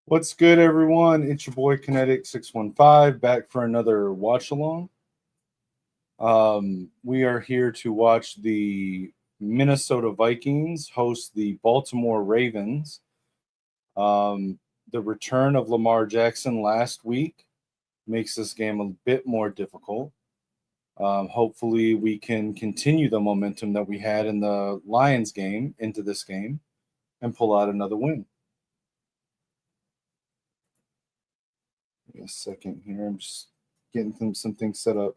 What's good, everyone? It's your boy Kinetik 615 back for another watch along. We are here to watch the Minnesota Vikings host the Baltimore Ravens. The return of Lamar Jackson last week makes this game a bit more difficult. Hopefully, we can continue the momentum that we had in the Lions game into this game and pull out another win. Give me a second here. I'm just getting some things set up.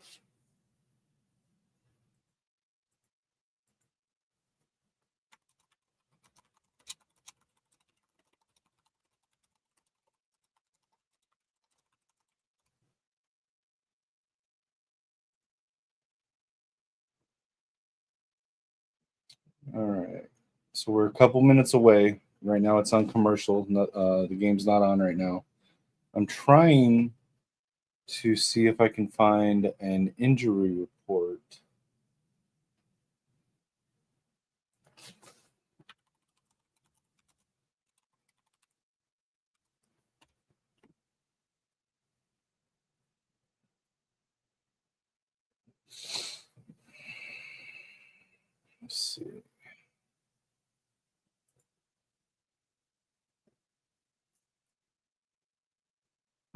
All right. So we're a couple minutes away. Right now it's on commercial. The game's not on right now. I'm trying to see if I can find an injury report. Let's see.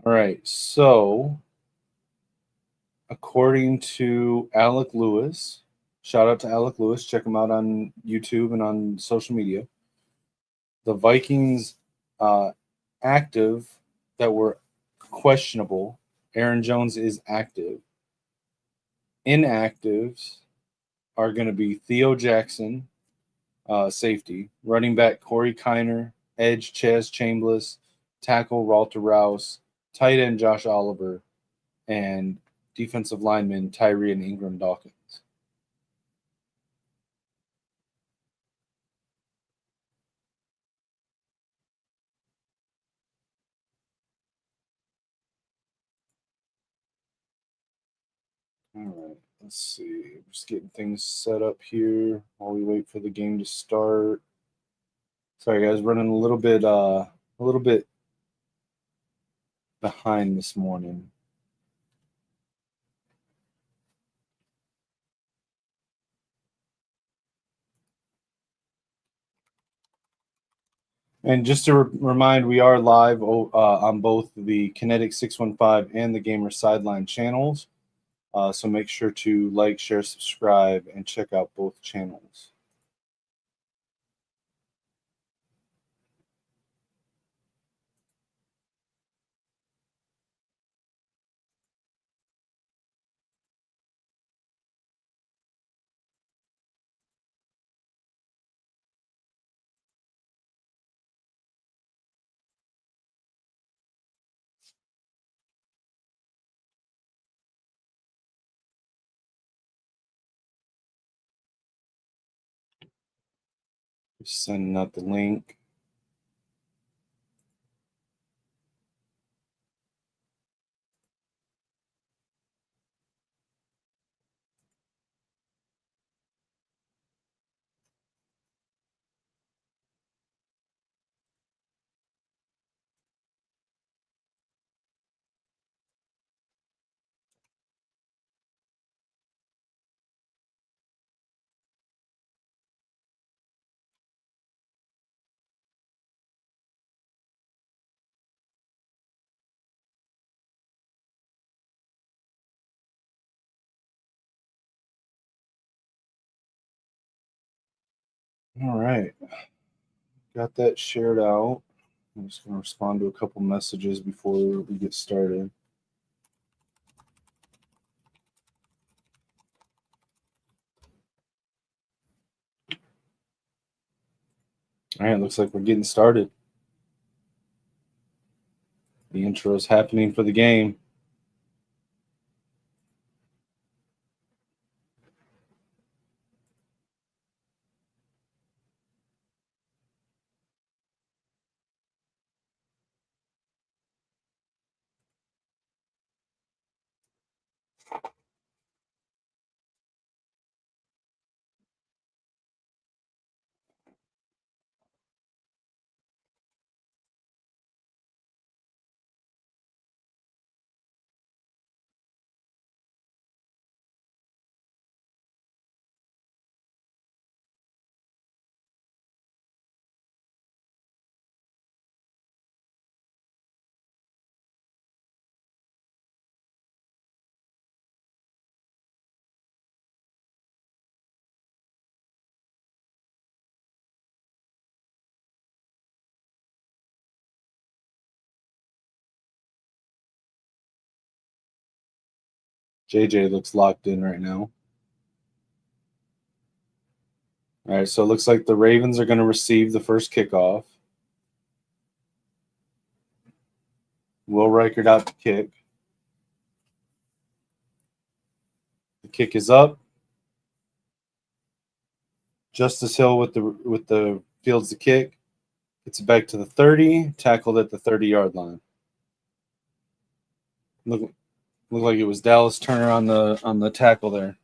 All right. So, according to Alec Lewis, shout out to Alec Lewis. Check him out on YouTube and on social media. The Vikings active that were questionable. Aaron Jones is active. Inactives are going to be Theo Jackson, safety, running back Corey Kiner, edge Chaz Chambliss, tackle Walter Rouse, tight end Josh Oliver, and defensive lineman Tyree and Ingram Dawkins. All right, let's see. Just getting things set up here while we wait for the game to start. Sorry, guys, running a little bit behind this morning. And just to remind, we are live on both the Kinetik 615 and the Gamer Sideline channels. So make sure to like, share, subscribe, and check out both channels. Just sending out the link. All right. Got that shared out. I'm just going to respond to a couple messages before we get started. All right, looks like we're getting started. The intro is happening for the game. JJ looks locked in right now. All right, so it looks like the Ravens are going to receive the first kickoff. Will Reichert out to kick. The kick is up. Justice Hill with the fields the kick. Gets it back to the 30, tackled at the 30-yard line. Looked like it was Dallas Turner on the tackle there.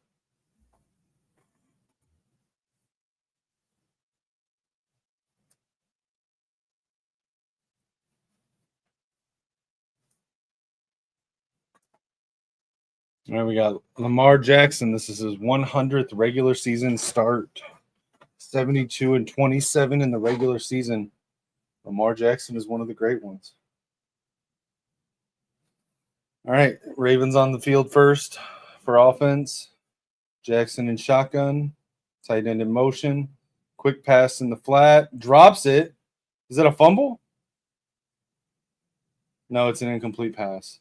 All right, we got Lamar Jackson. This is his 100th regular season start. 72-27 in the regular season. Lamar Jackson is one of the great ones. All right, Ravens on the field first for offense. Jackson in shotgun. Tight end in motion. Quick pass in the flat. Drops it. Is that a fumble? No, it's an incomplete pass.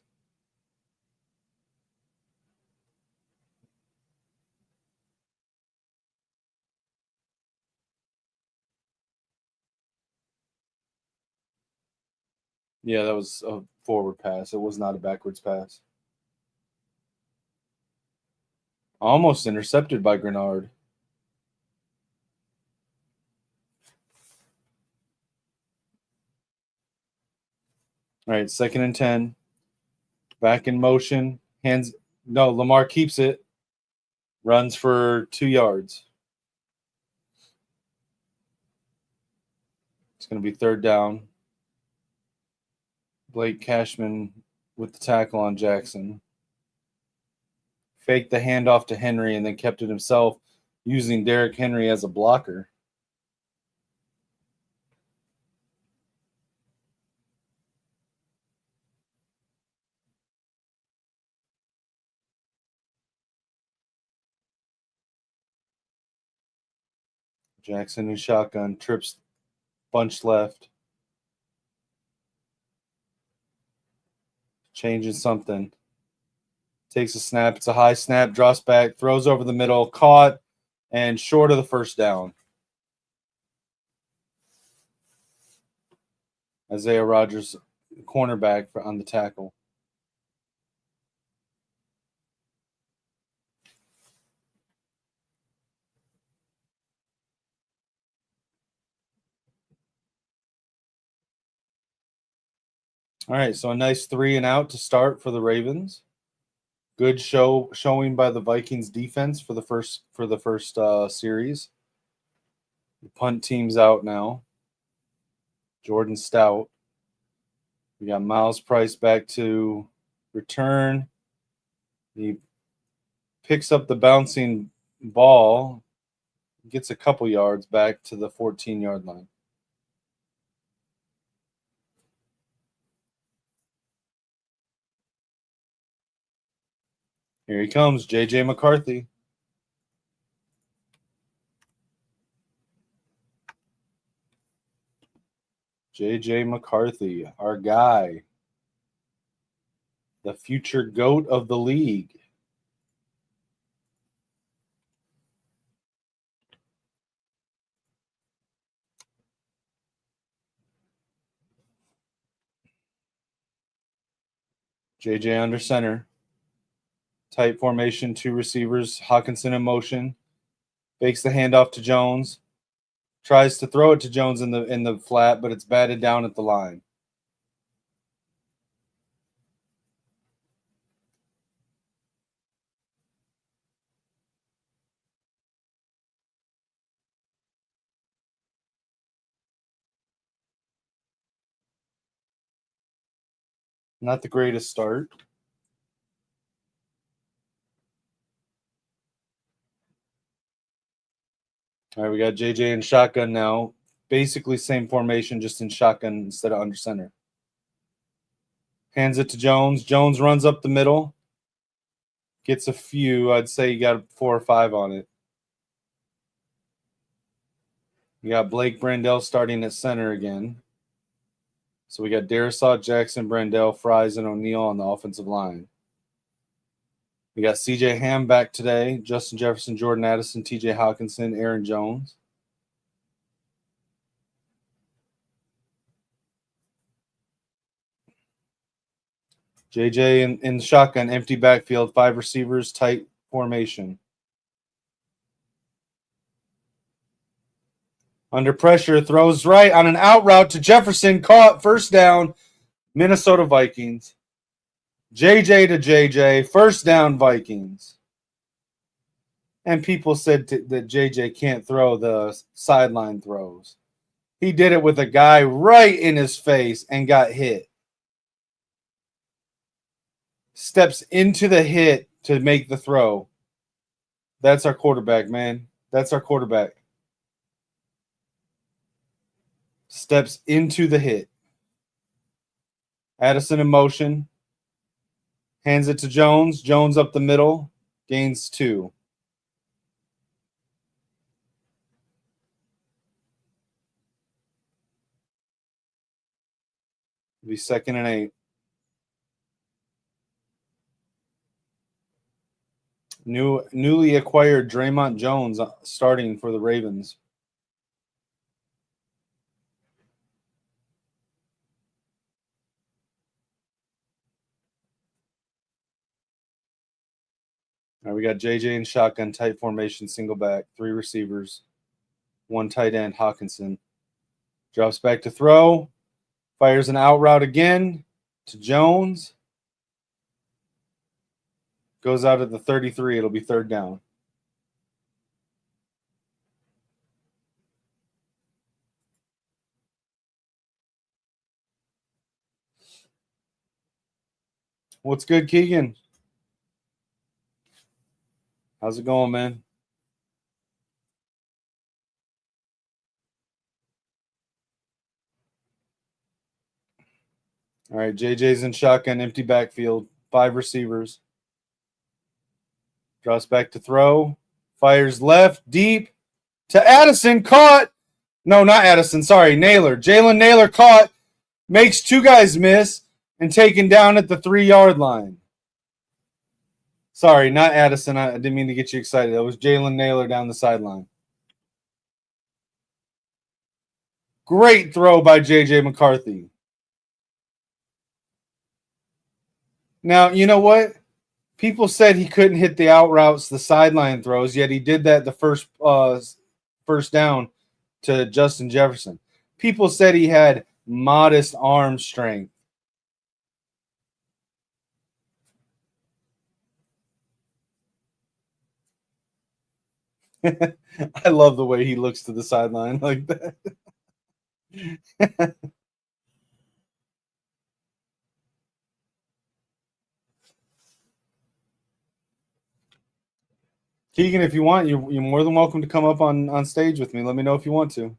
Yeah, that was a forward pass. It was not a backwards pass. Almost intercepted by Grenard. All right, 2nd and 10. Back in motion. Hands. No, Lamar keeps it. Runs for 2 yards. It's going to be 3rd down. Blake Cashman with the tackle on Jackson. Faked the handoff to Henry and then kept it himself, using Derrick Henry as a blocker. Jackson in shotgun, trips, bunch left. Changing something. Takes a snap. It's a high snap, drops back, throws over the middle, caught, and short of the 1st down. Isaiah Rodgers, cornerback on the tackle. All right, so a nice 3 and out to start for the Ravens. Good showing by the Vikings defense for the first series. The punt team's out now. Jordan Stout. We got Miles Price back to return. He picks up the bouncing ball, gets a couple yards back to the 14-yard line. Here he comes, J.J. McCarthy. J.J. McCarthy, our guy. The future GOAT of the league. JJ under center. Tight formation, 2 receivers. Hawkinson in motion. Fakes the handoff to Jones. Tries to throw it to Jones in the flat, but it's batted down at the line. Not the greatest start. All right, we got JJ in shotgun now. Basically same formation, just in shotgun instead of under center. Hands it to Jones. Jones runs up the middle. Gets a few. I'd say you got 4 or 5 on it. We got Blake Brandell starting at center again. So we got Darisaw, Jackson, Brandell, Fries, and O'Neal on the offensive line. We got CJ Ham back today, Justin Jefferson, Jordan Addison, TJ Hawkinson, Aaron Jones. JJ in the shotgun, empty backfield, 5 receivers, tight formation. Under pressure, throws right on an out route to Jefferson, caught, first down, Minnesota Vikings. JJ to JJ, first down Vikings. And people said that JJ can't throw the sideline throws. He did it with a guy right in his face and got hit. Steps into the hit to make the throw. That's our quarterback, man. That's our quarterback. Steps into the hit. Addison in motion. Hands it to Jones. Jones up the middle. Gains 2. It'll be 2nd and 8. Newly acquired Draymond Jones starting for the Ravens. All right, we got JJ in shotgun, tight formation, single back, 3 receivers, 1 tight end, Hawkinson. Drops back to throw. Fires an out route again to Jones. Goes out at the 33. It'll be 3rd down. What's good, Keegan? How's it going, man? All right, JJ's in shotgun, empty backfield, 5 receivers. Drops back to throw. Fires left, deep to Addison, caught. No, not Addison, sorry, Naylor. Jalen Naylor caught, makes 2 guys miss, and taken down at the 3-yard line. Sorry, not Addison. I didn't mean to get you excited. That was Jalen Naylor down the sideline. Great throw by J.J. McCarthy. Now, you know what? People said he couldn't hit the out routes, the sideline throws, yet he did that the first down to Justin Jefferson. People said he had modest arm strength. I love the way he looks to the sideline like that. Keegan, if you want, you're more than welcome to come up on stage with me. Let me know if you want to.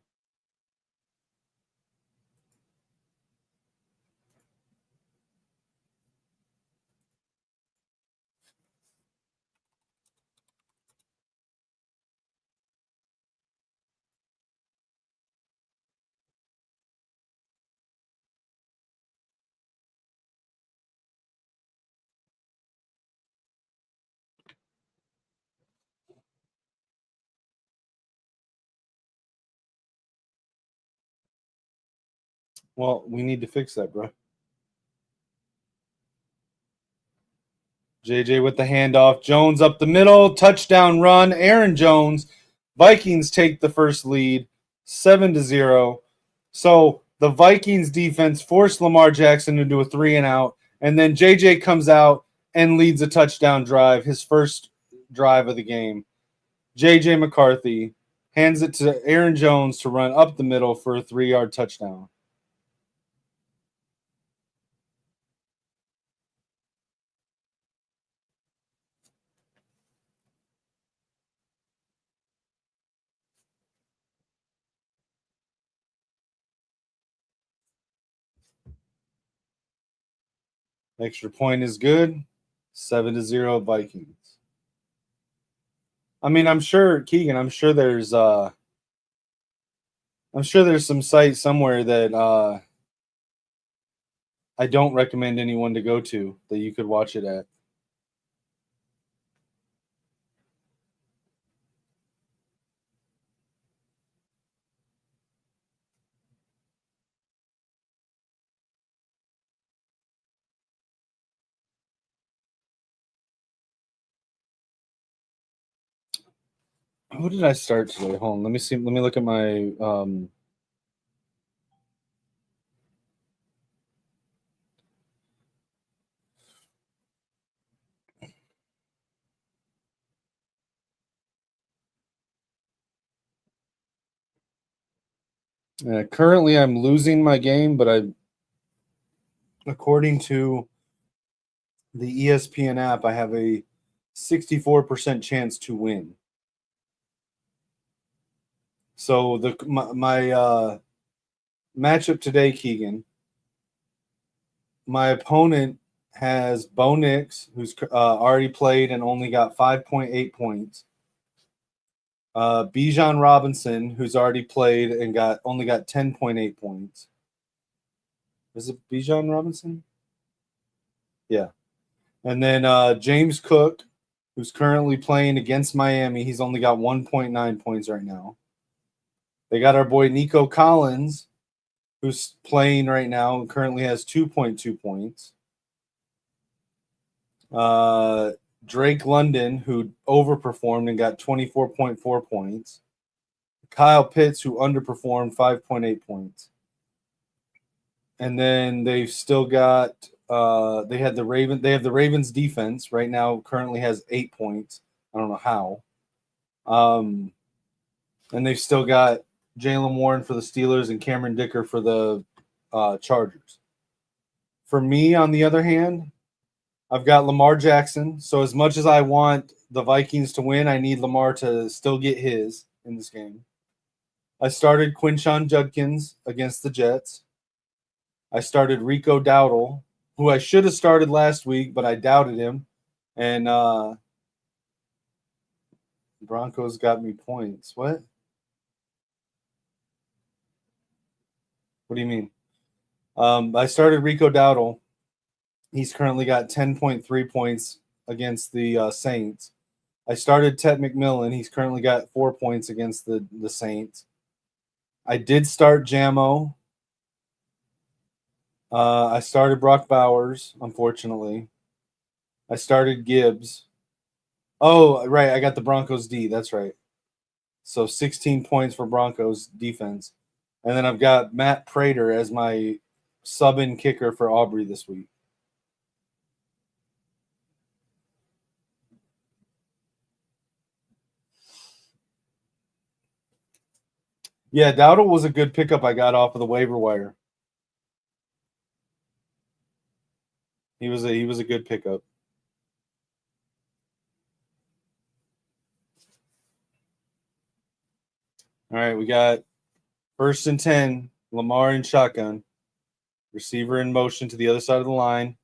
Well, we need to fix that, bro. JJ with the handoff. Jones up the middle. Touchdown run. Aaron Jones. Vikings take the first lead, 7-0. So the Vikings defense forced Lamar Jackson into a 3-and-out, and then JJ comes out and leads a touchdown drive, his first drive of the game. JJ McCarthy hands it to Aaron Jones to run up the middle for a 3-yard touchdown. Extra point is good. 7-0 Vikings. I mean, I'm sure, Keegan, I'm sure there's some site somewhere that I don't recommend anyone to go to that you could watch it at. Who did I start today? Hold on. Let me see. Let me look at my currently I'm losing my game, but according to the ESPN app, I have a 64% chance to win. So my matchup today, Keegan, my opponent has Bo Nix, who's already played and only got 5.8 points. Bijan Robinson, who's already played and only got 10.8 points. Is it Bijan Robinson? Yeah. And then James Cook, who's currently playing against Miami. He's only got 1.9 points right now. They got our boy Nico Collins, who's playing right now and currently has 2.2 points. Drake London, who overperformed and got 24.4 points. Kyle Pitts, who underperformed, 5.8 points. And then they've still got they have the Ravens defense right now currently has 8 points. I don't know how. And they've still got Jalen Warren for the Steelers and Cameron Dicker for the Chargers. For me, on the other hand, I've got Lamar Jackson. So as much as I want the Vikings to win, I need Lamar to still get his in this game. I started Quinshon Judkins against the Jets. I started Rico Dowdle, who I should have started last week, but I doubted him. And Broncos got me points. What? What do you mean? I started Rico Dowdle. He's currently got 10.3 points against the Saints. I started Ted McMillan. He's currently got 4 points against the Saints. I did start Jamo. I started Brock Bowers, unfortunately. I started Gibbs. Oh, right. I got the Broncos D. That's right. So 16 points for Broncos defense. And then I've got Matt Prater as my sub-in kicker for Aubrey this week. Yeah, Dowdle was a good pickup I got off of the waiver wire. He was a good pickup. All right, we got 1st and 10, Lamar in shotgun. Receiver in motion to the other side of the line.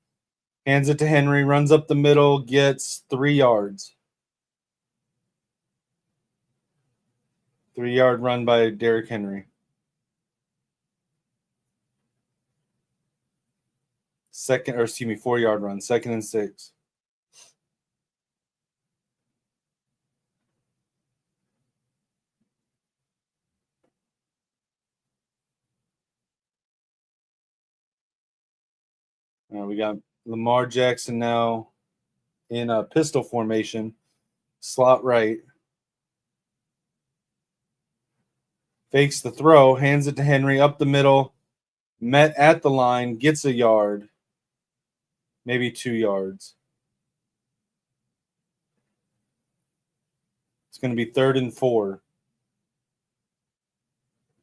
Hands it to Henry, runs up the middle, gets 3 yards. 3-yard run by Derrick Henry. 4-yard run, 2nd and 6. We got Lamar Jackson now in a pistol formation, slot right. Fakes the throw, hands it to Henry up the middle, met at the line, gets a yard, maybe 2 yards. It's going to be 3rd and 4.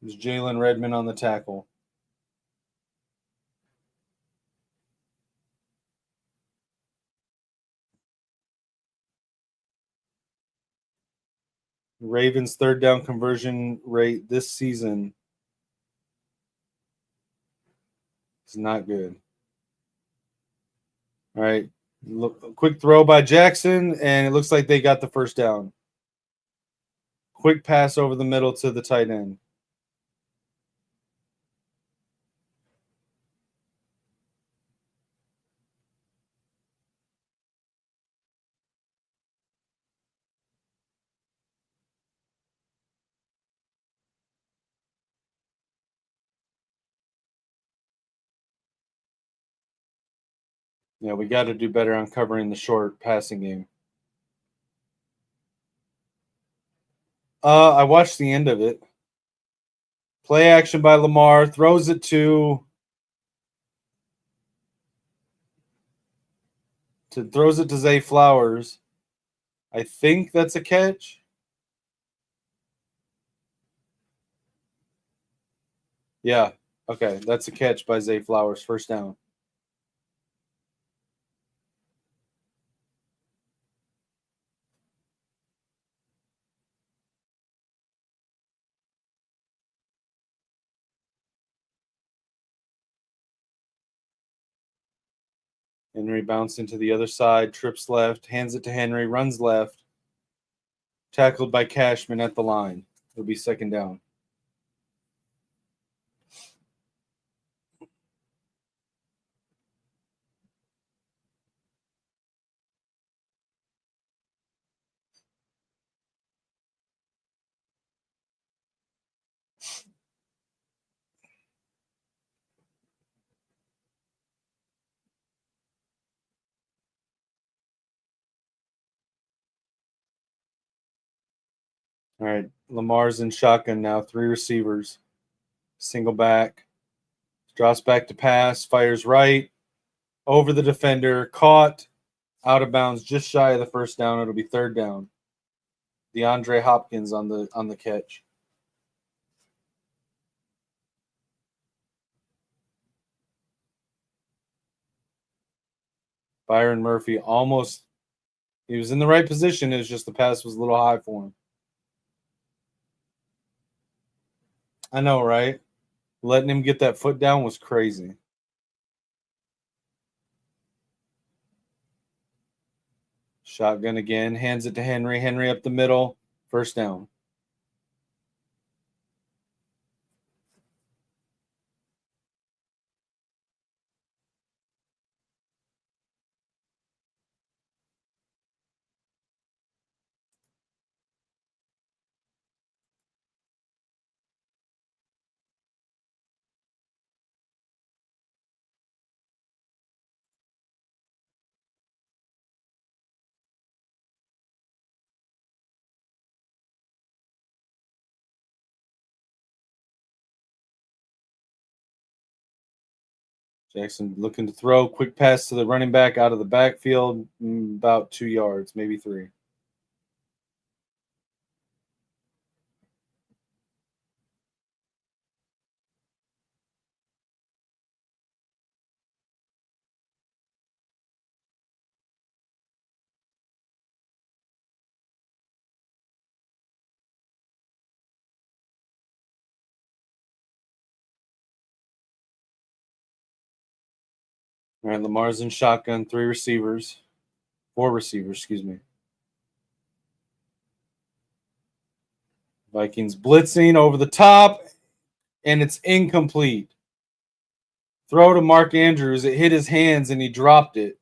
There's Jalen Redmond on the tackle. Ravens' 3rd down conversion rate this season is not good. All right. Quick throw by Jackson, and it looks like they got the 1st down. Quick pass over the middle to the tight end. Yeah, we got to do better on covering the short passing game. I watched the end of it. Play action by Lamar, throws it to Zay Flowers. I think that's a catch. Yeah. Okay, that's a catch by Zay Flowers. First down. Henry bouncing to the other side, trips left, hands it to Henry, runs left. Tackled by Cashman at the line. It'll be second down. All right, Lamar's in shotgun now, 3 receivers. Single back. Drops back to pass, fires right, over the defender, caught, out of bounds, just shy of the first down. It'll be third down. DeAndre Hopkins on the catch. Byron Murphy he was in the right position. It's just the pass was a little high for him. I know, right? Letting him get that foot down was crazy. Shotgun again, hands it to Henry. Henry up the middle, first down. Jackson looking to throw. Quick pass to the running back out of the backfield, about 2 yards, maybe 3. All right, Lamar's in shotgun, 4 receivers, excuse me. Vikings blitzing over the top, and it's incomplete. Throw to Mark Andrews. It hit his hands, and he dropped it.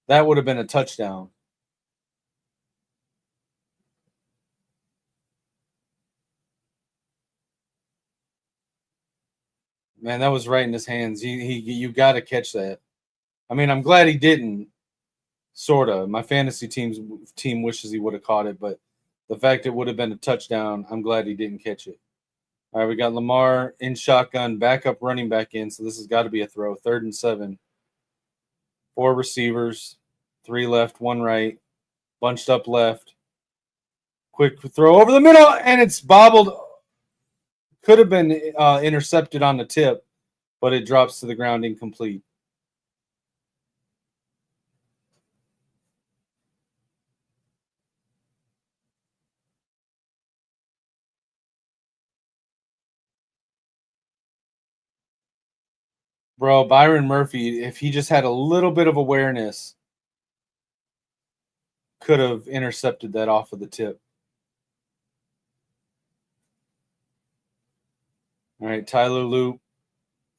That would have been a touchdown. Man, that was right in his hands. You got to catch that. I mean, I'm glad he didn't. Sorta. My fantasy team wishes he would have caught it, but the fact it would have been a touchdown, I'm glad he didn't catch it. All right, we got Lamar in shotgun, backup running back in, so this has got to be a throw. 3rd and 7. 4 receivers, 3 left, 1 right, bunched up left. Quick throw over the middle, and it's bobbled. Could have been intercepted on the tip, but it drops to the ground incomplete. Bro, Byron Murphy, if he just had a little bit of awareness, could have intercepted that off of the tip. All right, Tyler Loop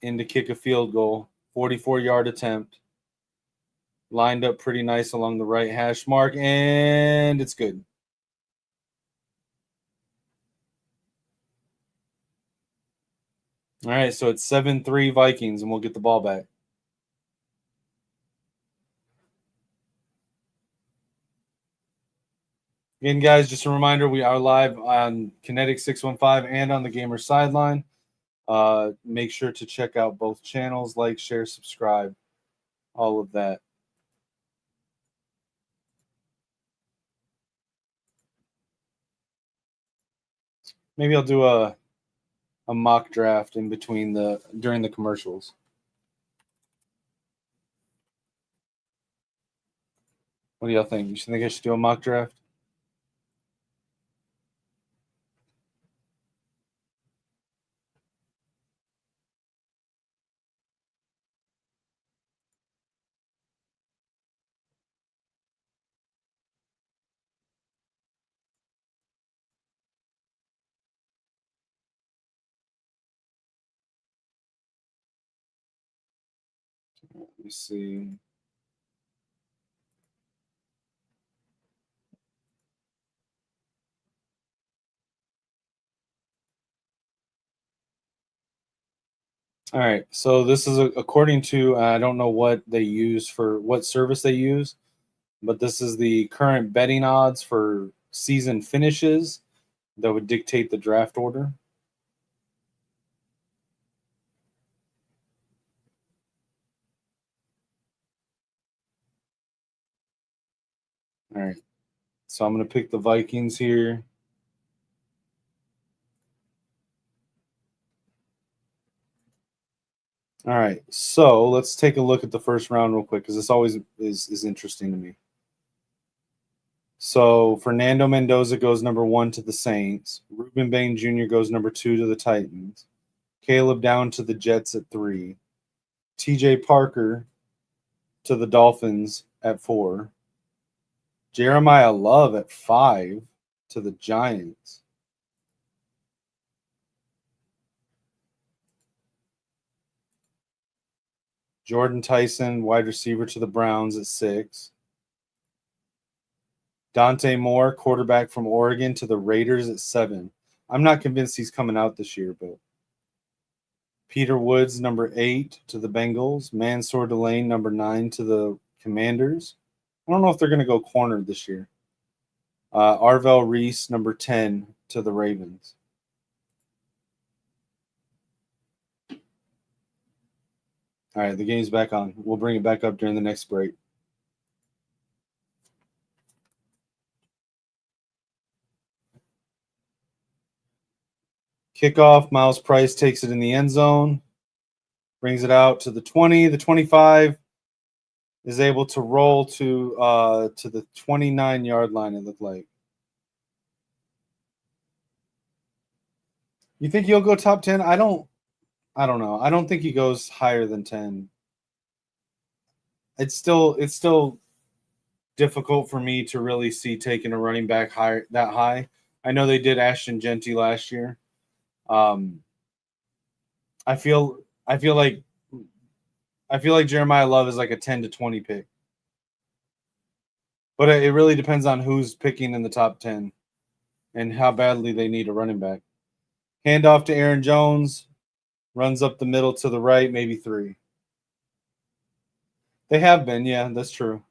in to kick a field goal. 44-yard attempt. Lined up pretty nice along the right hash mark, and it's good. All right, so it's 7-3 Vikings, and we'll get the ball back. Again, guys, just a reminder, we are live on Kinetik 615 and on the Gamer Sideline. Make sure to check out both channels, like, share, subscribe, all of that. Maybe I'll do a mock draft in between during the commercials. What do y'all think? You think I should do a mock draft? Let me see. All right, so this is according to, I don't know what they use for what service they use, but this is the current betting odds for season finishes that would dictate the draft order. All right, so I'm going to pick the Vikings here. All right, so let's take a look at the first round real quick because this always is interesting to me. So Fernando Mendoza goes number 1 to the Saints. Ruben Bain Jr. goes number 2 to the Titans. Caleb down to the Jets at 3. TJ Parker to the Dolphins at 4. Jeremiah Love at 5 to the Giants. Jordan Tyson, wide receiver to the Browns at 6. Dante Moore, quarterback from Oregon to the Raiders at 7. I'm not convinced he's coming out this year, but Peter Woods, number 8 to the Bengals. Mansour Delane, number 9 to the Commanders. I don't know if they're going to go corner this year. Arvell Reese, number 10 to the Ravens. All right, the game's back on. We'll bring it back up during the next break. Kickoff, Miles Price takes it in the end zone, brings it out to the 20, the 25, is able to roll to the 29-yard line, it looked like. You think he'll go top 10? I don't know. I don't think he goes higher than 10. It's still difficult for me to really see taking a running back that high. I know they did Ashton Genty last year. I feel like Jeremiah Love is like a 10 to 20 pick. But it really depends on who's picking in the top 10 and how badly they need a running back. Handoff to Aaron Jones, runs up the middle to the right, maybe 3. They have been, yeah, that's true.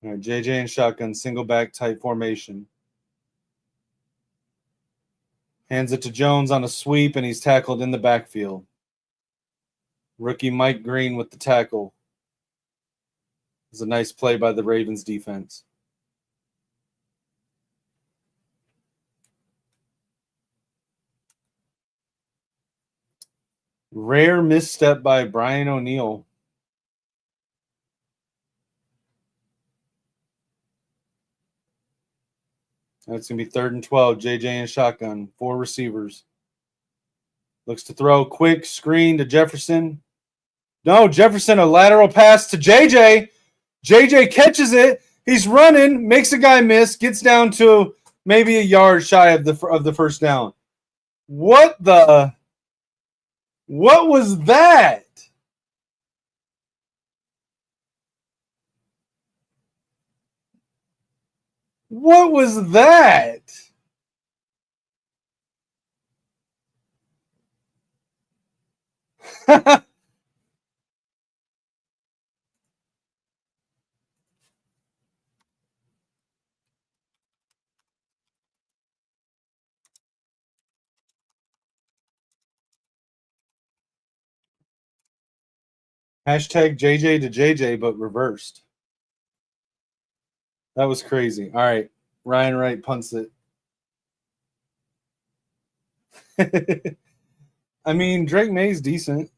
All right, JJ and shotgun, single back type formation. Hands it to Jones on a sweep, and he's tackled in the backfield. Rookie Mike Green with the tackle. It was a nice play by the Ravens defense. Rare misstep by Brian O'Neill. That's going to be 3rd and 12. JJ and shotgun. 4 receivers. Looks to throw. Quick screen to Jefferson. No, Jefferson, a lateral pass to JJ. JJ catches it. He's running, makes a guy miss, gets down to maybe a yard shy of the first down. What was that? What was that? Hashtag JJ to JJ, but reversed. That was crazy. All right. Ryan Wright punts it. I mean, Drake May's decent.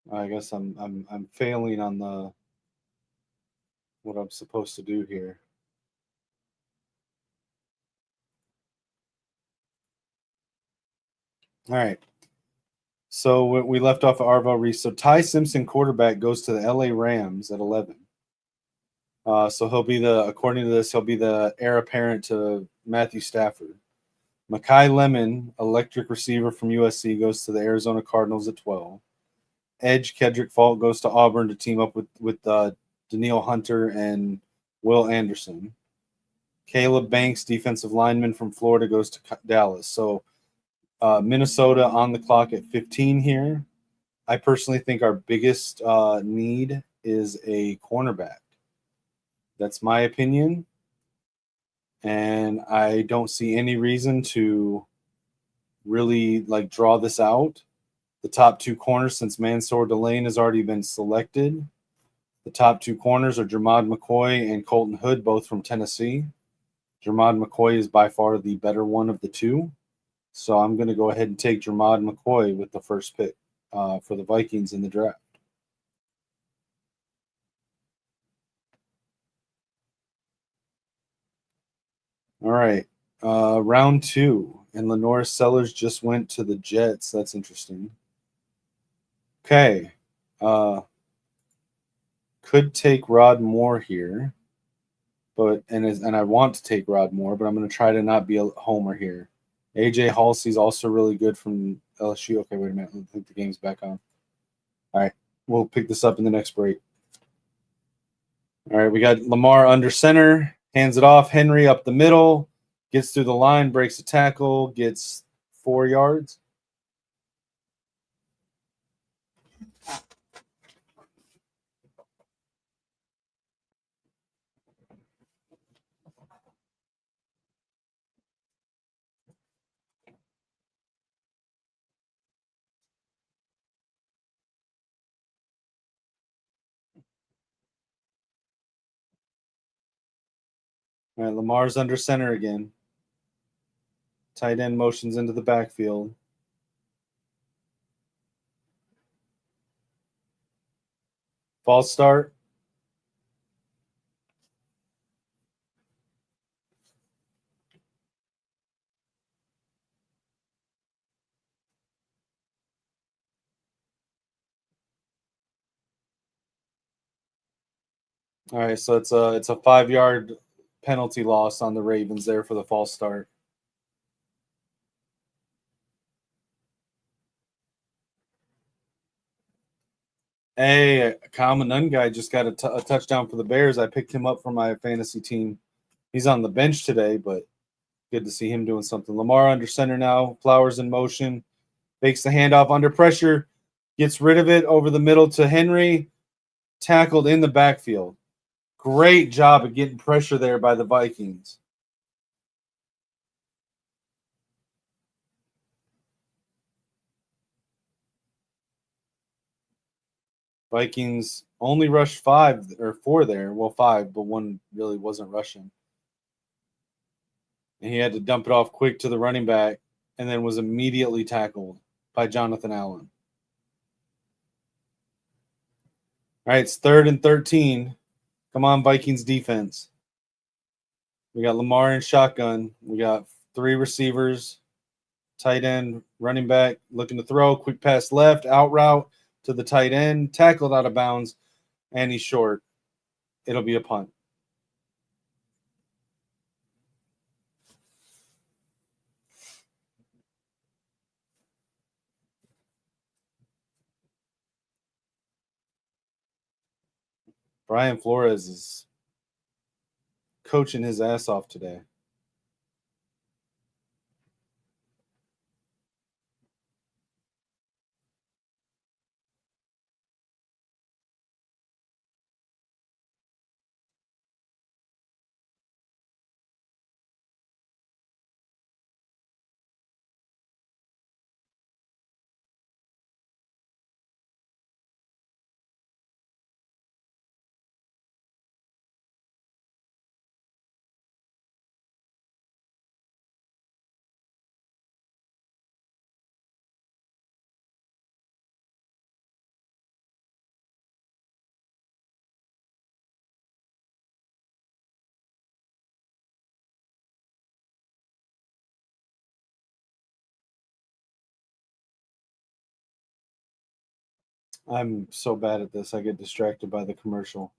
I guess I'm failing on the what I'm supposed to do here. All right. So we left off at Arvo Reese. So Ty Simpson, quarterback, goes to the LA Rams at 11. So according to this, he'll be the heir apparent to Matthew Stafford. Mekhi Lemon, electric receiver from USC, goes to the Arizona Cardinals at 12. Edge Kedrick Fault goes to Auburn to team up with Daniil Hunter and Will Anderson. Caleb Banks, defensive lineman from Florida, goes to Dallas. So Minnesota on the clock at 15 here. I personally think our biggest need is a cornerback. That's my opinion. And I don't see any reason to really draw this out. The top two corners, since Mansour Delane has already been selected, the top two corners are Jermod McCoy and Colton Hood, both from Tennessee. Jermod McCoy is by far the better one of the two. So I'm going to go ahead and take Jermod McCoy with the first pick for the Vikings in the draft. All right. Round 2. And Lenore Sellers just went to the Jets. That's interesting. Okay. Could take Rod Moore here. And I want to take Rod Moore, but I'm going to try to not be a homer here. AJ Halsey's also really good from LSU. Okay, wait a minute. I think the game's back on. All right. We'll pick this up in the next break. All right, we got Lamar under center, hands it off. Henry up the middle, gets through the line, breaks a tackle, gets 4 yards. All right, Lamar's under center again. Tight end motions into the backfield. False start. All right, so it's a 5-yard penalty loss on the Ravens there for the false start. Hey, Kyle Manungai just got a touchdown for the Bears. I picked him up for my fantasy team. He's on the bench today, but Good to see him doing something. Lamar under center now. Flowers in motion. Fakes the handoff under pressure. Gets rid of it over the middle to Henry. Tackled in the backfield. Great job of getting pressure there by the Vikings. Vikings only rushed 5 or 4 there. Well, 5, but one really wasn't rushing. And he had to dump it off quick to the running back and then was immediately tackled by Jonathan Allen. All right, it's 3rd and 13. Come on, Vikings defense. We got Lamar in shotgun. We got 3 receivers, tight end, running back, looking to throw. Quick pass left, out route to the tight end, tackled out of bounds, and he's short. It'll be a punt. Brian Flores is coaching his ass off today. I'm so bad at this. I get distracted by the commercial.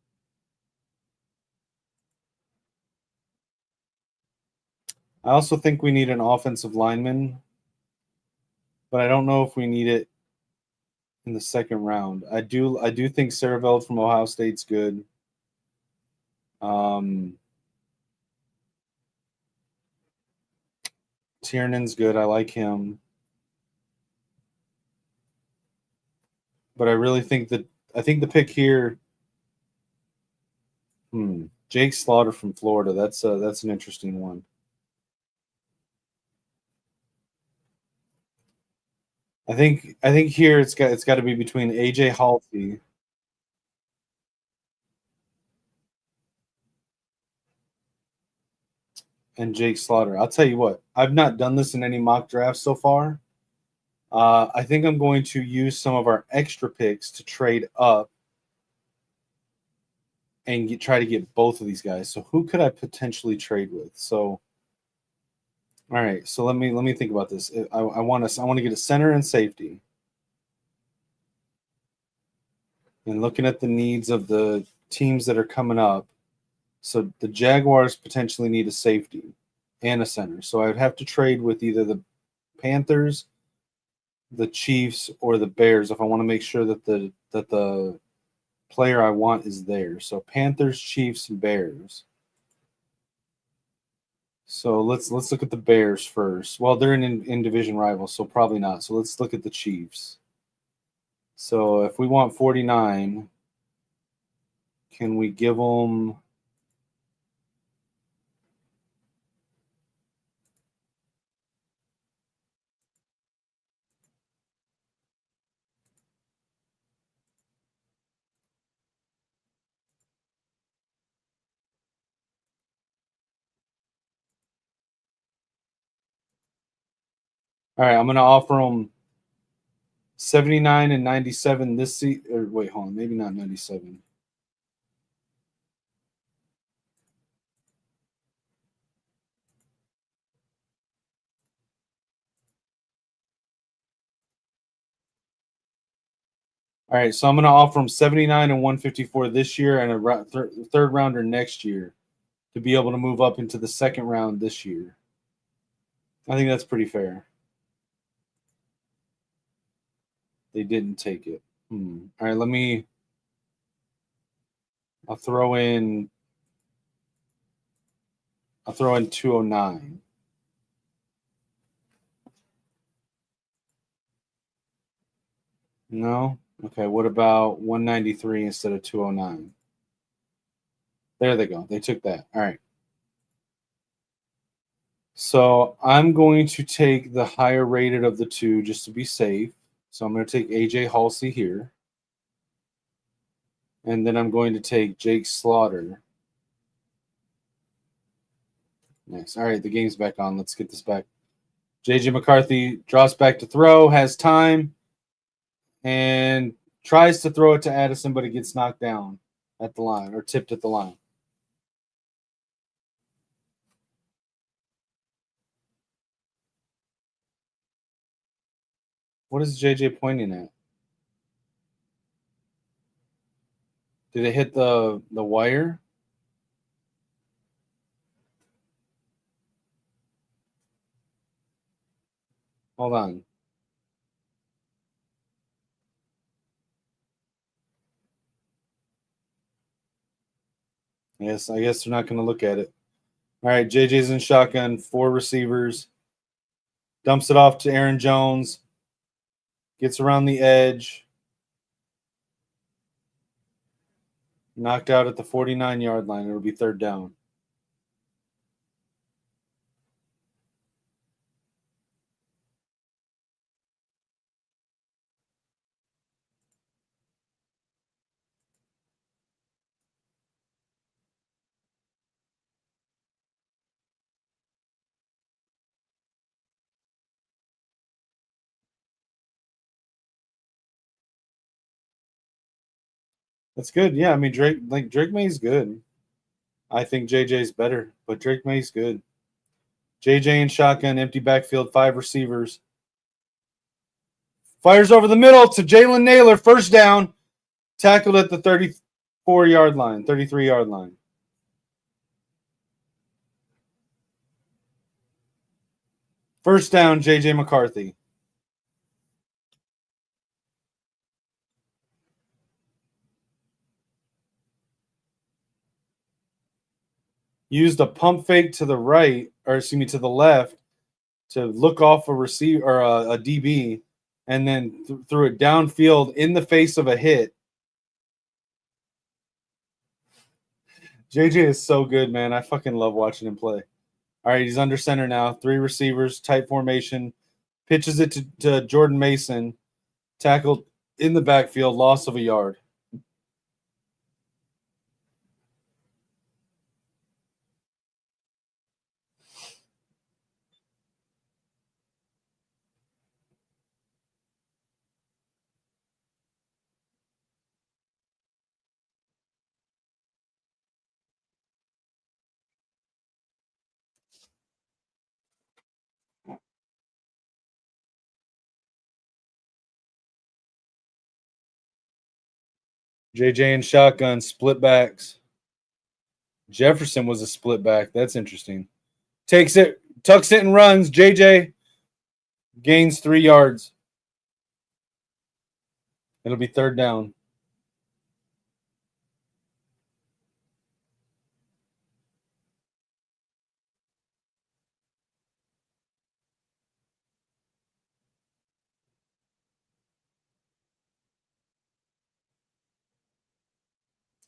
I also think we need an offensive lineman, but I don't know if we need it in the second round. I do think Ceraveld from Ohio State's good. Tiernan's good. I like him. But I really think that the pick here. Jake Slaughter from Florida. That's an interesting one. I think here it's got to be between AJ Halsey and Jake Slaughter. I'll tell you what. I've not done this in any mock drafts so far. I think I'm going to use some of our extra picks to trade up and try to get both of these guys. So who could I potentially trade with? So, all right. So let me think about this. I want to get a center and safety. And looking at the needs of the teams that are coming up, so the Jaguars potentially need a safety and a center. So I would have to trade with either the Panthers, the Chiefs, or the Bears if I want to make sure that the player I want is there. So Panthers, Chiefs, Bears. So let's look at the Bears first. Well, they're in division rivals, so probably not. So let's look at the Chiefs. So if we want 49, can we give them? All right, I'm going to offer them 79 and 97 this season. Or wait, hold on, maybe not 97. All right, so I'm going to offer them 79 and 154 this year and a third rounder next year to be able to move up into the second round this year. I think that's pretty fair. They didn't take it. All right, I'll throw in 209. No? Okay, what about 193 instead of 209? There they go. They took that. All right. So I'm going to take the higher rated of the two just to be safe. So I'm going to take AJ Halsey here. And then I'm going to take Jake Slaughter. Nice. All right, the game's back on. Let's get this back. JJ McCarthy drops back to throw, has time, and tries to throw it to Addison, but it gets knocked down at the line or tipped at the line. What is JJ pointing at? Did it hit the wire? Hold on. Yes, I guess they're not going to look at it. All right, JJ's in shotgun, 4 receivers. Dumps it off to Aaron Jones. Gets around the edge. Knocked out at the 49-yard line. It'll be 3rd down. That's good. Yeah, I mean Drake May's good. I think JJ's better, but Drake May's good. JJ in shotgun, empty backfield, 5 receivers. Fires over the middle to Jalen Naylor, 1st down. Tackled at the 34-yard line, 33-yard line. First down, JJ McCarthy. Used a pump fake to the right, or excuse me, to the left, to look off a receiver or a DB, and then threw it downfield in the face of a hit. JJ is so good, man. I fucking love watching him play. All right, he's under center now. 3 receivers, tight formation. Pitches it to Jordan Mason. Tackled in the backfield, loss of a yard. JJ and shotgun, split backs. Jefferson was a split back. That's interesting. Takes it, tucks it, and runs. JJ gains 3 yards. It'll be 3rd down.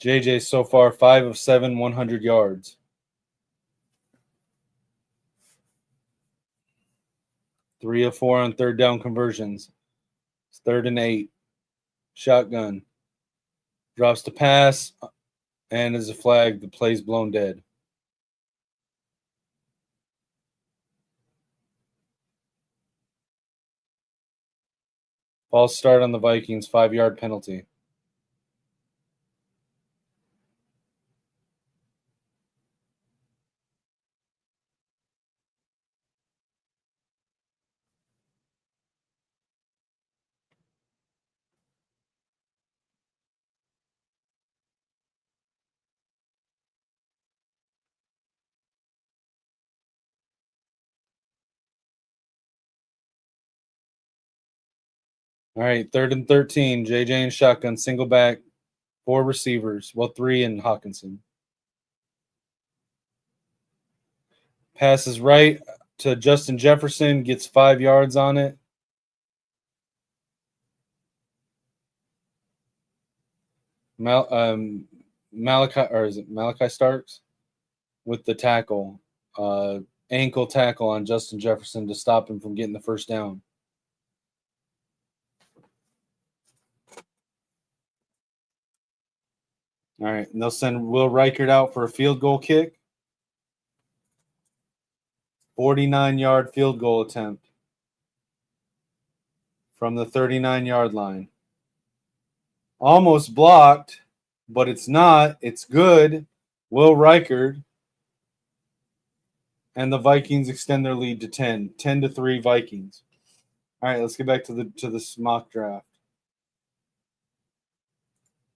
JJ so far 5 of 7, 100 yards. 3 of 4 on 3rd down conversions. It's 3rd and 8. Shotgun. Drops the pass and is a flag. The play's blown dead. False start on the Vikings, 5-yard penalty. All right, 3rd and 13. JJ and shotgun, single back, 4 receivers. Well, 3 in Hawkinson. Passes right to Justin Jefferson, gets 5 yards on it. Malachi, or is it Malachi Starks with the tackle, ankle tackle on Justin Jefferson to stop him from getting the first down. All right, and they'll send Will Reichert out for a field goal kick. 49-yard field goal attempt from the 39-yard line. Almost blocked, but it's not. It's good. Will Reichert. And the Vikings extend their lead to 10. 10-3 Vikings. All right, let's get back to the mock draft.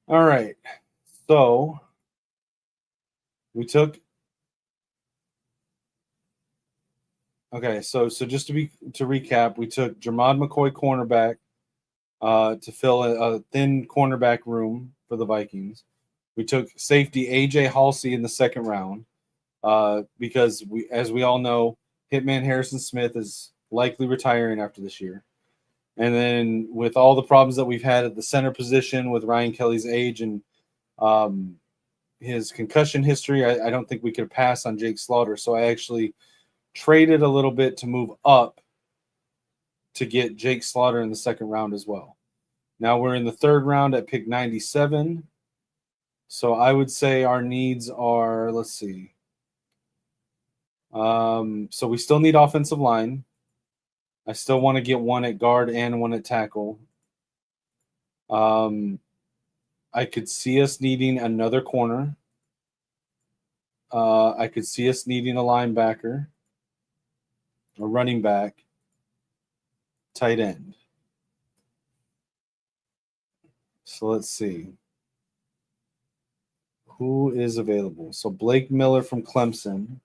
All right. So we took so just to recap, we took Jermod McCoy cornerback to fill a thin cornerback room for the Vikings. We took safety AJ Halsey in the second round because as we all know, Hitman Harrison Smith is likely retiring after this year. And then with all the problems that we've had at the center position with Ryan Kelly's age and his concussion history, I don't think we could pass on Jake Slaughter. So I actually traded a little bit to move up to get Jake Slaughter in the second round as well. Now we're in the third round at pick 97. So I would say our needs are, let's see. So we still need offensive line. I still want to get one at guard and one at tackle. I could see us needing another corner. I could see us needing a linebacker, a running back, tight end. So let's see. Who is available? So Blake Miller from Clemson.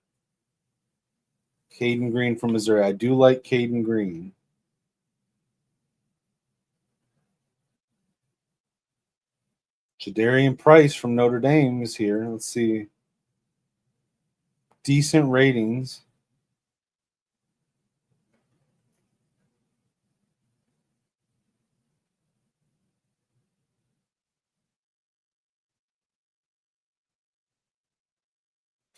Caden Green from Missouri. I do like Caden Green. Jadarian Price from Notre Dame is here. Let's see. Decent ratings.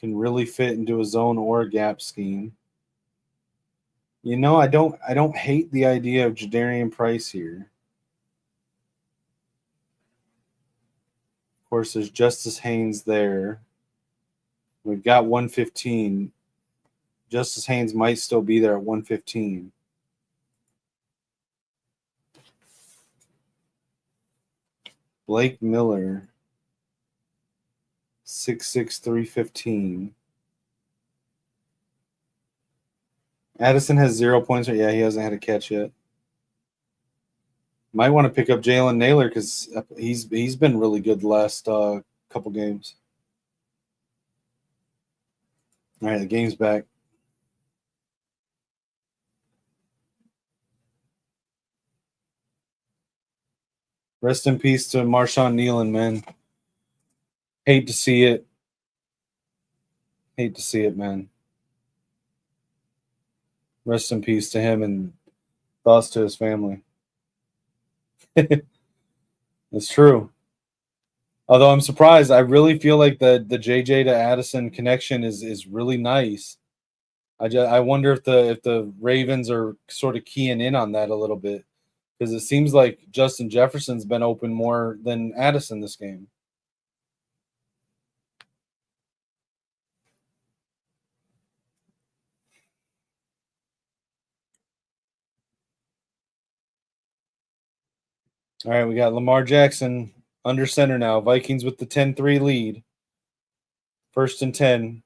Can really fit into a zone or a gap scheme. You know, I don't hate the idea of Jadarian Price here. Of course, there's Justice Haynes there. We've got 115. Justice Haynes might still be there at 115. Blake Miller, 6'6", 315. Addison has 0 points. Yeah, he hasn't had a catch yet. Might want to pick up Jalen Naylor because he's been really good the last couple games. All right, the game's back. Rest in peace to Marshawn Nealon, man. Hate to see it. Hate to see it, man. Rest in peace to him and thoughts to his family. It's true. Although I'm surprised, I really feel like the JJ to Addison connection is really nice. I wonder if the Ravens are sort of keying in on that a little bit because it seems like Justin Jefferson's been open more than Addison this game. All right, we got Lamar Jackson under center now. Vikings with the 10-3 lead. 1st and 10.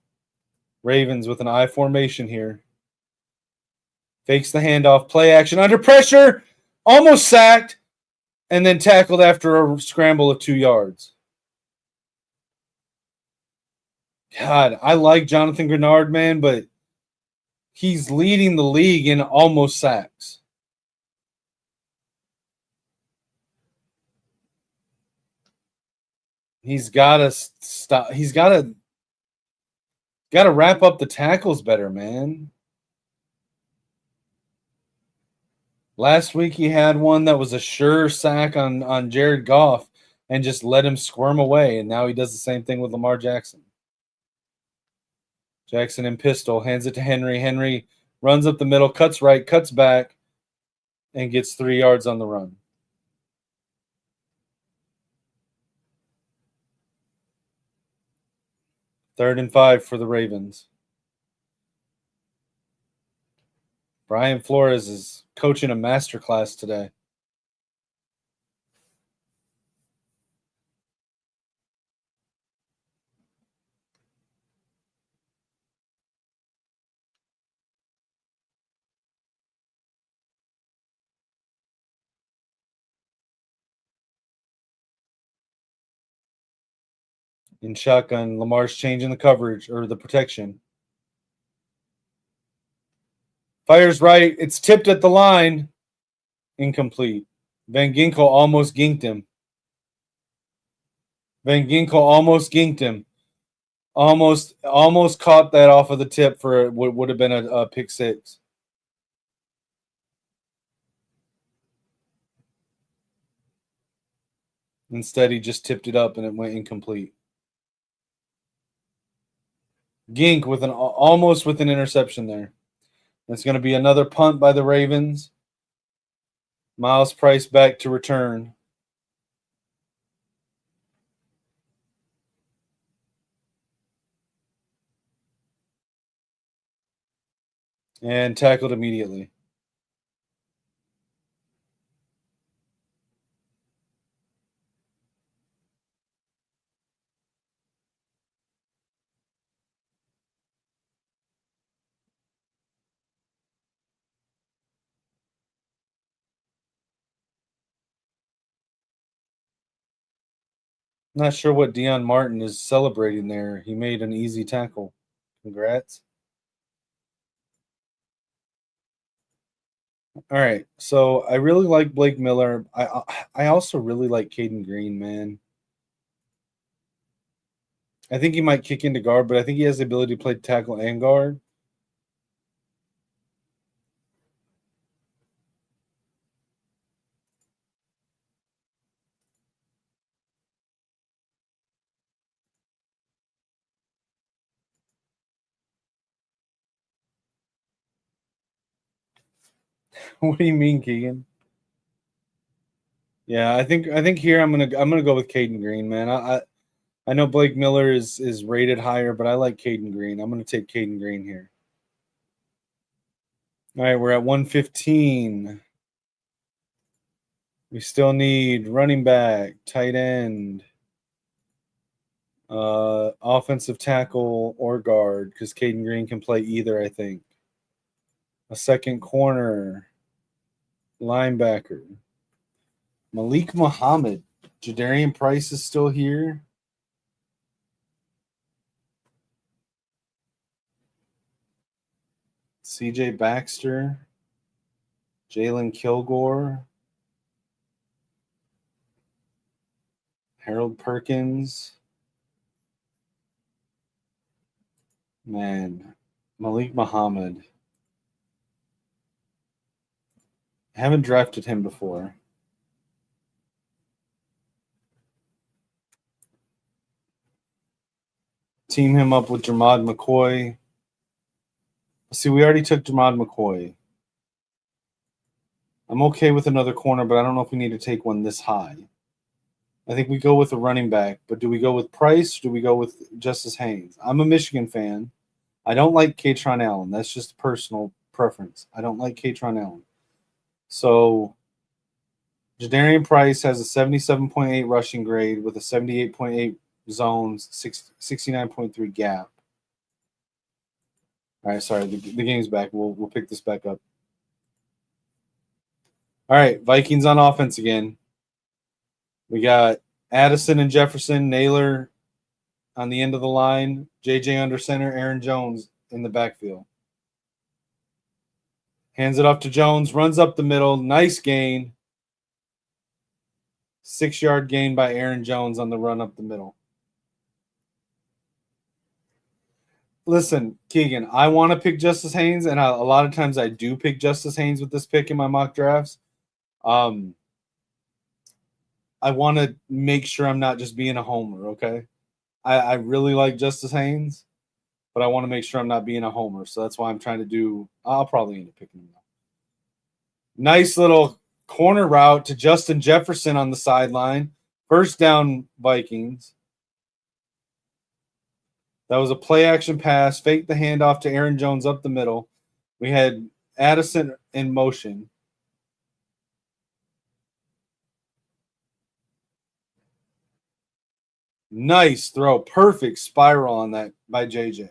Ravens with an I formation here. Fakes the handoff. Play action under pressure. Almost sacked. And then tackled after a scramble of 2 yards. God, I like Jonathan Grenard, man, but he's leading the league in almost sacks. He's got to stop. He's got to wrap up the tackles better, man. Last week he had one that was a sure sack on Jared Goff. and just let him squirm away. And now he does the same thing with Lamar Jackson. Jackson in pistol, hands it to Henry. Henry runs up the middle, cuts right, cuts back, and gets 3 yards on the run. Third and 5 for the Ravens. Brian Flores is coaching a masterclass today. In shotgun, Lamar's changing the coverage or the protection. Fires right. It's tipped at the line. Incomplete. Van Ginkel almost ginked him. Almost caught that off of the tip for what would have been a pick six. Instead, he just tipped it up and it went incomplete. Gink with almost with an interception there. It's going to be another punt by the Ravens. Miles Price back to return. And tackled immediately. Not sure what Deion Martin is celebrating there. He made an easy tackle. Congrats. All right. So I really like Blake Miller. I also really like Caden Green, man. I think he might kick into guard, but I think he has the ability to play tackle and guard. What do you mean, Keegan? Yeah, I think here I'm gonna go with Caden Green, man. I know Blake Miller is rated higher, but I like Caden Green. I'm gonna take Caden Green here. All right, we're at 115. We still need running back, tight end, offensive tackle, or guard, because Caden Green can play either, I think. A second corner, linebacker. Malik Muhammad. Jadarian Price is still here. CJ Baxter. Jalen Kilgore. Harold Perkins. Man, Malik Muhammad. I haven't drafted him before. Team him up with Jermod McCoy. See, we already took Jermod McCoy. I'm okay with another corner, but I don't know if we need to take one this high. I think we go with a running back, but do we go with Price or do we go with Justice Haynes? I'm a Michigan fan. I don't like Katron Allen. That's just personal preference. I don't like Katron Allen. So Jadarian Price has a 77.8 rushing grade with a 78.8 zones, 69.3 gap. All right, sorry, the game's back. We'll pick this back up. All right, Vikings on offense again. We got Addison and Jefferson, Naylor on the end of the line, JJ under center, Aaron Jones in the backfield. Hands it off to Jones, runs up the middle, nice gain. 6-yard gain by Aaron Jones on the run up the middle. Listen, Keegan, I want to pick Justice Haynes, and a lot of times I do pick Justice Haynes with this pick in my mock drafts. I want to make sure I'm not just being a homer, okay? I really like Justice Haynes, but I want to make sure I'm not being a homer. So that's why I'm trying to do – I'll probably end up picking him up. Nice little corner route to Justin Jefferson on the sideline. First down, Vikings. That was a play-action pass. Fake the handoff to Aaron Jones up the middle. We had Addison in motion. Nice throw. Perfect spiral on that by JJ.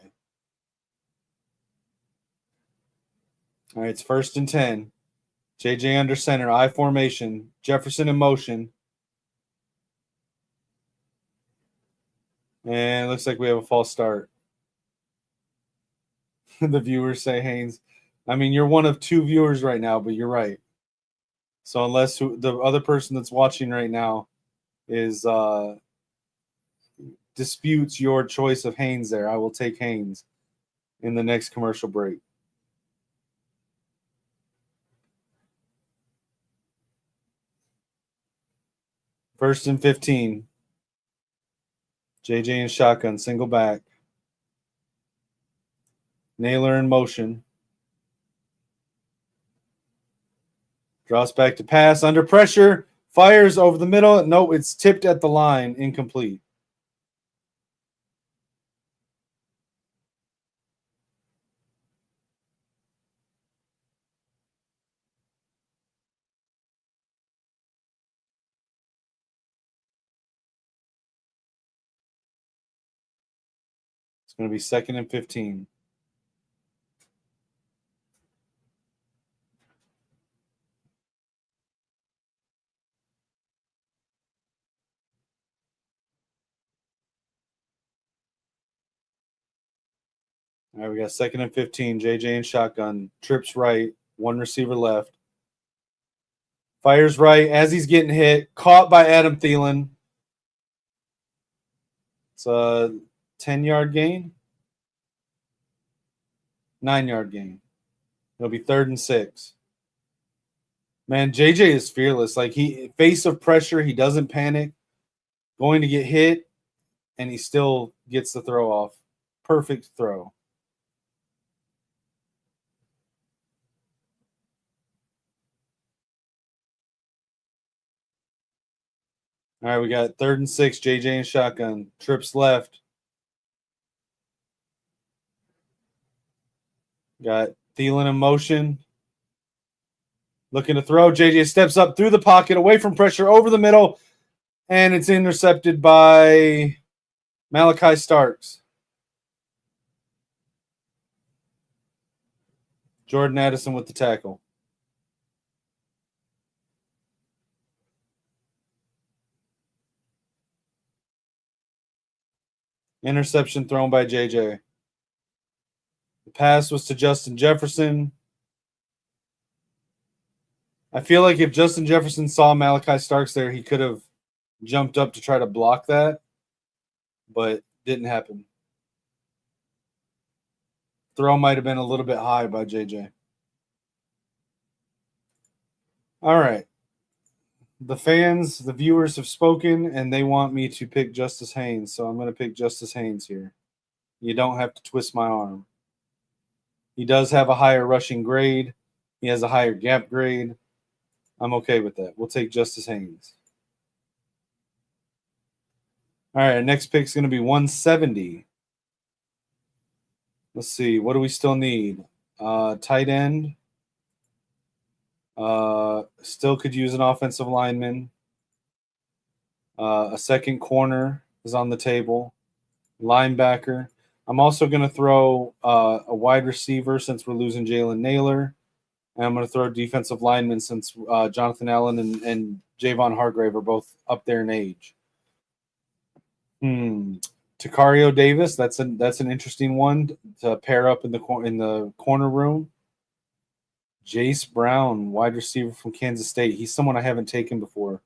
All right, it's 1st and 10. JJ under center, I formation. Jefferson in motion. And it looks like we have a false start. The viewers say Haynes. I mean, you're one of 2 viewers right now, but you're right. So unless the other person that's watching right now is disputes your choice of Haynes there, I will take Haynes in the next commercial break. First and 15. JJ in shotgun, single back. Naylor in motion. Draws back to pass, under pressure, fires over the middle. No, it's tipped at the line, incomplete. It's going to be 2nd and 15. All right, we got 2nd and 15. JJ in shotgun. Trips right. One receiver left. Fires right as he's getting hit. Caught by Adam Thielen. It's a 10-yard gain. 9-yard gain. It'll be 3rd and 6. Man, JJ is fearless. Like, he face of pressure, he doesn't panic. Going to get hit, and he still gets the throw off. Perfect throw. All right, we got 3rd and 6. JJ in shotgun. Trips left. Got Thielen in motion. Looking to throw. JJ steps up through the pocket, away from pressure, over the middle, and it's intercepted by Malachi Starks. Jordan Addison with the tackle. Interception thrown by JJ. The pass was to Justin Jefferson. I feel like if Justin Jefferson saw Malachi Starks there, he could have jumped up to try to block that, but didn't happen. Throw might have been a little bit high by JJ. All right. The fans, the viewers have spoken, and they want me to pick Justice Haynes, so I'm going to pick Justice Haynes here. You don't have to twist my arm. He does have a higher rushing grade. He has a higher gap grade. I'm okay with that. We'll take Justice Haynes. All right, our next pick is going to be 170. Let's see. What do we still need? Tight end. Still could use an offensive lineman. A second corner is on the table. Linebacker. I'm also going to throw a wide receiver since we're losing Jalen Naylor. And I'm going to throw defensive lineman since Jonathan Allen and Javon Hargrave are both up there in age. Takario Davis. That's an interesting one to pair up in the corner room. Jace Brown, wide receiver from Kansas State. He's someone I haven't taken before.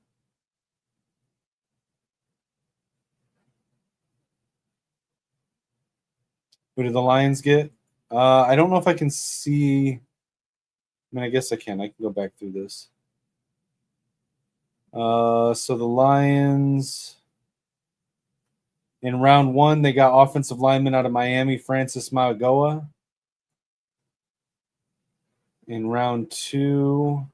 Who did the Lions get? I don't know if I can see. I mean, I guess I can. I can go back through this. So the Lions, in round 1, they got offensive lineman out of Miami, Francis Mauigoa. In round 2,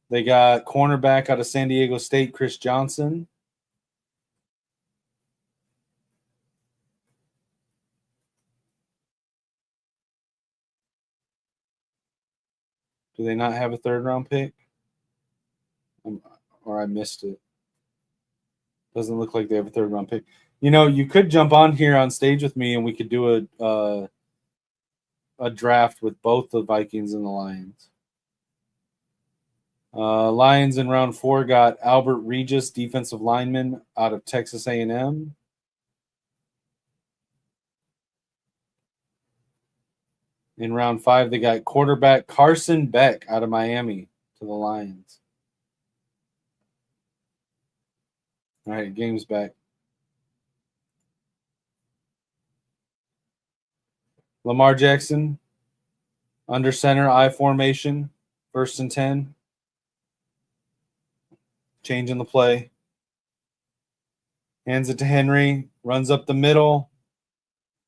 they got cornerback out of San Diego State, Chris Johnson. Do they not have a 3rd-round pick? Or I missed it. Doesn't look like they have a 3rd-round pick. You know, you could jump on here on stage with me and we could do a draft with both the Vikings and the Lions. Lions in round 4 got Albert Regis, defensive lineman out of Texas A&M. In round 5, they got quarterback Carson Beck out of Miami to the Lions. All right, game's back. Lamar Jackson, under center, I formation, 1st and 10. Changing the play. Hands it to Henry, runs up the middle,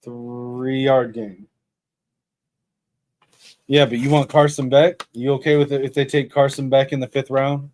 3-yard gain. Yeah, but you want Carson Beck? You okay with it if they take Carson Beck in the 5th round?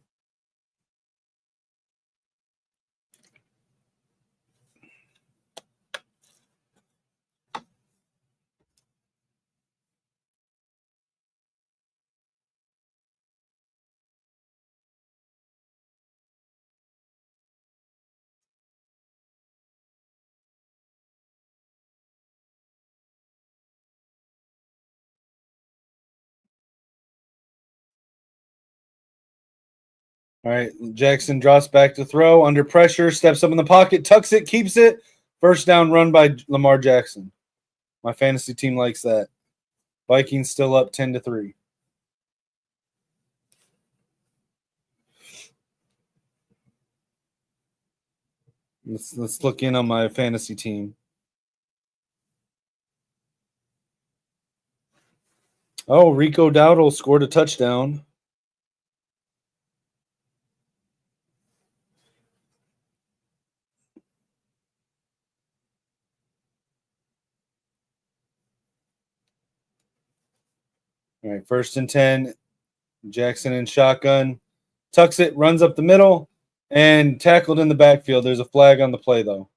All right, Jackson drops back to throw, under pressure, steps up in the pocket, tucks it, keeps it. 1st down run by Lamar Jackson. My fantasy team likes that. Vikings still up 10-3. Let's look in on my fantasy team. Oh, Rico Dowdle scored a touchdown. All right, 1st and 10. Jackson in shotgun. Tucks it, runs up the middle, and tackled in the backfield. There's a flag on the play, though.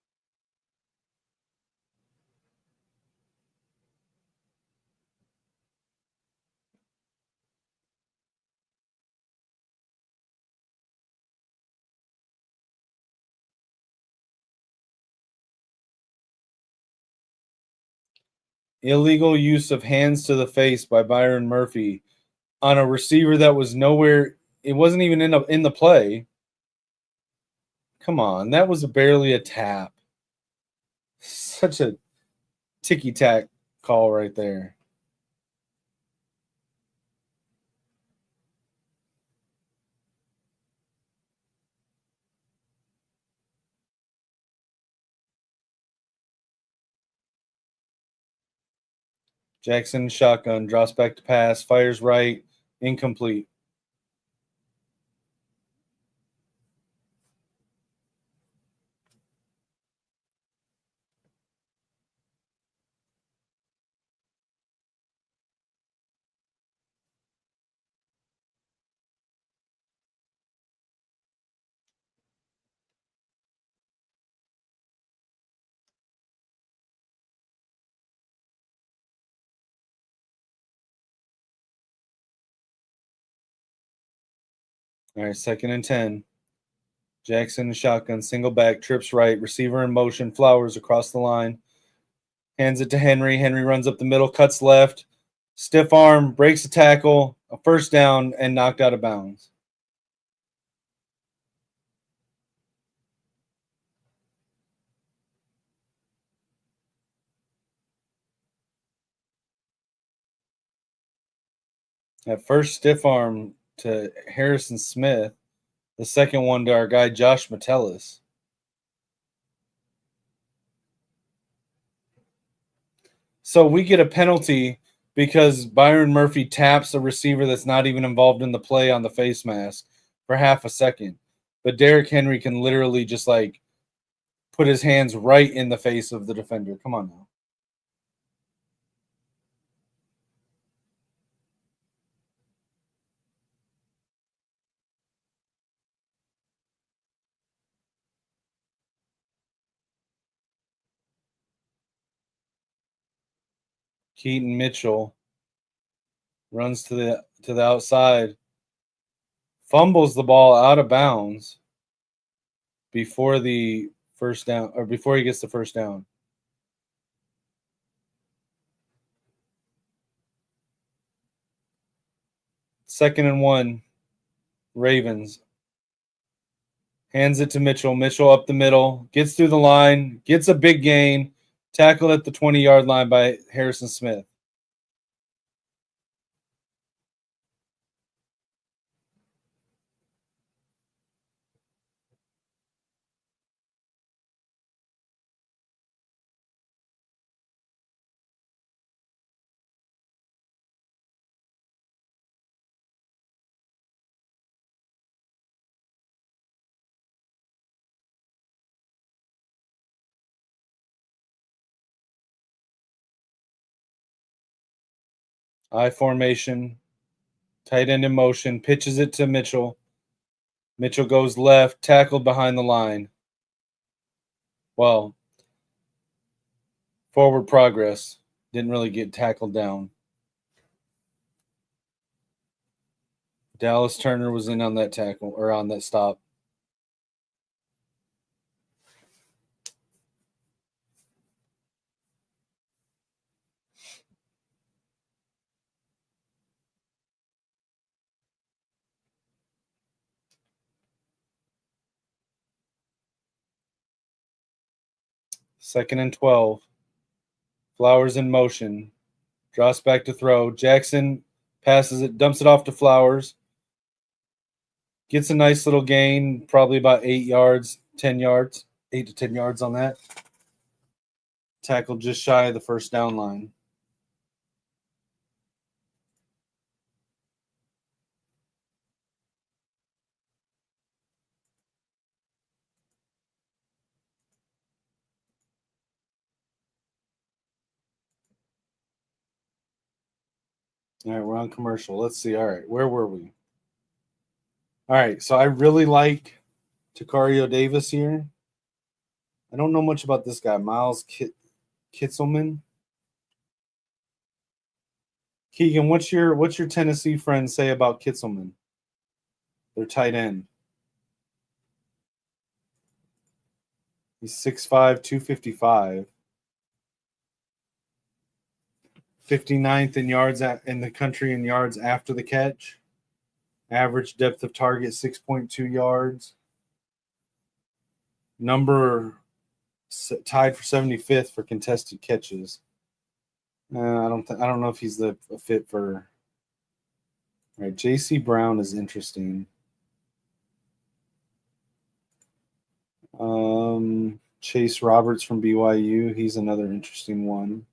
Illegal use of hands to the face by Byron Murphy on a receiver that was nowhere. It wasn't even in the play. Come on, that was barely a tap. Such a ticky-tack call right there. Jackson shotgun, drops back to pass, fires right, incomplete. All right, 2nd and 10. Jackson shotgun, single back, trips right, receiver in motion, Flowers across the line. Hands it to Henry. Henry runs up the middle, cuts left, stiff arm, breaks a tackle, a 1st down, and knocked out of bounds. At first, stiff arm to Harrison Smith. The 2nd one to our guy, Josh Metellus. So we get a penalty because Byron Murphy taps a receiver that's not even involved in the play on the face mask. for half a second. But Derrick Henry can literally just like put his hands right in the face of the defender. Come on now. Keaton Mitchell runs to the outside, fumbles the ball out of bounds before the first down, or before he gets the first down. Second and 1, Ravens. Hands it to Mitchell. Mitchell up the middle, gets through the line, gets a big gain, tackled at the 20-yard line by Harrison Smith. I formation, tight end in motion, pitches it to Mitchell. Mitchell goes left, tackled behind the line. Well, forward progress. Didn't really get tackled down. Dallas Turner was in on that tackle, or on that stop. Second and 12. Flowers in motion. Drops back to throw. Jackson passes it, dumps it off to Flowers. Gets a nice little gain, probably about 8 yards, 10 yards, 8 to 10 yards on that. Tackled just shy of the first down line. All right, we're on commercial. Let's see. All right, where were we? All right, so I really like Takario Davis here. I don't know much about this guy, Miles Kitselman. Keegan, what's your Tennessee friend say about Kitselman? Their tight end. He's 6'5", 255. 59th in yards in the country in yards after the catch. Average depth of target 6.2 yards. Number tied for 75th for contested catches. I don't know if he's a fit for. All right, J.C. Brown is interesting. Chase Roberts from BYU, he's another interesting one.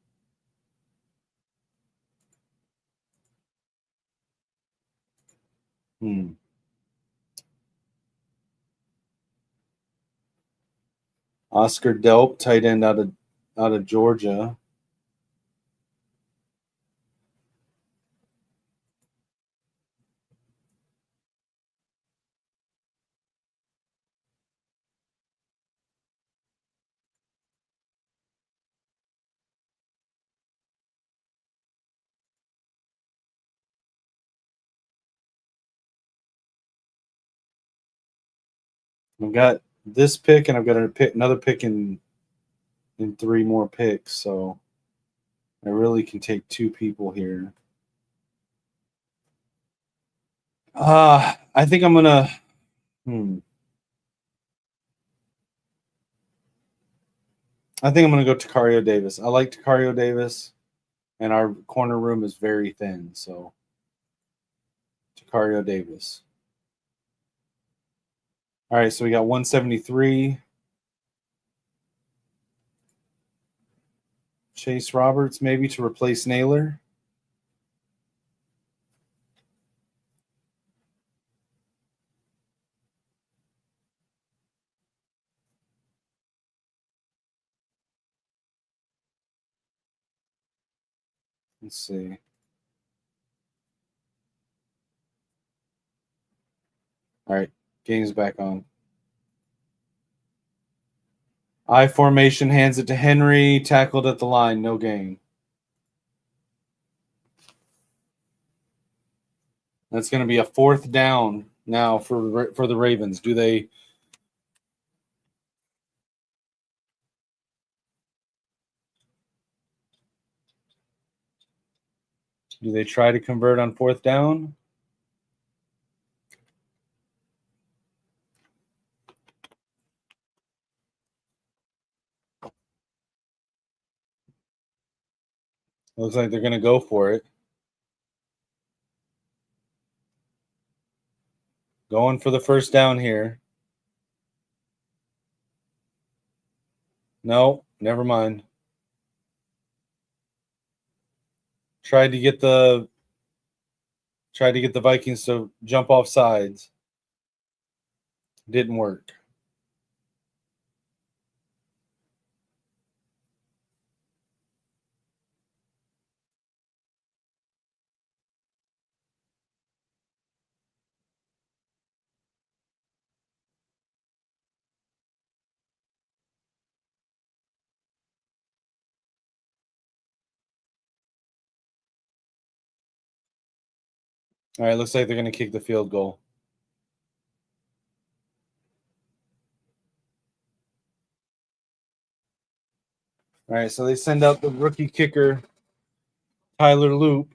Oscar Delp, tight end out of Georgia. I've got this pick, and I've got another pick in 3 more picks, so I really can take 2 people here. I think I'm gonna. I think I'm gonna go Takario Davis. I like Takario Davis, and our corner room is very thin, so Takario Davis. All right, so we got 173. Chase Roberts maybe to replace Naylor. Let's see. All right, game's back on. I formation, hands it to Henry, tackled at the line, no gain. That's going to be a 4th down now for the Ravens. Do they try to convert on 4th down? Looks like they're going to go for it. Going for the 1st down here. No, never mind. Tried to get the Vikings to jump off sides. Didn't work. All right, looks like they're going to kick the field goal. All right, so they send out the rookie kicker, Tyler Loop.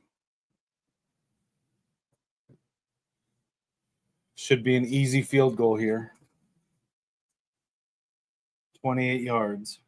Should be an easy field goal here. 28 yards.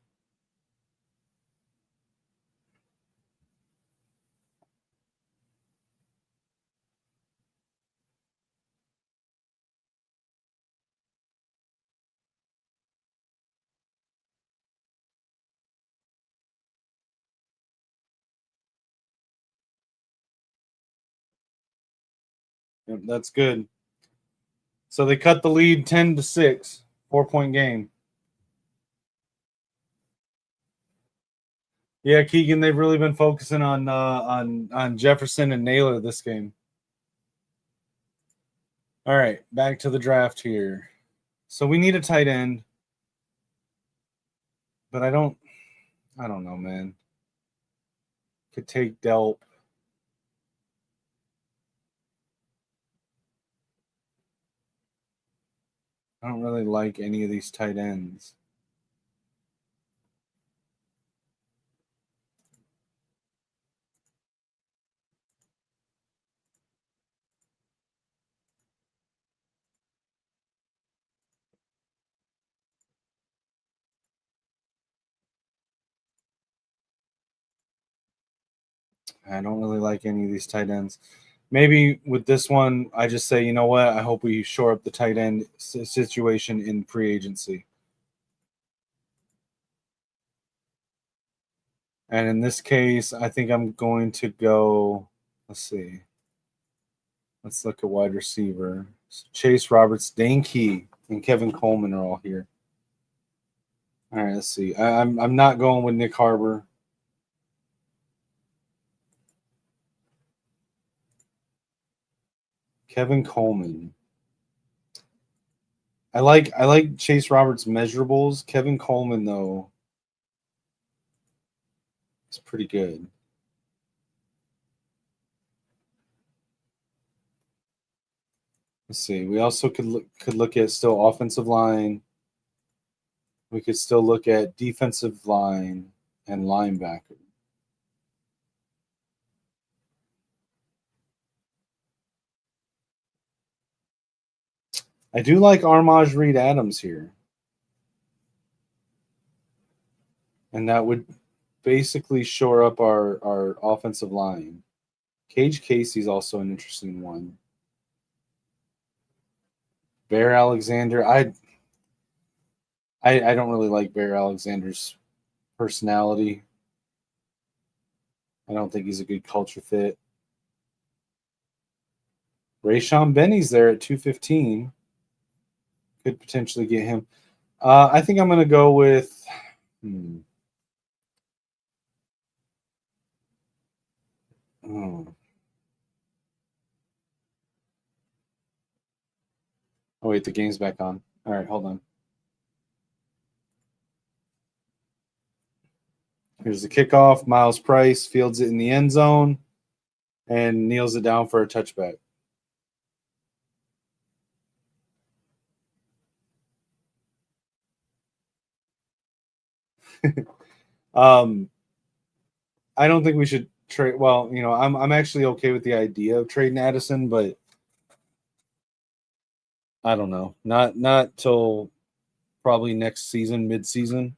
Yep, that's good. So they cut the lead 10-6, 4-point game. Yeah, Keegan, they've really been focusing on Jefferson and Naylor this game. All right, back to the draft here. So we need a tight end, but I don't know, man. Could take Delp. I don't really like any of these tight ends. I don't really like any of these tight ends. Maybe with this one, I just say, you know what? I hope we shore up the tight end situation in free agency. And in this case, I think I'm going to go. Let's see. Let's look at wide receiver. So Chase Roberts, Dane Key, and Kevin Coleman are all here. All right, let's see. I'm not going with Nick Harbor. Kevin Coleman. I like Chase Roberts' measurables. Kevin Coleman, though, is pretty good. Let's see. We also could look at still offensive line. We could still look at defensive line and linebacker. I do like Armaj Reed Adams here. And that would basically shore up our offensive line. Cage Casey's also an interesting one. Bear Alexander. I don't really like Bear Alexander's personality. I don't think he's a good culture fit. Rayshon Benny's there at 215. Could potentially get him. I think I'm going to go with. Oh. Oh, wait, the game's back on. All right, hold on. Here's the kickoff. Miles Price fields it in the end zone and kneels it down for a touchback. I don't think we should trade. Well, I'm actually okay with the idea of trading Addison, but I don't know. Not till probably next season, mid-season.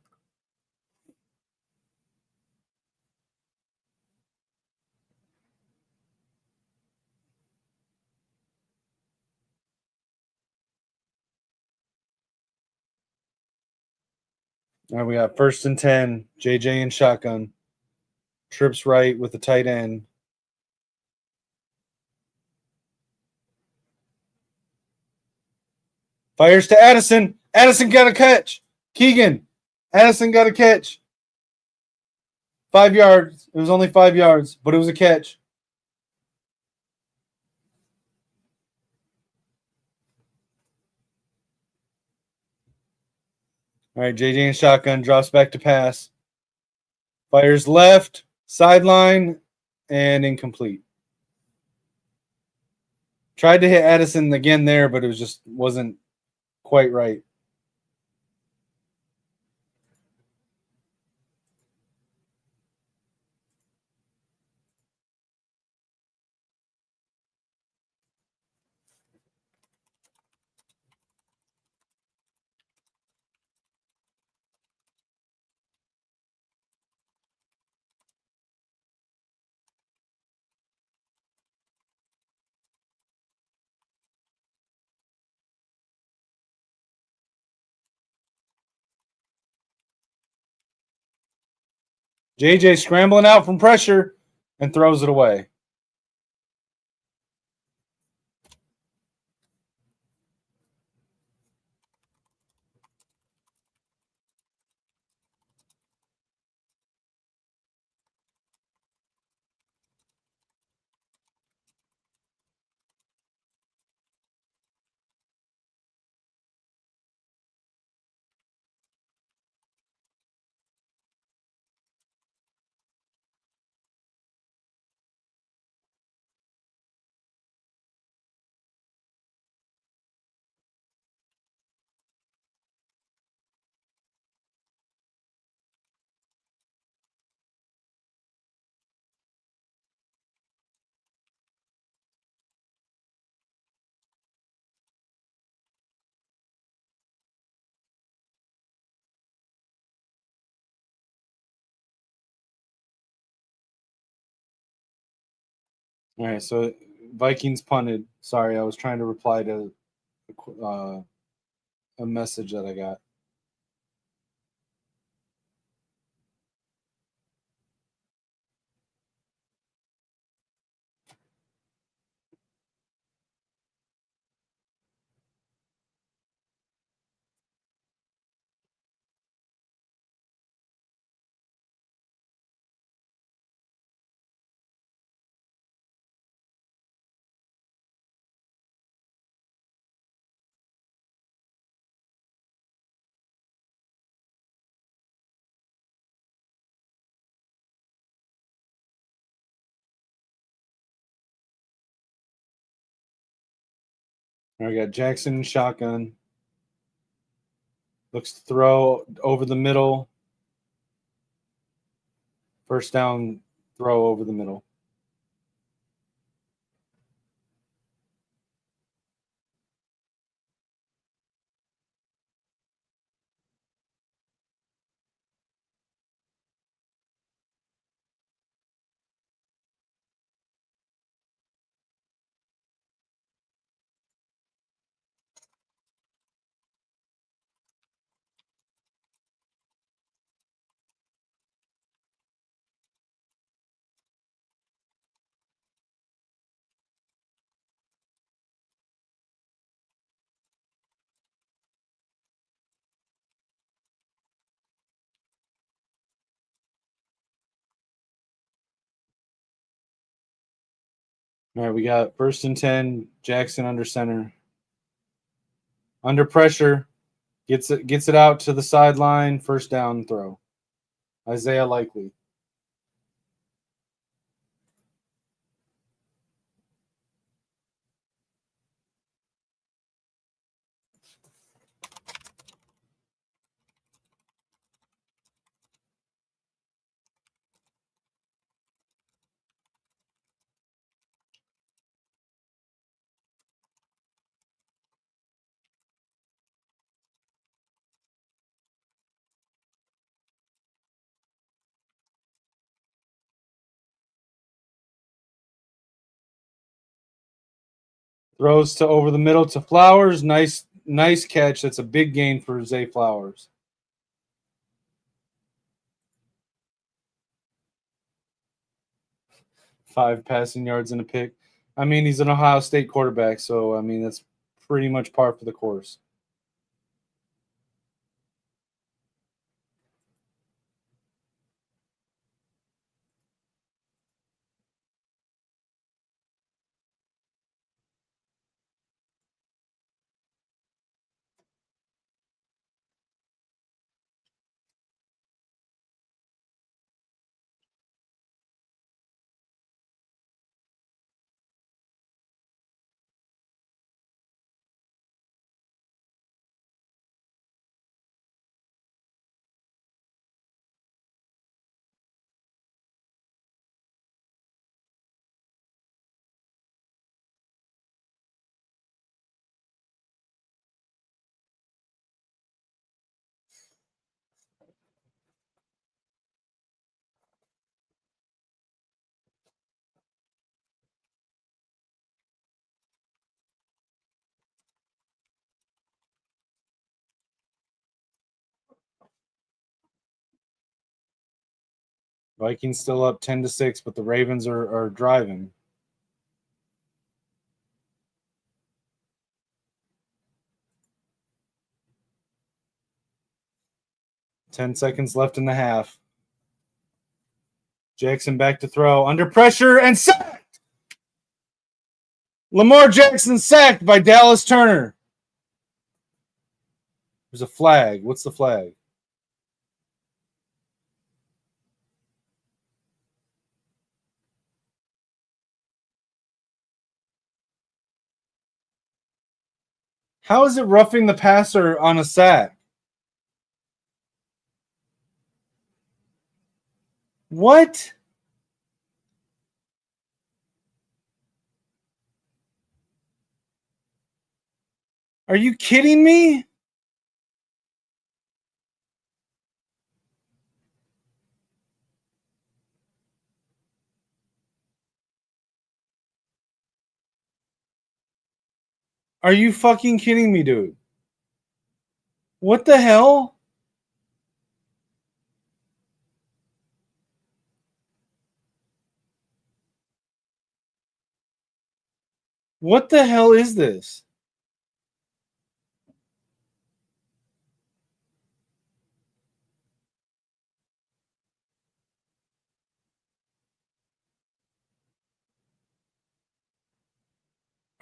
All right, we got 1st and 10. JJ in shotgun. Trips right with the tight end. Fires to Addison. Addison got a catch. Keegan. Addison got a catch. 5 yards. It was only 5 yards, but it was a catch. All right, JJ in shotgun drops back to pass. Fires left, sideline, and incomplete. Tried to hit Addison again there, but it wasn't quite right. JJ scrambling out from pressure and throws it away. All right, so Vikings punted. Sorry, I was trying to reply to a message that I got. All right, I got Jackson shotgun. Looks to throw over the middle. First down throw over the middle. All right, we got 1st and 10. Jackson under center. Under pressure. Gets it out to the sideline. 1st down throw. Isaiah Likely. Throws to over the middle to Flowers. Nice catch. That's a big gain for Zay Flowers. Five passing yards and a pick. I mean, he's an Ohio State quarterback, so I mean that's pretty much par for the course. Vikings still up 10-6, but the Ravens are driving. Ten seconds left in the half. Jackson back to throw. Under pressure and sacked! Lamar Jackson sacked by Dallas Turner. There's a flag. What's the flag? How is it roughing the passer on a sack? What? Are you kidding me? Are you fucking kidding me, dude? What the hell? What the hell is this?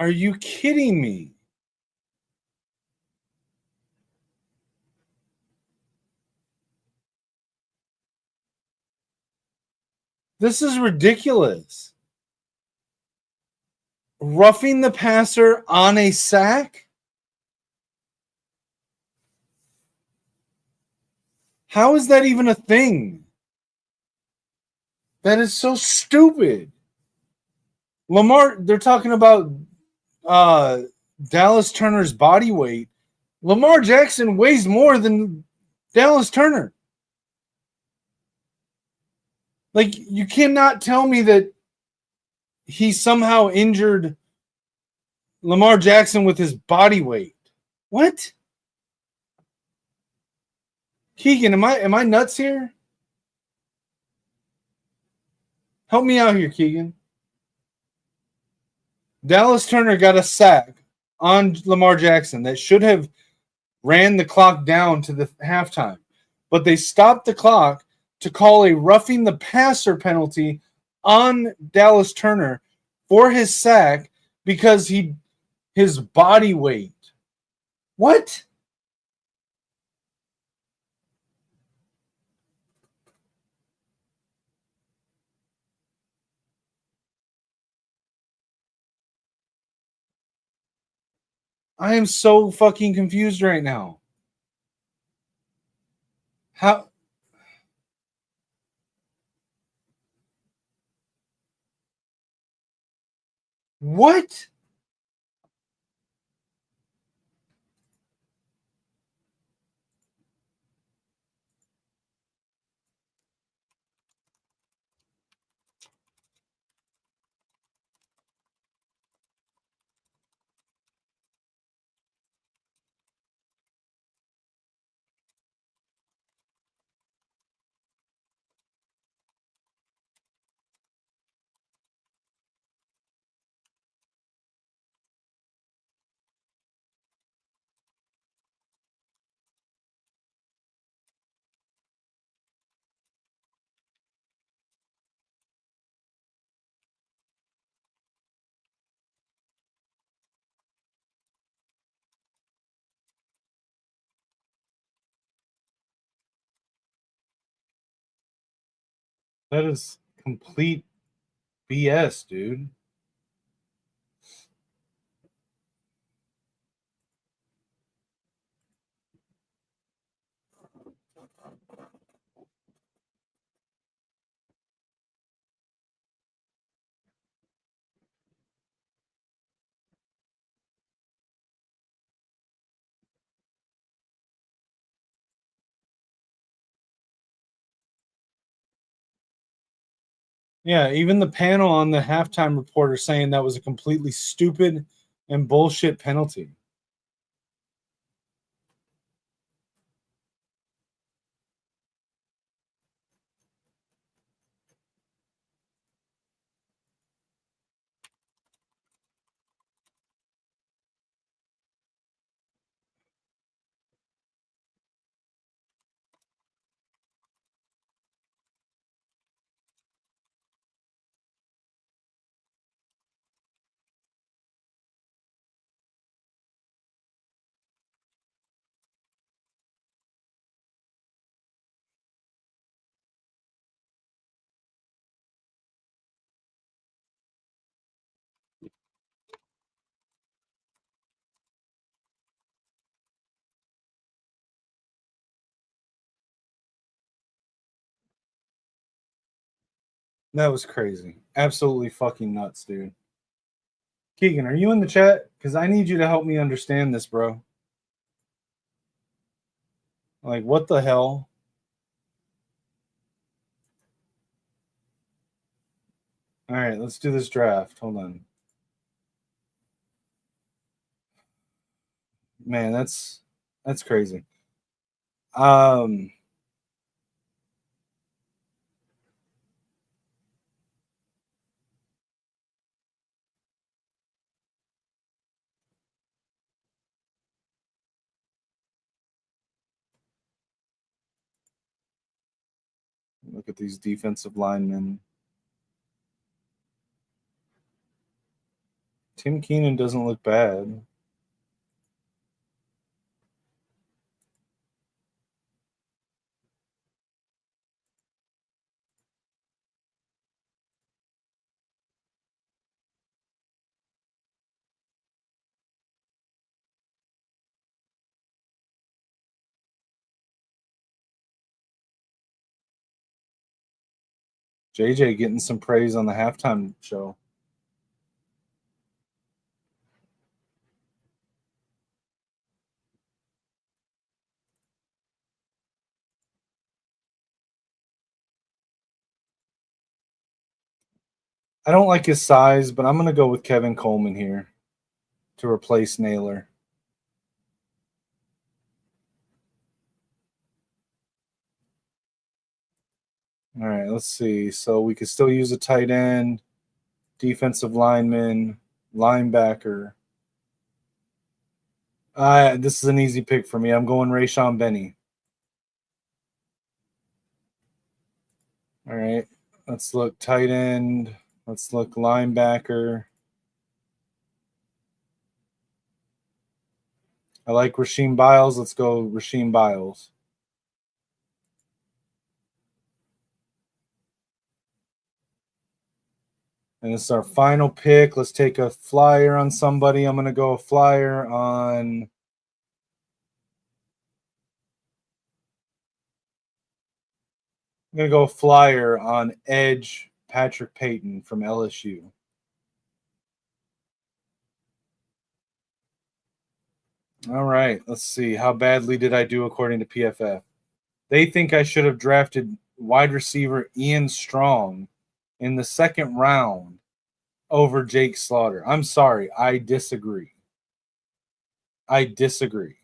Are you kidding me? This is ridiculous. Roughing the passer on a sack? How is that even a thing? That is so stupid. Lamar, they're talking about Dallas Turner's body weight. Lamar Jackson weighs more than Dallas Turner. Like, you cannot tell me that he somehow injured Lamar Jackson with his body weight. What? Keegan, am I nuts here? Help me out here, Keegan. Dallas Turner got a sack on Lamar Jackson that should have ran the clock down to the halftime. But they stopped the clock to call a roughing the passer penalty on Dallas Turner for his sack because his body weight. What? I am so fucking confused right now. How? What? That is complete BS, dude. Yeah, even the panel on the halftime reporter saying that was a completely stupid and bullshit penalty. That was crazy. Absolutely fucking nuts, dude. Keegan, are you in the chat? Because I need you to help me understand this, bro. Like, what the hell? All right, let's do this draft. Hold on. Man, that's crazy. Look at these defensive linemen. Tim Keenan doesn't look bad. JJ getting some praise on the halftime show. I don't like his size, but I'm going to go with Kevin Coleman here to replace Naylor. All right, let's see. So we could still use a tight end, defensive lineman, linebacker. This is an easy pick for me. I'm going Rayshon Benny. All right, let's look. Tight end. Let's look linebacker. I like Rasheem Biles. Let's go Rasheem Biles. And it's our final pick. Let's take a flyer on somebody. I'm going to go a flyer on. I'm going to go a flyer on edge Patrick Payton from LSU. All right. Let's see. How badly did I do according to PFF? They think I should have drafted wide receiver Ian Strong in the second round over Jake Slaughter. I'm sorry. I disagree. I disagree.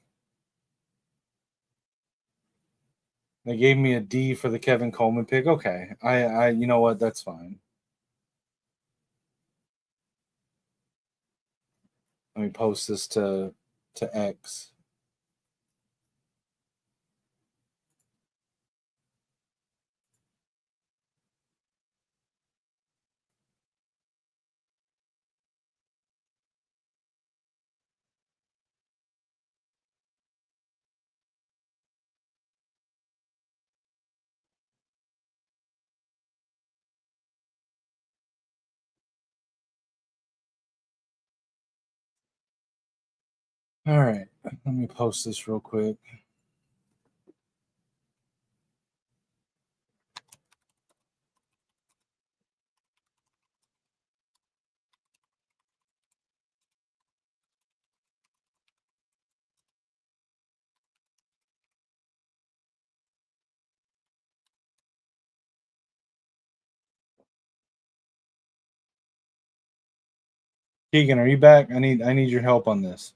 They gave me a D for the Kevin Coleman pick. Okay. You know what? That's fine. Let me post this to X. All right. Let me post this real quick. Keegan, are you back? I need your help on this.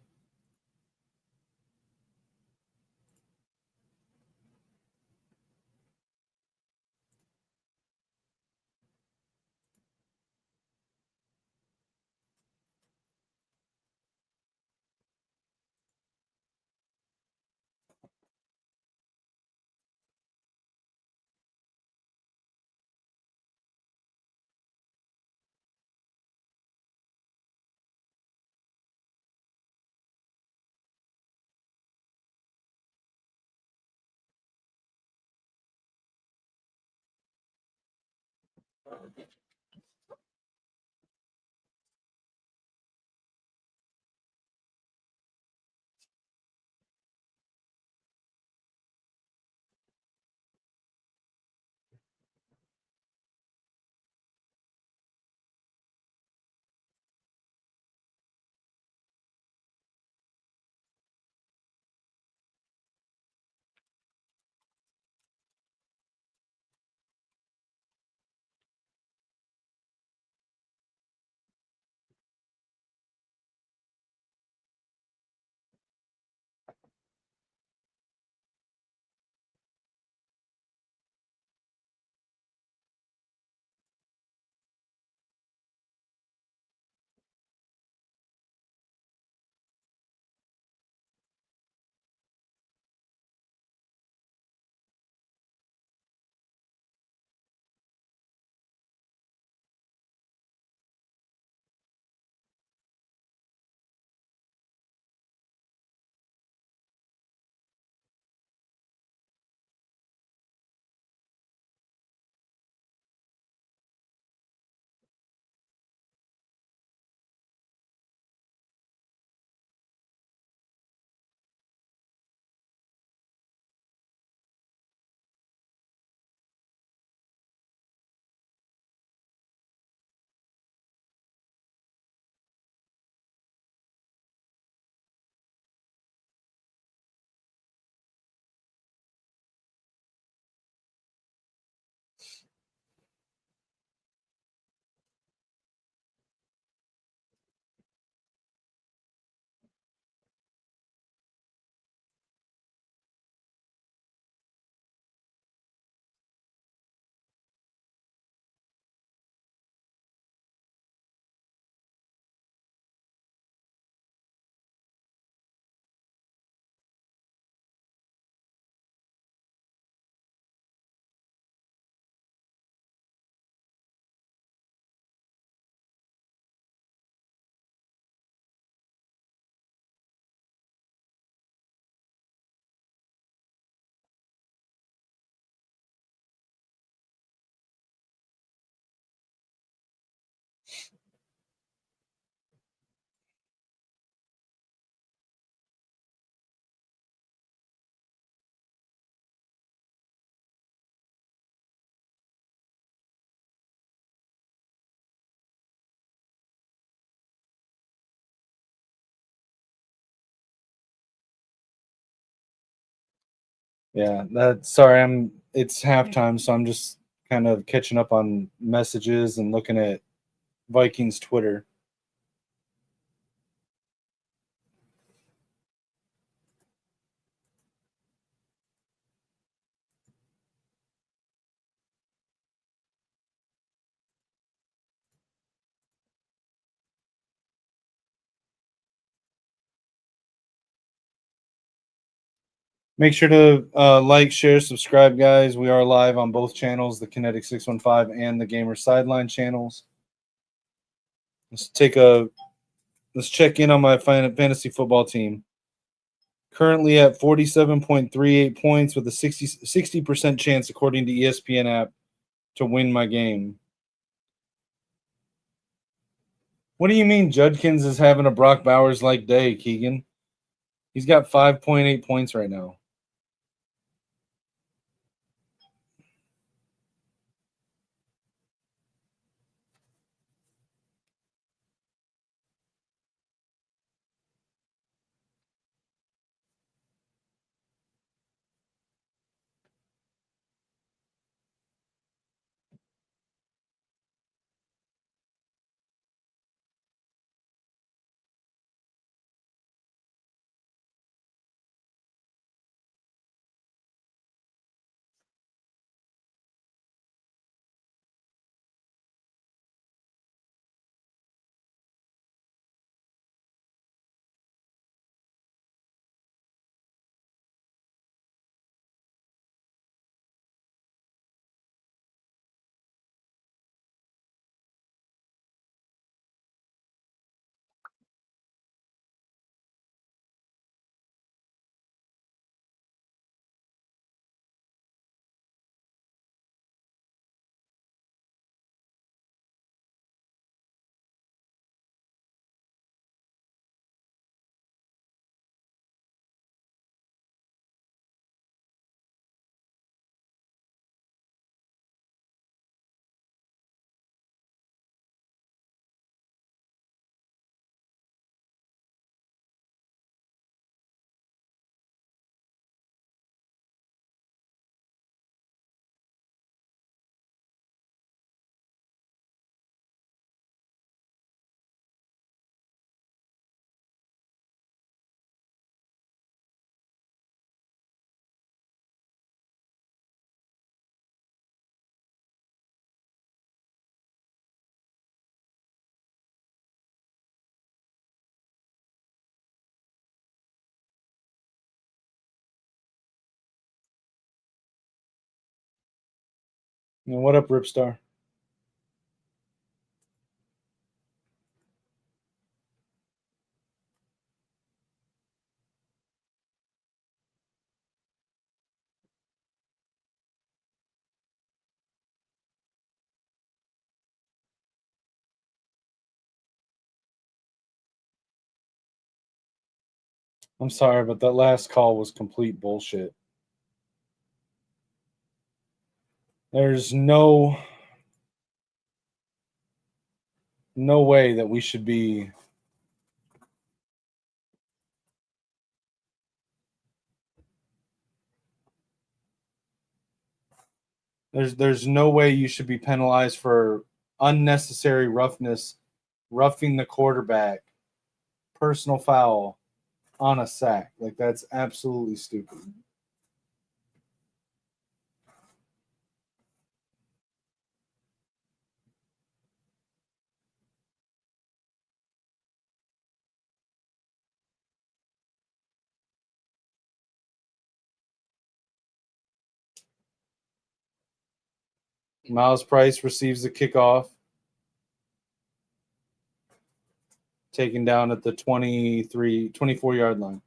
Yeah, it's halftime, so I'm just kind of catching up on messages and looking at Vikings Twitter. Make sure to like, share, subscribe, guys. We are live on both channels, the Kinetik 615 and the Gamer Sideline channels. Let's check in on my fantasy football team. Currently at 47.38 points with a 60% chance, according to ESPN app, to win my game. What do you mean Judkins is having a Brock Bowers-like day, Keegan? He's got 5.8 points right now. What up, Ripstar? I'm sorry, but that last call was complete bullshit. There's no way that we should be there's no way you should be penalized for unnecessary roughness, roughing the quarterback, personal foul on a sack. Like, that's absolutely stupid. Miles Price receives the kickoff, taken down at the 24-yard line.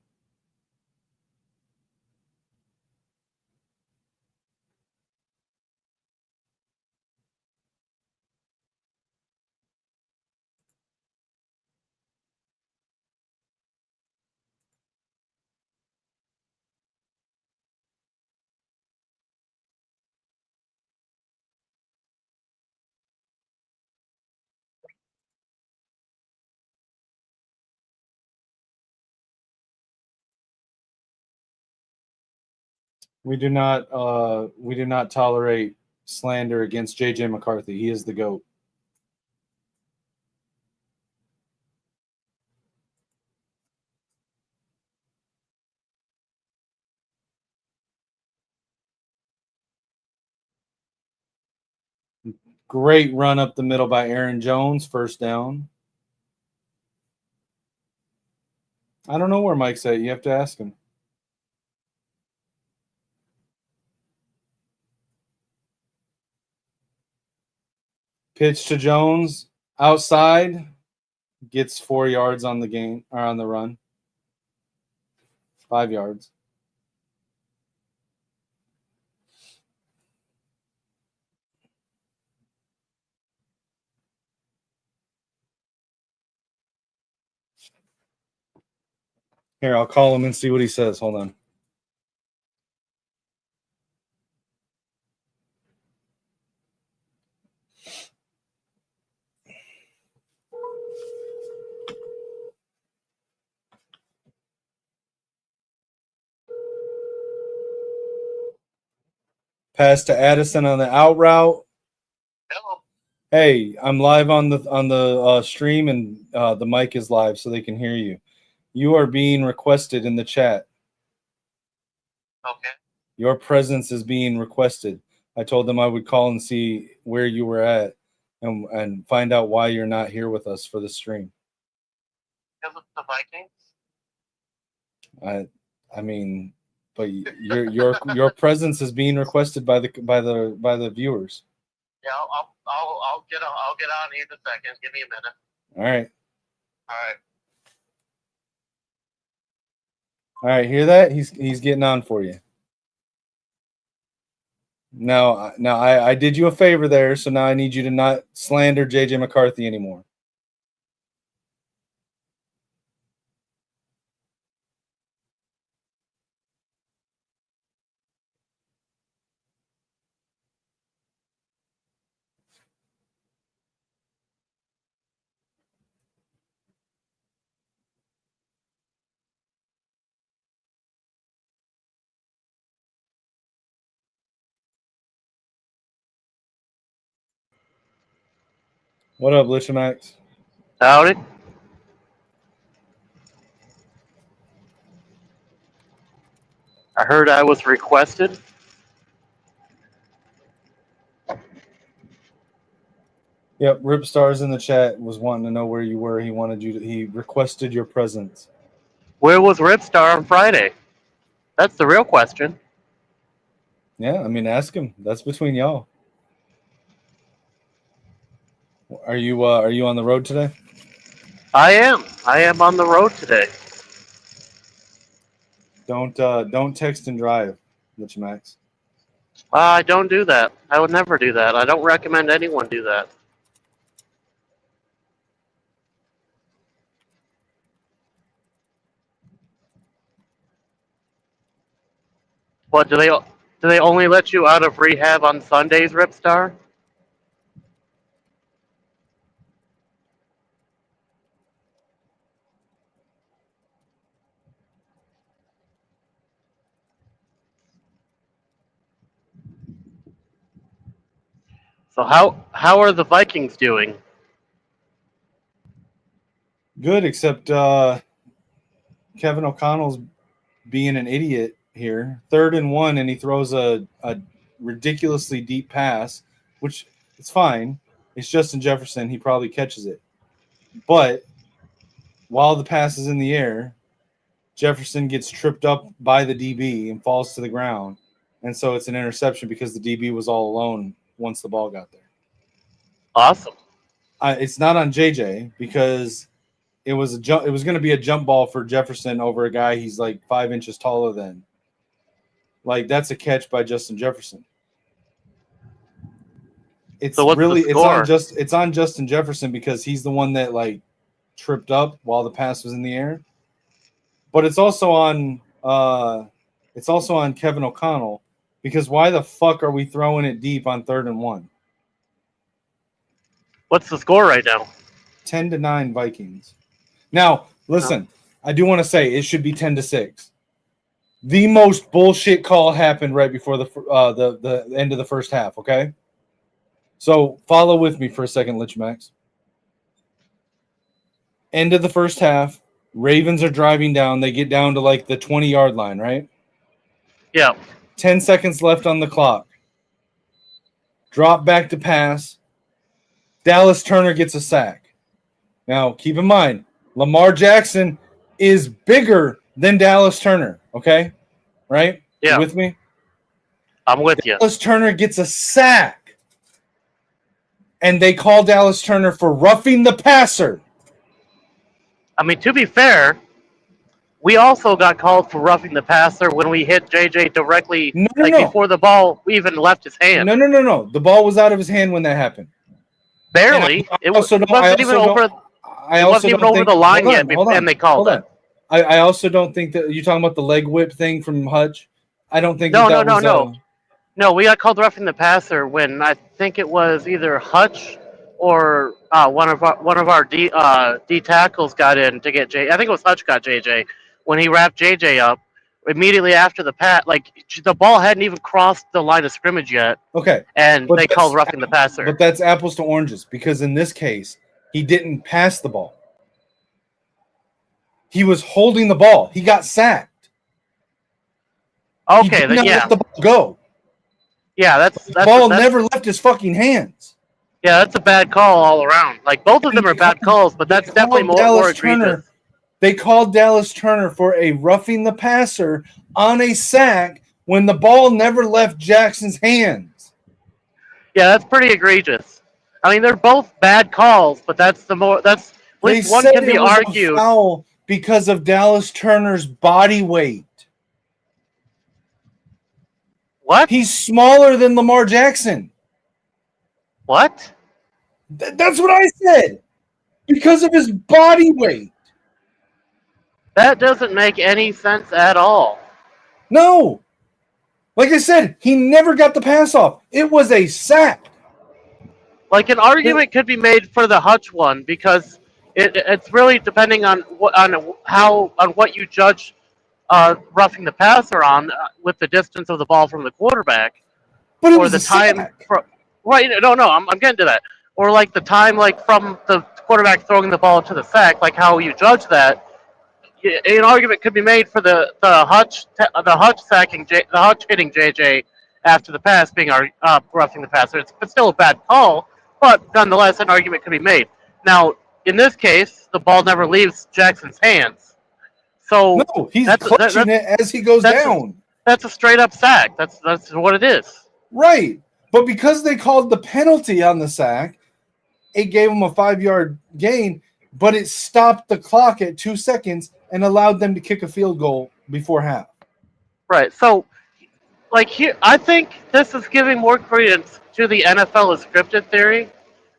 We do not tolerate slander against JJ McCarthy. He is the GOAT. Great run up the middle by Aaron Jones, first down. I don't know where Mike's at. You have to ask him. Pitch to Jones, outside, gets 4 yards on the game or on the run. 5 yards. Here, I'll call him and see what he says. Hold on. Pass to Addison on the out route. Hello. Hey, I'm live on the stream, and the mic is live, so they can hear you. You are being requested in the chat. Okay. Your presence is being requested. I told them I would call and see where you were at, and find out why you're not here with us for the stream. Because of the Vikings. I mean, but your presence is being requested by the viewers. Yeah, I'll get on here in a second. Give me a minute. All right. All right. Hear that? He's getting on for you. Now I did you a favor there, so now I need you to not slander JJ McCarthy anymore. What up, Lichamax? Howdy. I heard I was requested. Yep, Ripstars in the chat was wanting to know where you were. He requested your presence. Where was Ripstar on Friday? That's the real question. Yeah, I mean, ask him. That's between y'all. Are you on the road today? I am on the road today. Don't text and drive, Lichamax. I don't do that. I would never do that. I don't recommend anyone do that. What do they only let you out of rehab on Sundays, Ripstar? So how are the Vikings doing? Good, except Kevin O'Connell's being an idiot here. 3rd and 1, and he throws a ridiculously deep pass, which it's fine. It's Justin Jefferson. He probably catches it. But while the pass is in the air, Jefferson gets tripped up by the DB and falls to the ground. And so it's an interception because the DB was all alone once the ball got there. Awesome. It's not on JJ because it was going to be a jump ball for Jefferson over a guy he's like 5 inches taller than. Like, that's a catch by Justin Jefferson. It's So what's really the score? it's on Justin Jefferson because he's the one that like tripped up while the pass was in the air. But it's also on Kevin O'Connell because why the fuck are we throwing it deep on 3rd and 1? What's the score right now? 10-9 Vikings. Now, listen, I do want to say it should be 10-6. The most bullshit call happened right before the end of the first half, okay? So follow with me for a second, Lich Max. End of the first half, Ravens are driving down. They get down to like the 20-yard line, right? Yeah. 10 seconds left on the clock. Drop back to pass. Dallas Turner gets a sack. Now, keep in mind, Lamar Jackson is bigger than Dallas Turner, okay? Right? Yeah. You with me? I'm with you. Dallas Turner gets a sack. And they call Dallas Turner for roughing the passer. I mean, to be fair, we also got called for roughing the passer when we hit JJ directly, before the ball even left his hand. No. The ball was out of his hand when that happened. Barely. It wasn't even over the line yet, and they called it. I also don't think that you're talking about the leg whip thing from Hutch. I don't think No. No, we got called roughing the passer when I think it was either Hutch or one of our D tackles got in to get J. I think it was Hutch got JJ when he wrapped JJ up immediately after the pat. Like the ball hadn't even crossed the line of scrimmage yet. Okay, and they called roughing the passer. But that's apples to oranges because in this case he didn't pass the ball. He was holding the ball. He got sacked. Okay, then yeah. Let the ball go. Yeah, that's the ball never left his fucking hands. Yeah, that's a bad call all around. Like both of them are bad calls, but that's definitely more egregious. They called Dallas Turner for a roughing the passer on a sack when the ball never left Jackson's hands. Yeah, that's pretty egregious. I mean, they're both bad calls, but that's one can be argued. A foul because of Dallas Turner's body weight. What? He's smaller than Lamar Jackson. What? That's what I said. Because of his body weight. That doesn't make any sense at all. No. Like I said, he never got the pass off. It was a sack. Like an argument could be made for the Hutch one because it's really depending on what you judge roughing the passer on with the distance of the ball from the quarterback, but it or was the time. right? No, I'm getting to that. Or like the time, like from the quarterback throwing the ball to the sack, like how you judge that. An argument could be made for the Hutch hitting JJ after the pass being roughing the passer. It's still a bad call, but nonetheless, an argument could be made. Now, in this case, the ball never leaves Jackson's hands. So no, he's clutching it as he goes down. That's a straight up sack. That's what it is. Right. But because they called the penalty on the sack, it gave him a 5-yard gain, but it stopped the clock at 2 seconds and allowed them to kick a field goal before half. Right. So, like here, I think this is giving more credence to the NFL is scripted theory.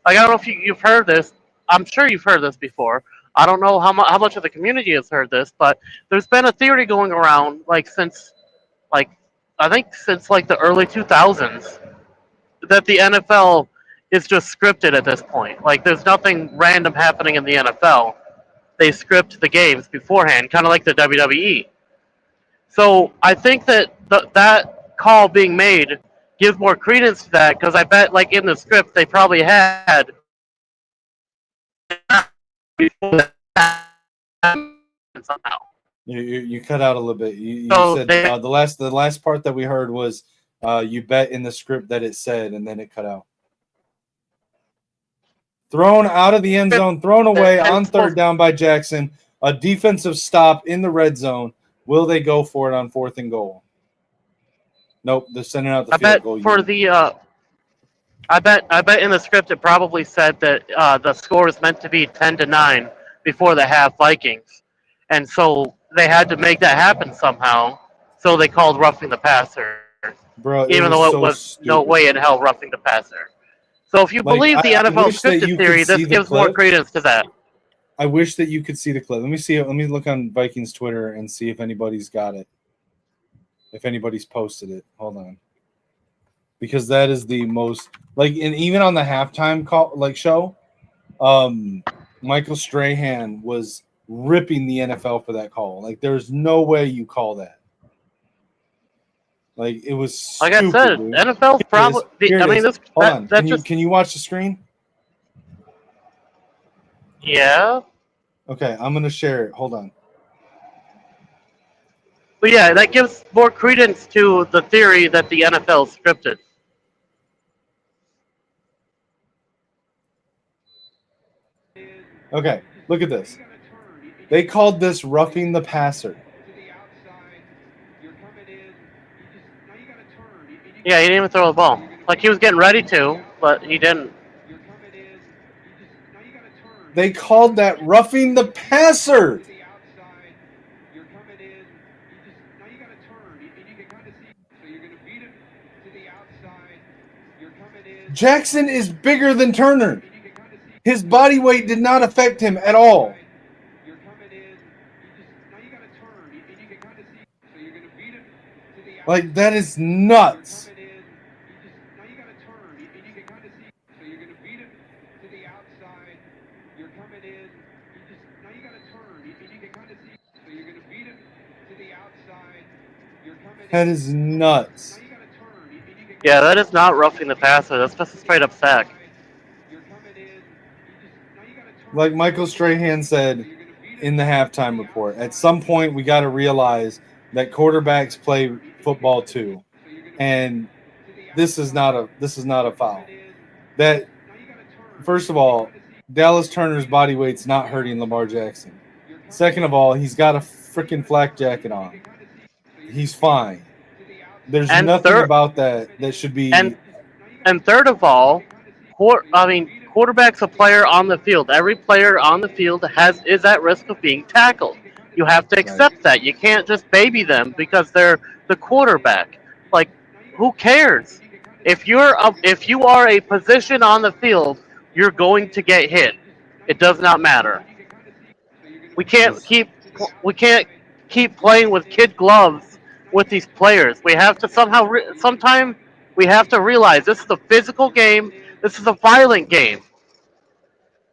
Like, I don't know if you've heard this. I'm sure you've heard this before. I don't know how much of the community has heard this, but there's been a theory going around since the early 2000s that the NFL is just scripted at this point. Like there's nothing random happening in the NFL. They script the games beforehand, kind of like the WWE. So I think that that call being made gives more credence to that because I bet like in the script they probably had somehow. You cut out a little bit. You said the last part that we heard was you bet in the script that it said, and then it cut out. Thrown out of the end zone, thrown away on third down by Jackson. A defensive stop in the red zone. Will they go for it on 4th and goal? Nope, they're sending out the field goal. I bet in the script it probably said that the score is meant to be 10-9 before the half Vikings, and so they had to make that happen somehow. So they called roughing the passer, even though it was no way in hell roughing the passer. So if you believe the NFL scripted theory, this gives more credence to that. I wish that you could see the clip. Let me see it. Let me look on Vikings Twitter and see if anybody's got it. If anybody's posted it. Hold on. Because that is the most and even on the halftime show, Michael Strahan was ripping the NFL for that call. Like there's no way you call that. Like it was Like stupid, I said, dude. NFL's probably. Here I it mean, is. this. Hold on. That Can you watch the screen? Yeah. Okay, I'm gonna share it. Hold on. But yeah, that gives more credence to the theory that the NFL is scripted. Okay, look at this. They called this roughing the passer. Yeah, he didn't even throw the ball. Like he was getting ready to, but he didn't. They called that roughing the passer. Jackson is bigger than Turner. His body weight did not affect him at all. Like, that is nuts. That is nuts. Yeah, that is not roughing the passer. That's just a straight up sack. Like Michael Strahan said in the halftime report, at some point we got to realize that quarterbacks play football too, and this is not a foul. That, first of all, Dallas Turner's body weight's not hurting Lamar Jackson. Second of all, he's got a freaking flak jacket on. He's fine. There's nothing about that should be. And third of all, quarterback's a player on the field. Every player on the field is at risk of being tackled. You have to accept that. You can't just baby them because they're the quarterback. Like, who cares? If you are a position on the field, you're going to get hit. It does not matter. We can't keep playing with kid gloves with these players. We have to sometime we have to realize this is a physical game. This is a violent game,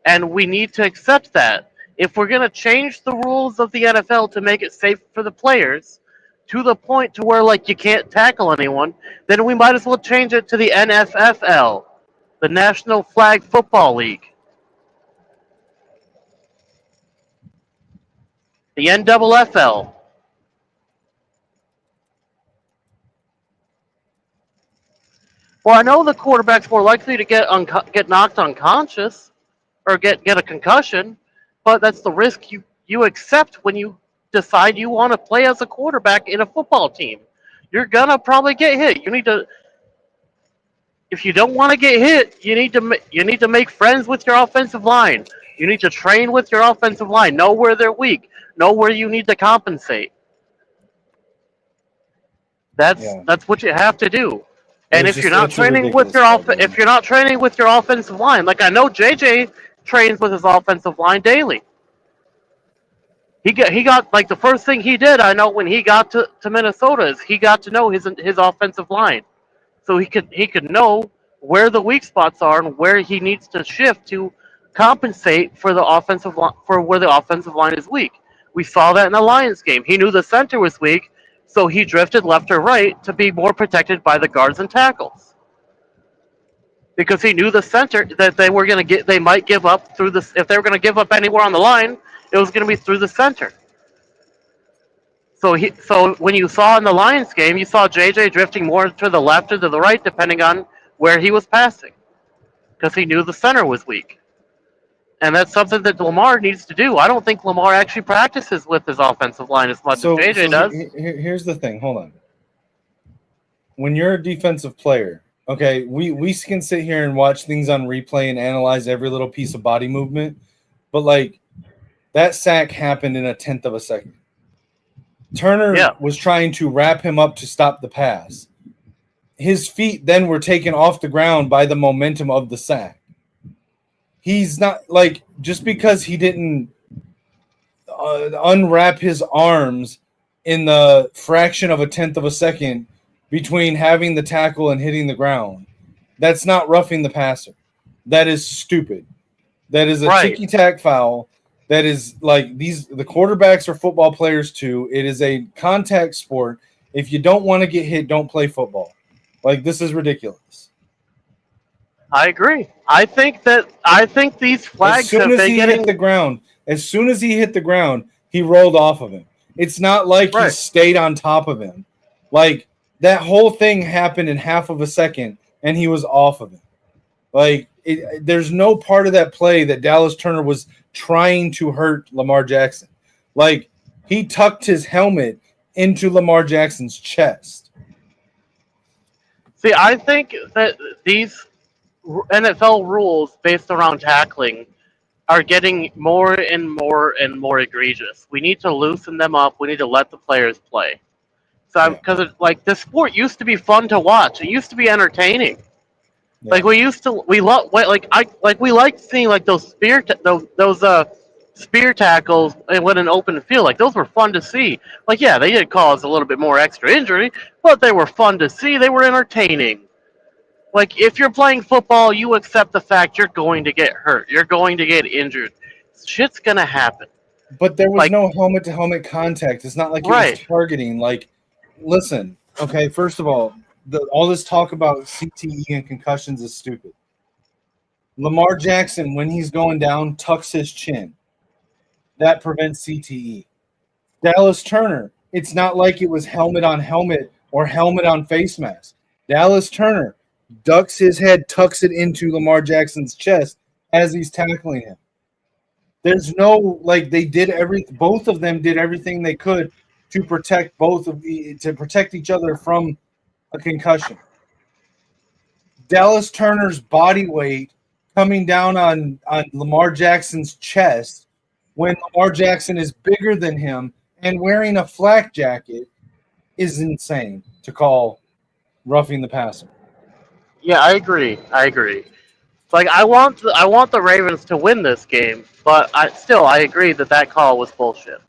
and we need to accept that. If we're going to change the rules of the NFL to make it safe for the players, to the point to where like you can't tackle anyone, then we might as well change it to the NFFL, the National Flag Football League. The NFFL. Well, I know the quarterback's more likely to get knocked unconscious or get a concussion, but that's the risk you accept when you decide you want to play as a quarterback in a football team. You're gonna probably get hit. If you don't want to get hit, you need to make friends with your offensive line. You need to train with your offensive line. Know where they're weak. Know where you need to compensate. That's what you have to do. And if you're not training with your offensive line, like I know JJ trains with his offensive line daily. He got like the first thing he did, I know, when he got to Minnesota is he got to know his offensive line. So he could know where the weak spots are and where he needs to shift to compensate for the offensive line, for where the offensive line is weak. We saw that in the Lions game. He knew the center was weak, so he drifted left or right to be more protected by the guards and tackles. Because he knew the center that they might give up through this. If they were going to give up anywhere on the line, it was going to be through the center. So when you saw in the Lions game, you saw JJ drifting more to the left or to the right, depending on where he was passing, because he knew the center was weak. And that's something that Lamar needs to do. I don't think Lamar actually practices with his offensive line as much as JJ does. Here's the thing. Hold on. When you're a defensive player, okay, we can sit here and watch things on replay and analyze every little piece of body movement, but like that sack happened in a tenth of a second. Turner was trying to wrap him up to stop the pass. His feet then were taken off the ground by the momentum of the sack. He's not like, just because he didn't unwrap his arms in the fraction of a tenth of a second between having the tackle and hitting the ground, that's not roughing the passer. That is stupid. That is a ticky-tack foul. That is like the quarterbacks are football players too. It is a contact sport. If you don't want to get hit, don't play football. Like, this is ridiculous. I agree. I think these flags have been getting As soon as he hit the ground, he rolled off of him. It's not like he right. stayed on top of him. Like, that whole thing happened in half of a second, and he was off of him. Like, there's no part of that play that Dallas Turner was trying to hurt Lamar Jackson. Like, he tucked his helmet into Lamar Jackson's chest. See, I think that these NFL rules based around tackling are getting more and more and more egregious. We need to loosen them up. We need to let the players play. So, because like the sport used to be fun to watch. It used to be entertaining. Yeah. Like we liked seeing like those spear tackles when an open field. Like those were fun to see. Like yeah, they did cause a little bit more extra injury, but they were fun to see. They were entertaining. Like if you're playing football, you accept the fact you're going to get hurt. You're going to get injured. Shit's gonna happen. But there was Like, no helmet-to-helmet contact. It's not like it was targeting. Like, listen, okay, first of all, all this talk about CTE and concussions is stupid. Lamar Jackson, when he's going down, tucks his chin. That prevents CTE. Dallas Turner, it's not like it was helmet on helmet or helmet on face mask. Dallas Turner ducks his head, tucks it into Lamar Jackson's chest as he's tackling him. There's no, like, both of them did everything they could to protect each other from a concussion. Dallas Turner's body weight coming down on Lamar Jackson's chest when Lamar Jackson is bigger than him and wearing a flak jacket is insane to call roughing the passer. yeah, I agree. Like I want the Ravens to win this game, but I agree that call was bullshit.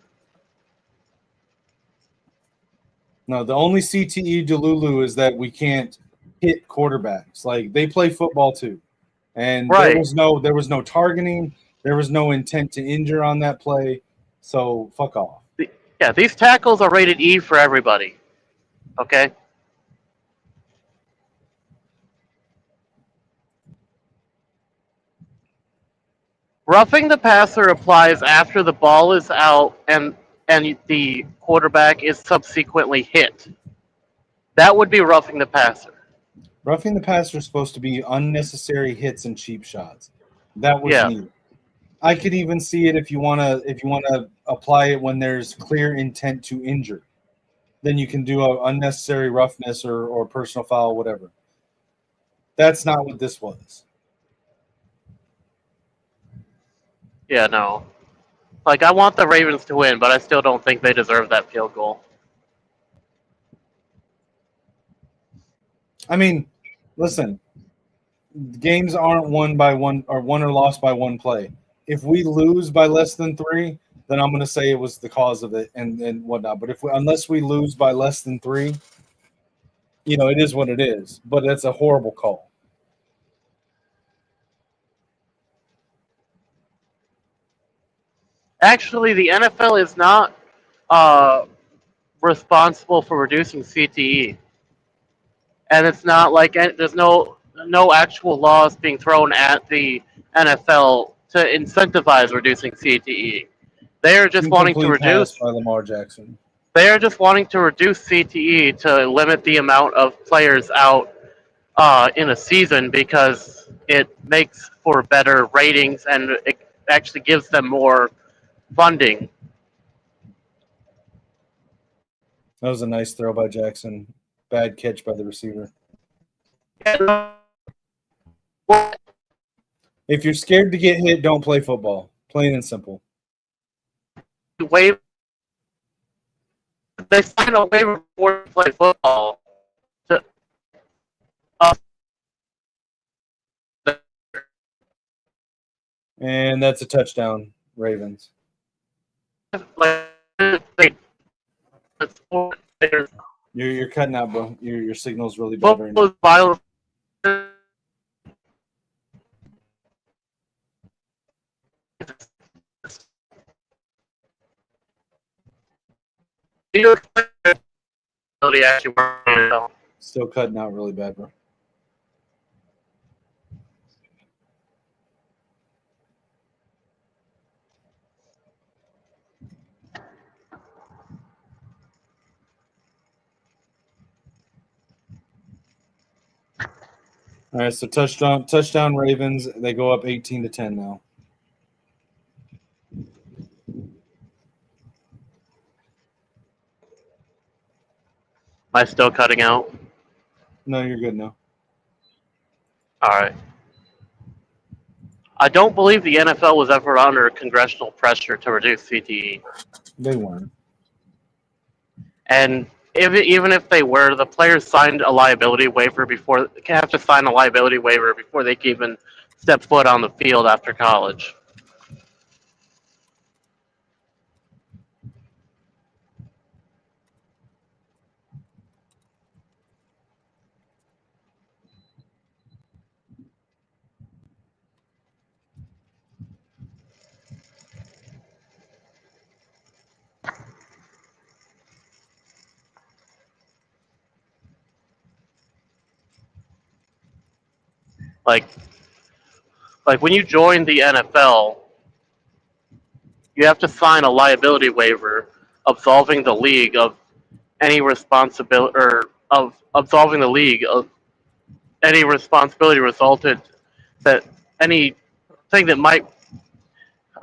No, the only CTE Delulu is that we can't hit quarterbacks. Like they play football too, and there was no targeting. There was no intent to injure on that play. So fuck off. Yeah, these tackles are rated E for everybody. Okay. Roughing the passer applies after the ball is out and the quarterback is subsequently hit. That would be roughing the passer. Roughing the passer is supposed to be unnecessary hits and cheap shots. That was neat. I could even see it if you wanna apply it when there's clear intent to injure. Then you can do a unnecessary roughness or personal foul, whatever. That's not what this was. Yeah, no. Like I want the Ravens to win, but I still don't think they deserve that field goal. I mean, listen, games aren't won or lost by one play. If we lose by less than 3, then I'm going to say it was the cause of it and whatnot. But unless we lose by less than 3, it is what it is. But that's a horrible call. Actually, the NFL is not responsible for reducing CTE, and it's not like there's no actual laws being thrown at the NFL to incentivize reducing CTE. They are just wanting to reduce. By Lamar Jackson. They are just wanting to reduce CTE to limit the amount of players out in a season because it makes for better ratings and it actually gives them more funding. That was a nice throw by Jackson. Bad catch by the receiver. If you're scared to get hit, don't play football. Plain and simple. They sign a waiver before to play football. And that's a touchdown, Ravens. You're cutting out, bro. Your signal's really bad right now. liability actually works. Still cutting out really bad, bro. All right, so touchdown Ravens. They go up 18-10 now. Am I still cutting out? No, you're good now. All right. I don't believe the NFL was ever under congressional pressure to reduce CTE. They weren't. And even if they were, the players signed a liability waiver before they have to sign a liability waiver before they can even step foot on the field after college. Like when you join the NFL, you have to sign a liability waiver absolving the league of any responsibility or of absolving the league of any responsibility resulted that anything that might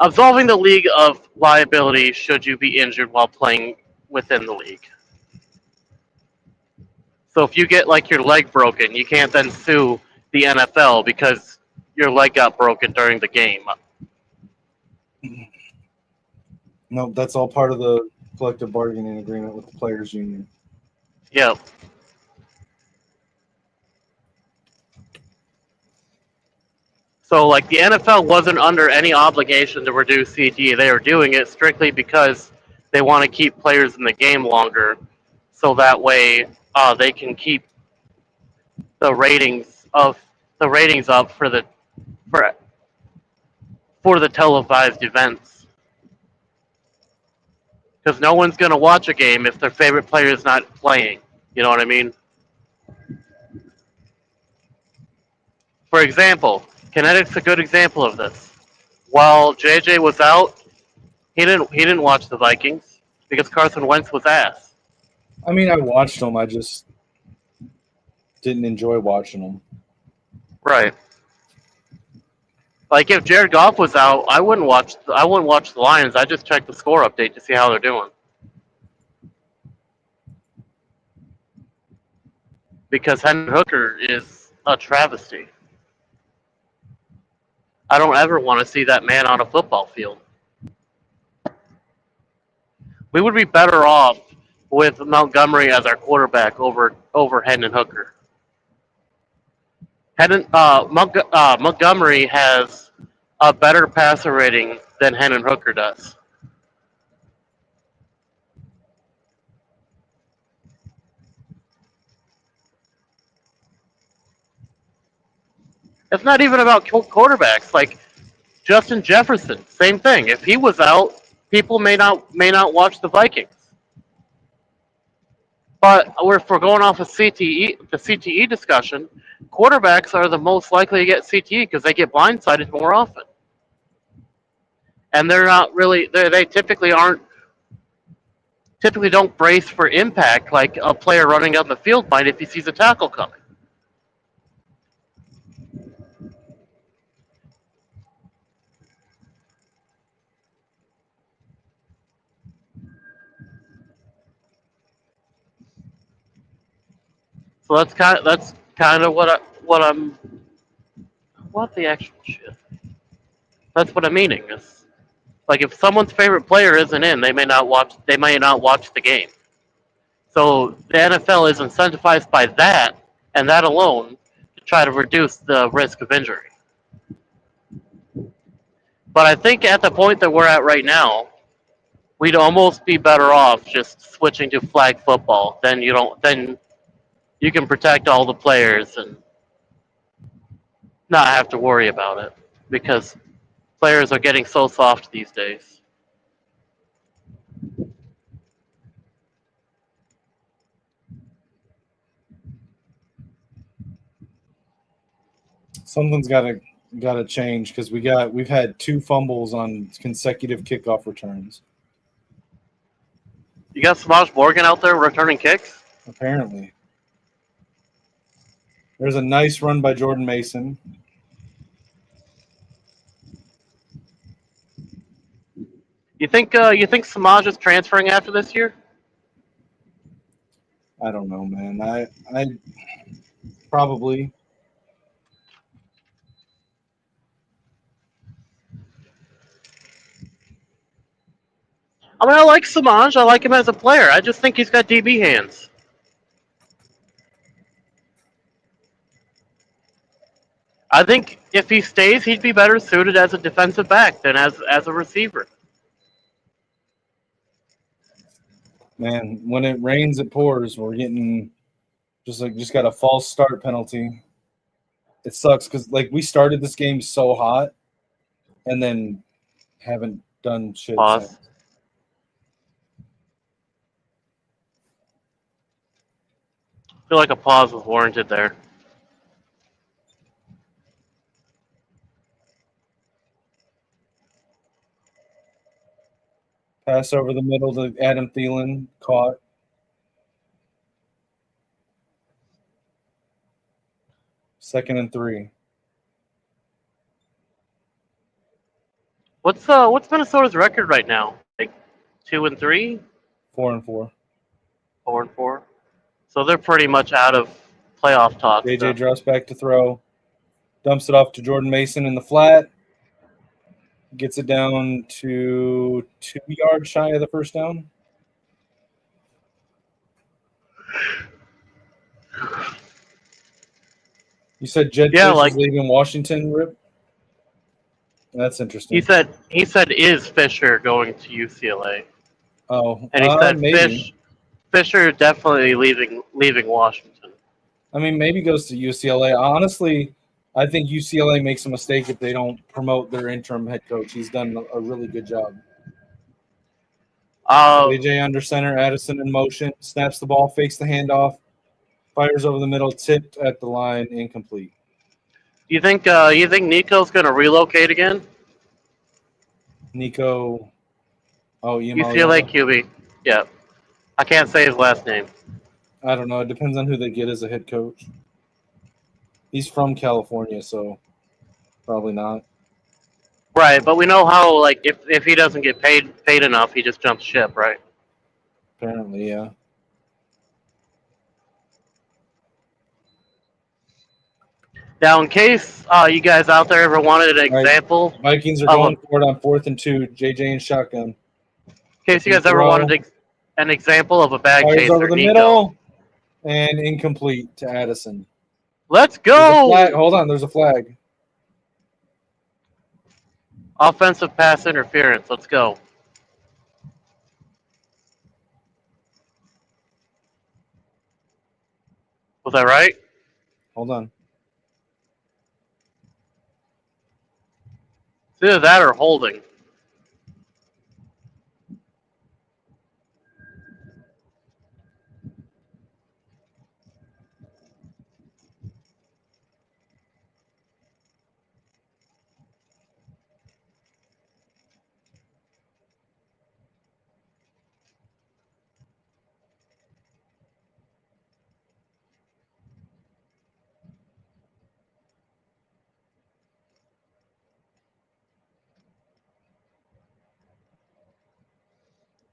absolving the league of liability should you be injured while playing within the league. So if you get like your leg broken, you can't then sue the NFL because your leg got broken during the game. No, that's all part of the collective bargaining agreement with the players' union. Yep. So like the NFL wasn't under any obligation to reduce CTE. They were doing it strictly because they want to keep players in the game longer, so that way they can keep the ratings up for the televised events. Because no one's going to watch a game if their favorite player is not playing. You know what I mean? For example, Kinetik's a good example of this. While JJ was out, he didn't watch the Vikings because Carson Wentz was ass. I mean, I watched them. I just didn't enjoy watching them. Right. Like if Jared Goff was out, I wouldn't watch the Lions. I just check the score update to see how they're doing. Because Hendon Hooker is a travesty. I don't ever want to see that man on a football field. We would be better off with Montgomery as our quarterback over Hendon Hooker. Montgomery has a better passer rating than Hendon Hooker does. It's not even about quarterbacks. Like Justin Jefferson, same thing. If he was out, people may not watch the Vikings. But if we're going off of the CTE discussion, quarterbacks are the most likely to get CTE because they get blindsided more often, and they're not really. They typically don't brace for impact like a player running out in the field might if he sees a tackle coming. So that's kind of what the actual shit. That's what I'm meaning. Is like if someone's favorite player isn't in, they may not watch the game. So the NFL is incentivized by that and that alone to try to reduce the risk of injury. But I think at the point that we're at right now, we'd almost be better off just switching to flag football. Then you can protect all the players and not have to worry about it because players are getting so soft these days. Something's gotta change because we've had 2 fumbles on consecutive kickoff returns. You got Samaj Morgan out there returning kicks? Apparently. There's a nice run by Jordan Mason. You think Samaj is transferring after this year? I don't know, man. I probably. I mean, I like Samaj. I like him as a player. I just think he's got DB hands. I think if he stays, he'd be better suited as a defensive back than as a receiver. Man, when it rains, it pours. We're getting just got a false start penalty. It sucks because we started this game so hot, and then haven't done shit Pause. since. I feel like a pause was warranted there. Pass over the middle to Adam Thielen, caught. Second and 3. What's Minnesota's record right now? Like 2-3, 4 and 4. 4-4. So they're pretty much out of playoff talk. JJ drops back to throw. Dumps it off to Jordan Mason in the flat. Gets it down to 2 yards shy of the first down. You said Jed Fish is leaving Washington, Rip? That's interesting. He said is Fisher going to UCLA? Oh, and he said maybe. Fisher definitely leaving Washington. I mean, maybe goes to UCLA. Honestly, I think UCLA makes a mistake if they don't promote their interim head coach. He's done a really good job. AJ under center, Addison in motion, snaps the ball, fakes the handoff, fires over the middle, tipped at the line, incomplete. You think Nico's going to relocate again? Nico, UCLA QB. Yeah, I can't say his last name. I don't know. It depends on who they get as a head coach. He's from California, so probably not. Right, but we know how if he doesn't get paid enough, he just jumps ship, right? Apparently, yeah. Now, in case you guys out there ever wanted an example, Vikings are going for it on 4th and 2. JJ in shotgun. In case you guys ever wanted an example of a bag chaser, over the middle and incomplete to Addison. Let's go! Hold on, there's a flag. Offensive pass interference. Let's go. Was that right? Hold on. It's either that or holding.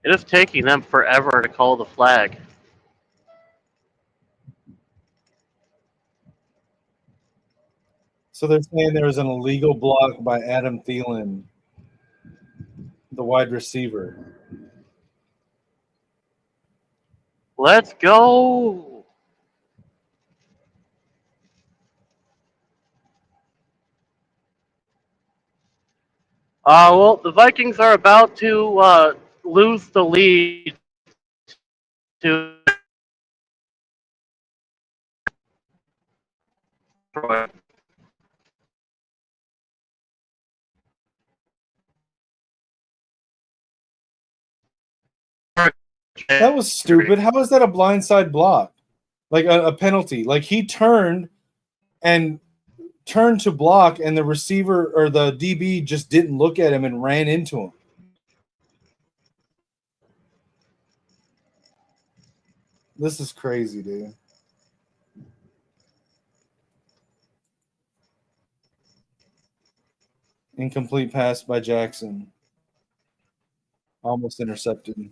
It is taking them forever to call the flag. So they're saying there was an illegal block by Adam Thielen, the wide receiver. Let's go. Well, the Vikings are about to lose the lead to Detroit. That was stupid. How is that a blindside block? Like a penalty? Like he turned and turned to block, and the receiver or the DB just didn't look at him and ran into him. This is crazy, dude. Incomplete pass by Jackson. Almost intercepted. These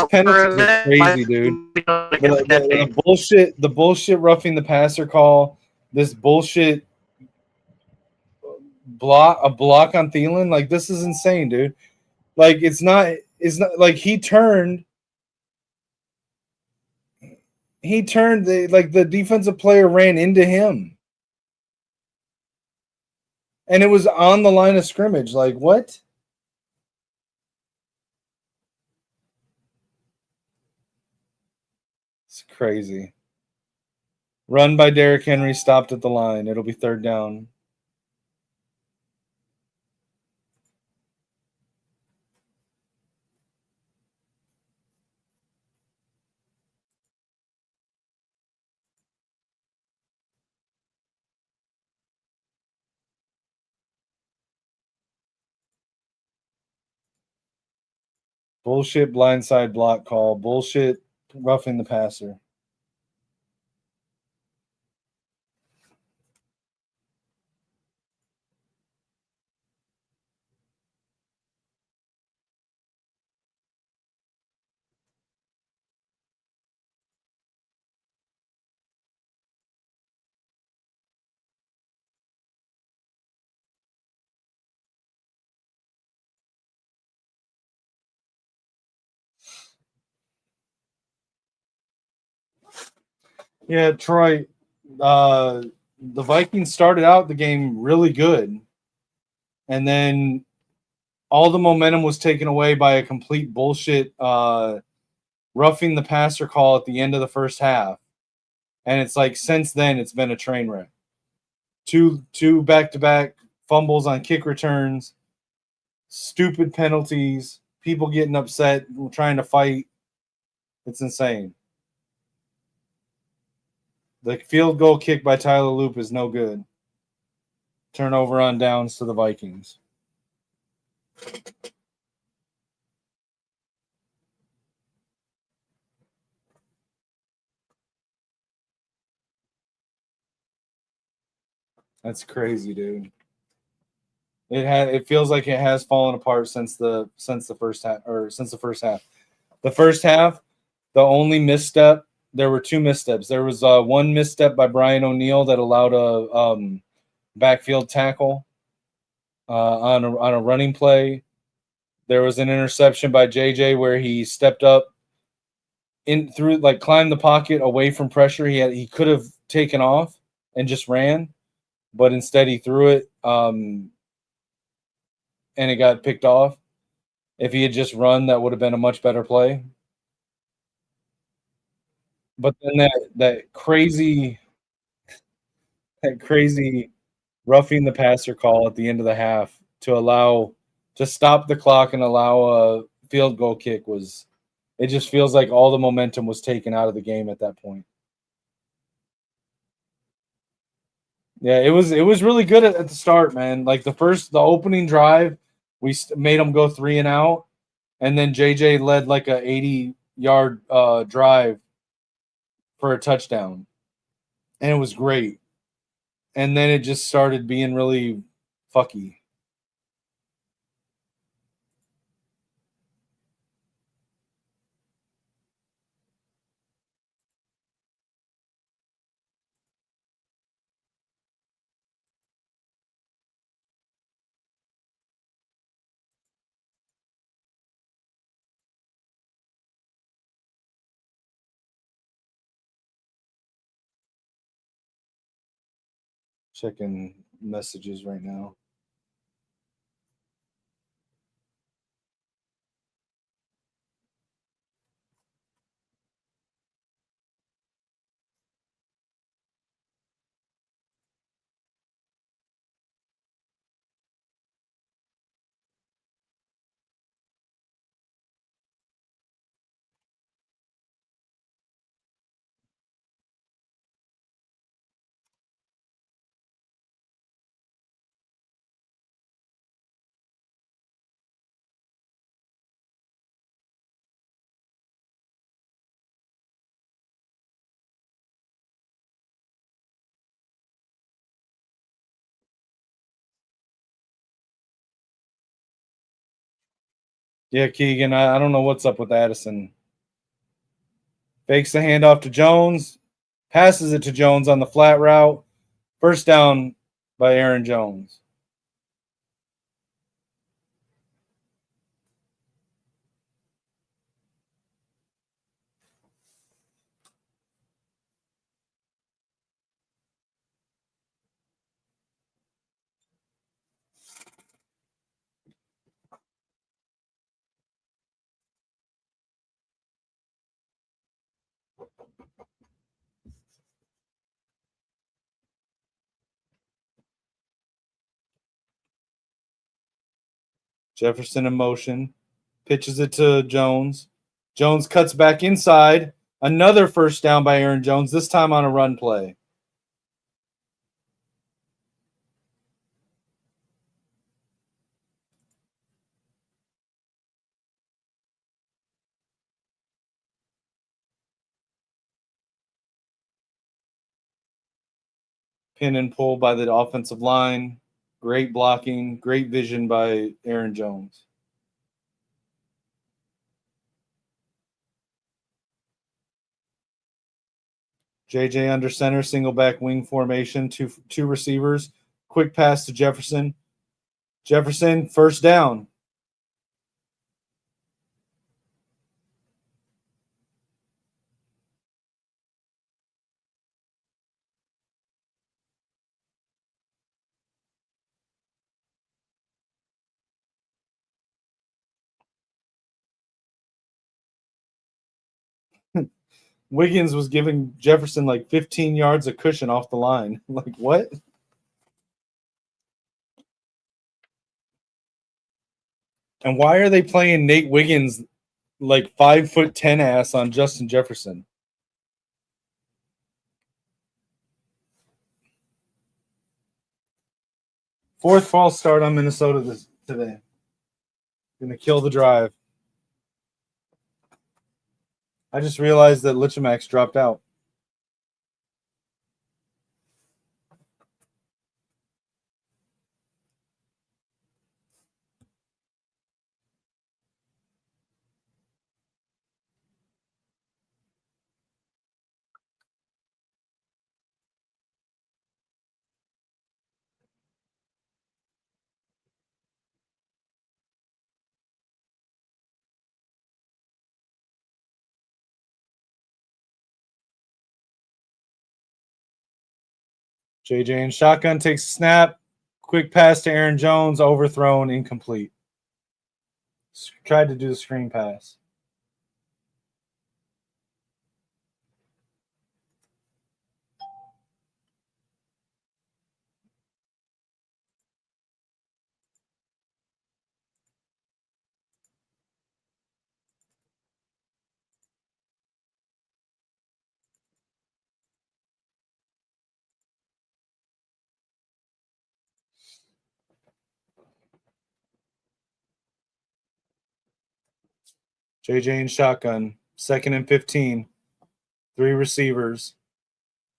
penalties are crazy, dude. The bullshit roughing the passer call, this bullshit block on Thielen, like this is insane, dude. Like it's not like he turned the defensive player ran into him. And it was on the line of scrimmage. Like what? It's crazy. Run by Derrick Henry, stopped at the line. It'll be third down. Bullshit blindside block call. Bullshit roughing the passer. Yeah, Troy, the Vikings started out the game really good. And then all the momentum was taken away by a complete bullshit roughing the passer call at the end of the first half. And it's like since then it's been a train wreck. Two back-to-back fumbles on kick returns, stupid penalties, people getting upset, trying to fight. It's insane. The field goal kick by Tyler Loop is no good. Turnover on downs to the Vikings. That's crazy, dude. It feels like it has fallen apart since the first half. The first half, the only misstep, there were two missteps. There was one misstep by Brian O'Neill that allowed a backfield tackle on a running play. There was an interception by JJ where he stepped up in through climbed the pocket away from pressure. He could have taken off and just ran, but instead he threw it and it got picked off. If he had just run, that would have been a much better play. But then that crazy roughing the passer call at the end of the half to stop the clock and allow a field goal kick it just feels like all the momentum was taken out of the game at that point. Yeah, it was really good at the start, man. Like the opening drive, we made them go 3 and out, and then JJ led like a 80-yard drive for a touchdown, and it was great. And then it just started being really fucky. Checking messages right now. Yeah, Keegan, I don't know what's up with Addison. Fakes the handoff to Jones, passes it to Jones on the flat route. First down by Aaron Jones. Jefferson in motion, pitches it to Jones. Jones cuts back inside. Another first down by Aaron Jones, this time on a run play. Pin and pull by the offensive line. Great blocking, great vision by Aaron Jones. JJ under center, single back wing formation, two receivers. Quick pass to Jefferson. Jefferson, first down. Wiggins was giving Jefferson like 15 yards of cushion off the line. Like, what? And why are they playing Nate Wiggins like 5'10" ass on Justin Jefferson? Fourth false start on Minnesota today. Gonna kill the drive. I just realized that Lichamax dropped out. JJ in shotgun takes a snap. Quick pass to Aaron Jones, overthrown, incomplete. Tried to do the screen pass. JJ in shotgun, 2nd and 15. 3 receivers.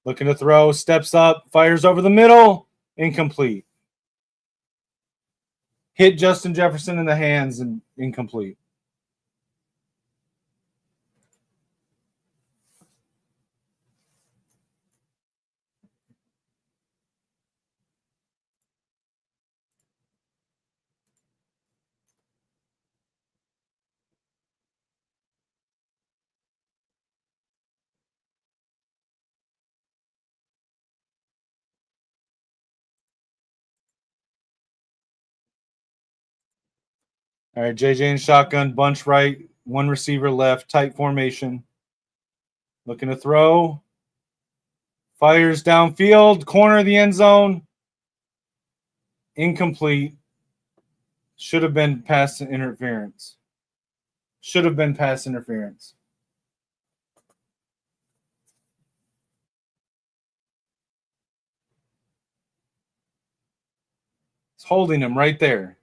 Looking to throw, steps up, fires over the middle, incomplete. Hit Justin Jefferson in the hands and incomplete. All right, JJ in shotgun, bunch right, 1 receiver left, tight formation. Looking to throw. Fires downfield, corner of the end zone. Incomplete. Should have been pass interference. Should have been pass interference. It's holding him right there.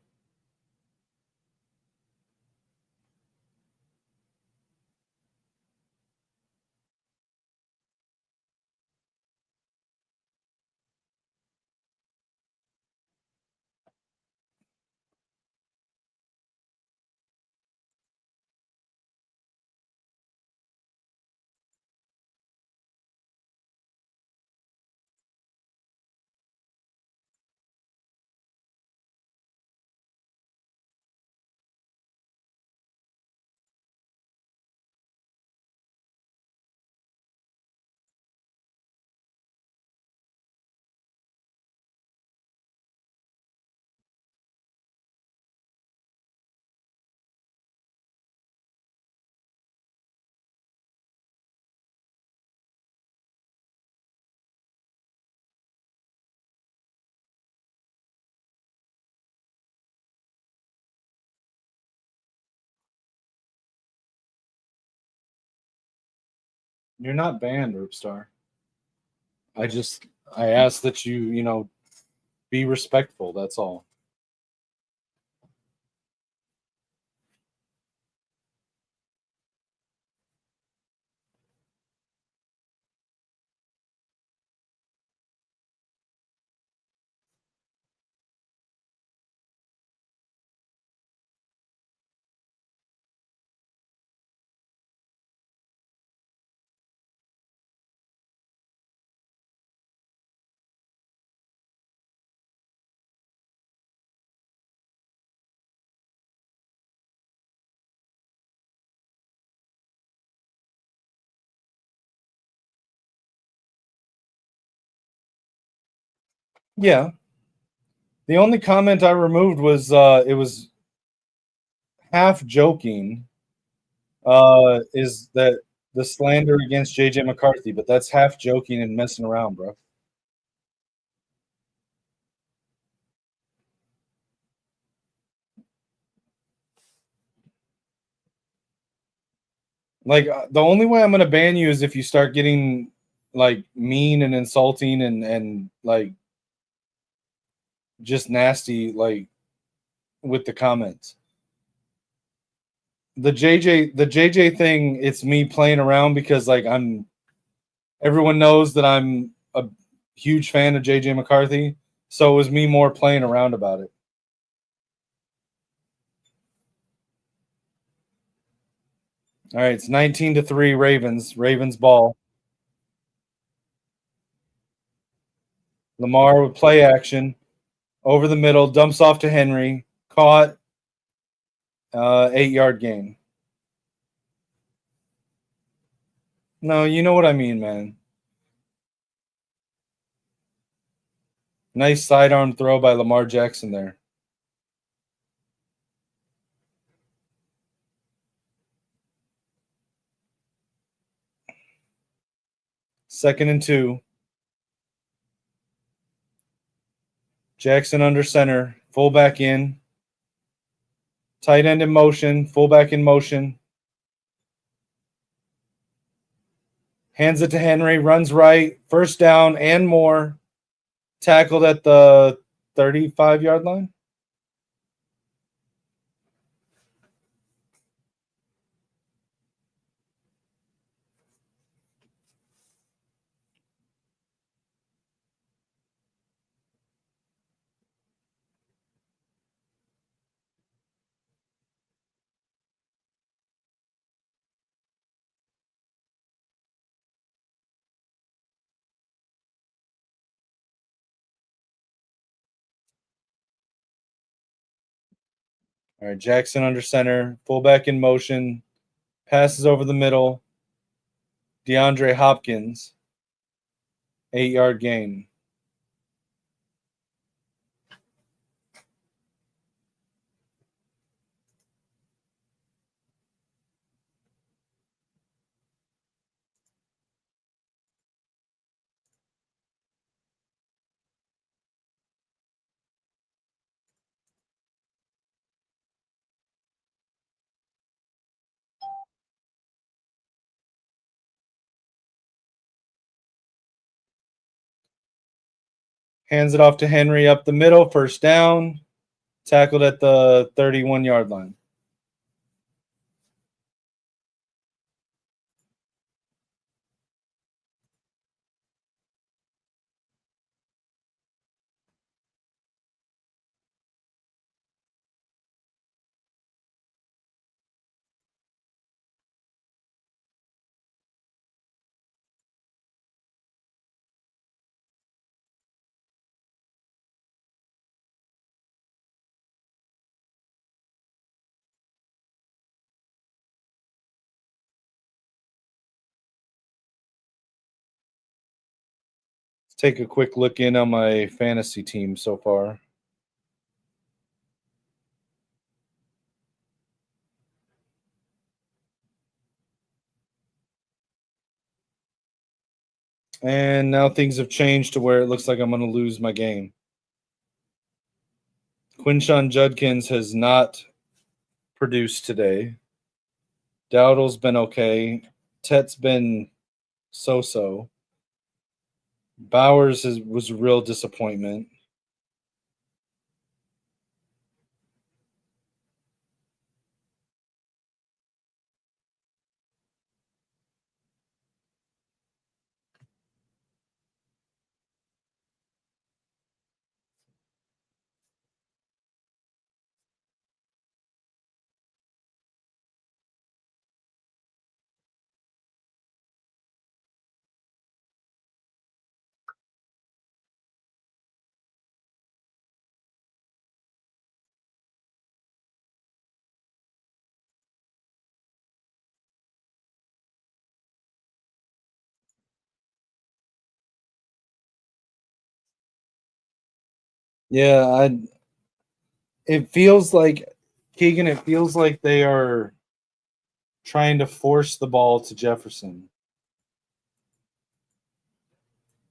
You're not banned, Roopstar. I ask that you be respectful. That's all. Yeah. The only comment I removed was it was half joking. Is that the slander against JJ McCarthy? But that's half joking and messing around, bro. Like the only way I'm gonna ban you is if you start getting like mean and insulting and like just nasty like with the comments. The JJ thing, it's me playing around because like everyone knows that I'm a huge fan of JJ McCarthy, so it was me more playing around about it. All right, it's 19-3 Ravens. Ravens ball. Lamar with play action over the middle, dumps off to Henry, caught, 8-yard gain. No, you know what I mean, man. Nice sidearm throw by Lamar Jackson there. Second and 2. Jackson under center, fullback in. Tight end in motion, fullback in motion. Hands it to Henry, runs right, first down and more. Tackled at the 35-yard line. All right, Jackson under center, fullback in motion, passes over the middle. DeAndre Hopkins, 8-yard gain. Hands it off to Henry up the middle, first down. Tackled at the 31-yard line. Let's take a quick look in on my fantasy team so far. And now things have changed to where it looks like I'm going to lose my game. Quinshon Judkins has not produced today. Dowdle's been okay. Tet's been so-so. Bowers was a real disappointment. Yeah, it feels like Keegan, it feels like they are trying to force the ball to Jefferson.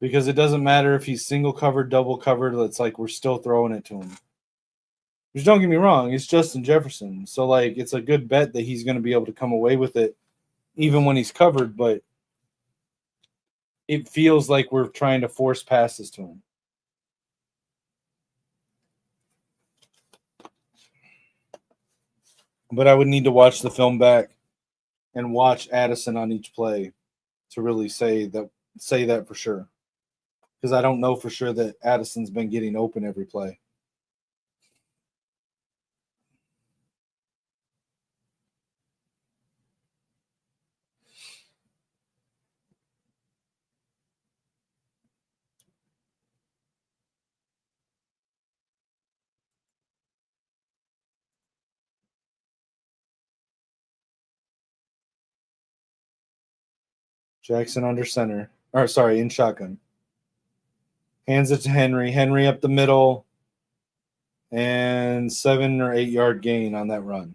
Because it doesn't matter if he's single covered, double covered, it's like we're still throwing it to him. Which, don't get me wrong, it's Justin Jefferson. So like it's a good bet that he's going to be able to come away with it even when he's covered, but it feels like we're trying to force passes to him. But I would need to watch the film back and watch Addison on each play to really say that for sure. Because I don't know for sure that Addison's been getting open every play. Jackson under center. Or sorry, in shotgun. Hands it to Henry. Henry up the middle. And 7 or 8 yard gain on that run.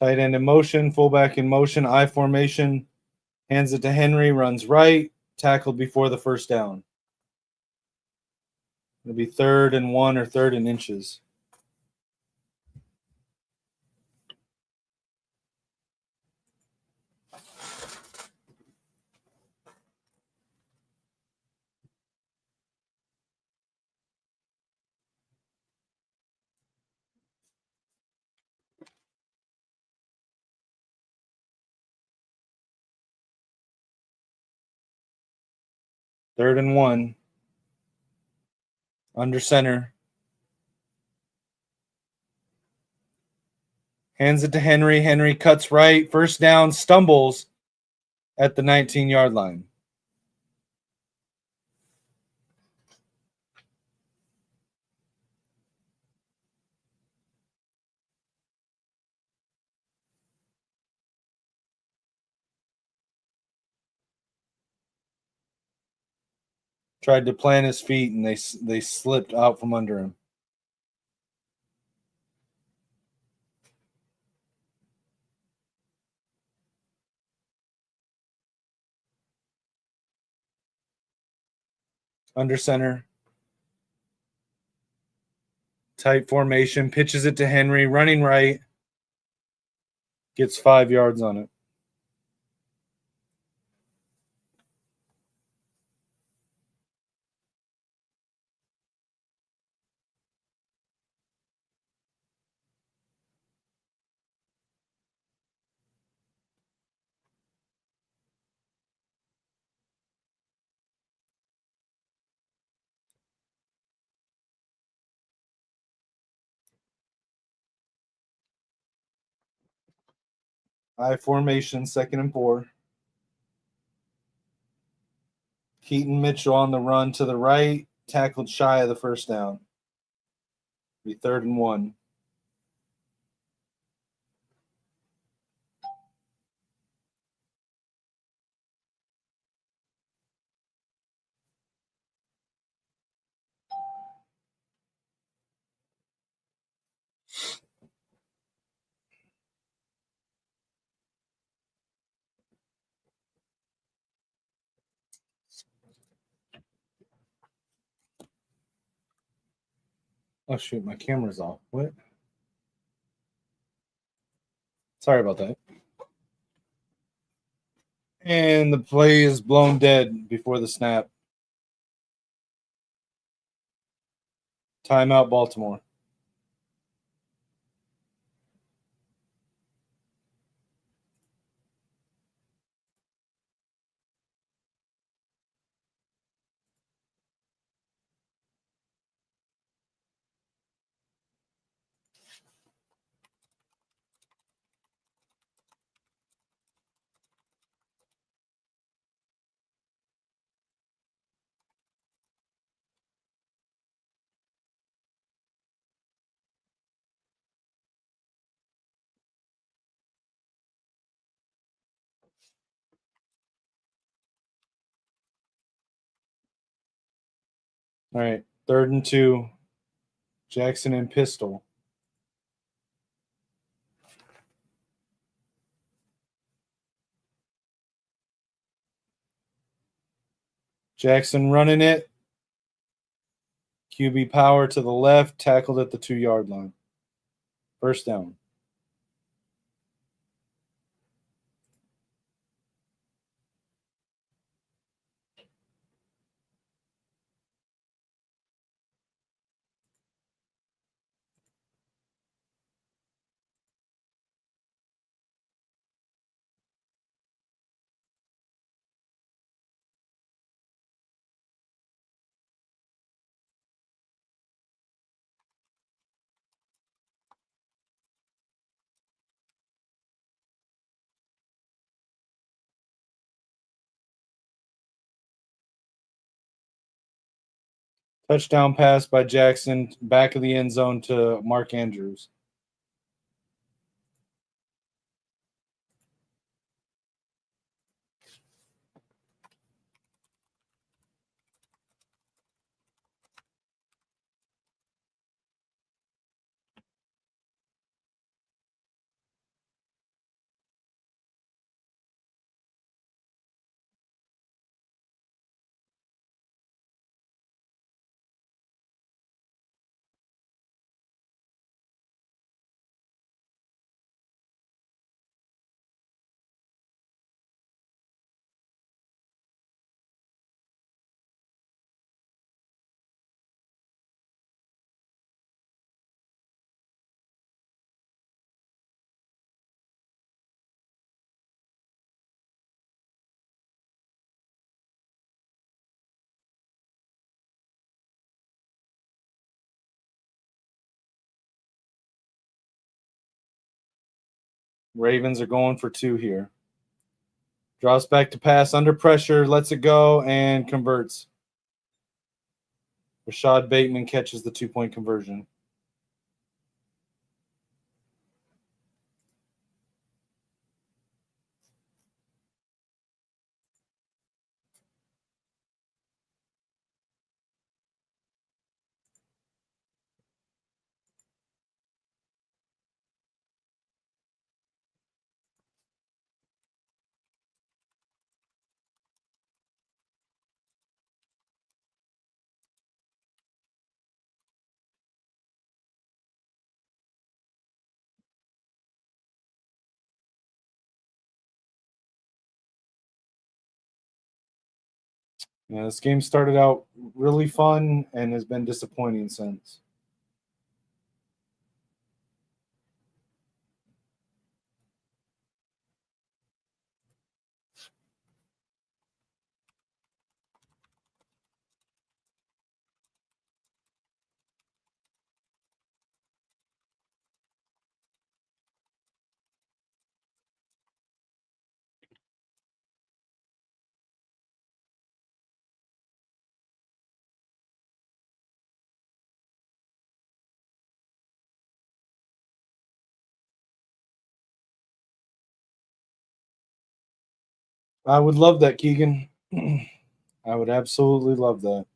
Tight end in motion, fullback in motion, I formation. Hands it to Henry, runs right, tackled before the first down. It'll be 3rd and 1 or 3rd and inches. Third and 1. Under center. Hands it to Henry. Henry cuts right. First down, stumbles at the 19-yard line. Tried to plant his feet, and they slipped out from under him. Under center. Tight formation. Pitches it to Henry. Running right. Gets 5 yards on it. I formation, 2nd and 4. Keaton Mitchell on the run to the right, tackled shy of the first down. Be 3rd and 1. Oh shoot, my camera's off. What? Sorry about that. And the play is blown dead before the snap. Timeout, Baltimore. All right, 3rd and 2. Jackson and pistol. Jackson running it. QB power to the left, tackled at the 2-yard line. First down. Touchdown pass by Jackson, back of the end zone to Mark Andrews. Ravens are going for 2 here. Drops back to pass under pressure, lets it go, and converts. Rashad Bateman catches the 2-point conversion. Yeah, this game started out really fun and has been disappointing since. I would love that, Keegan. I would absolutely love that.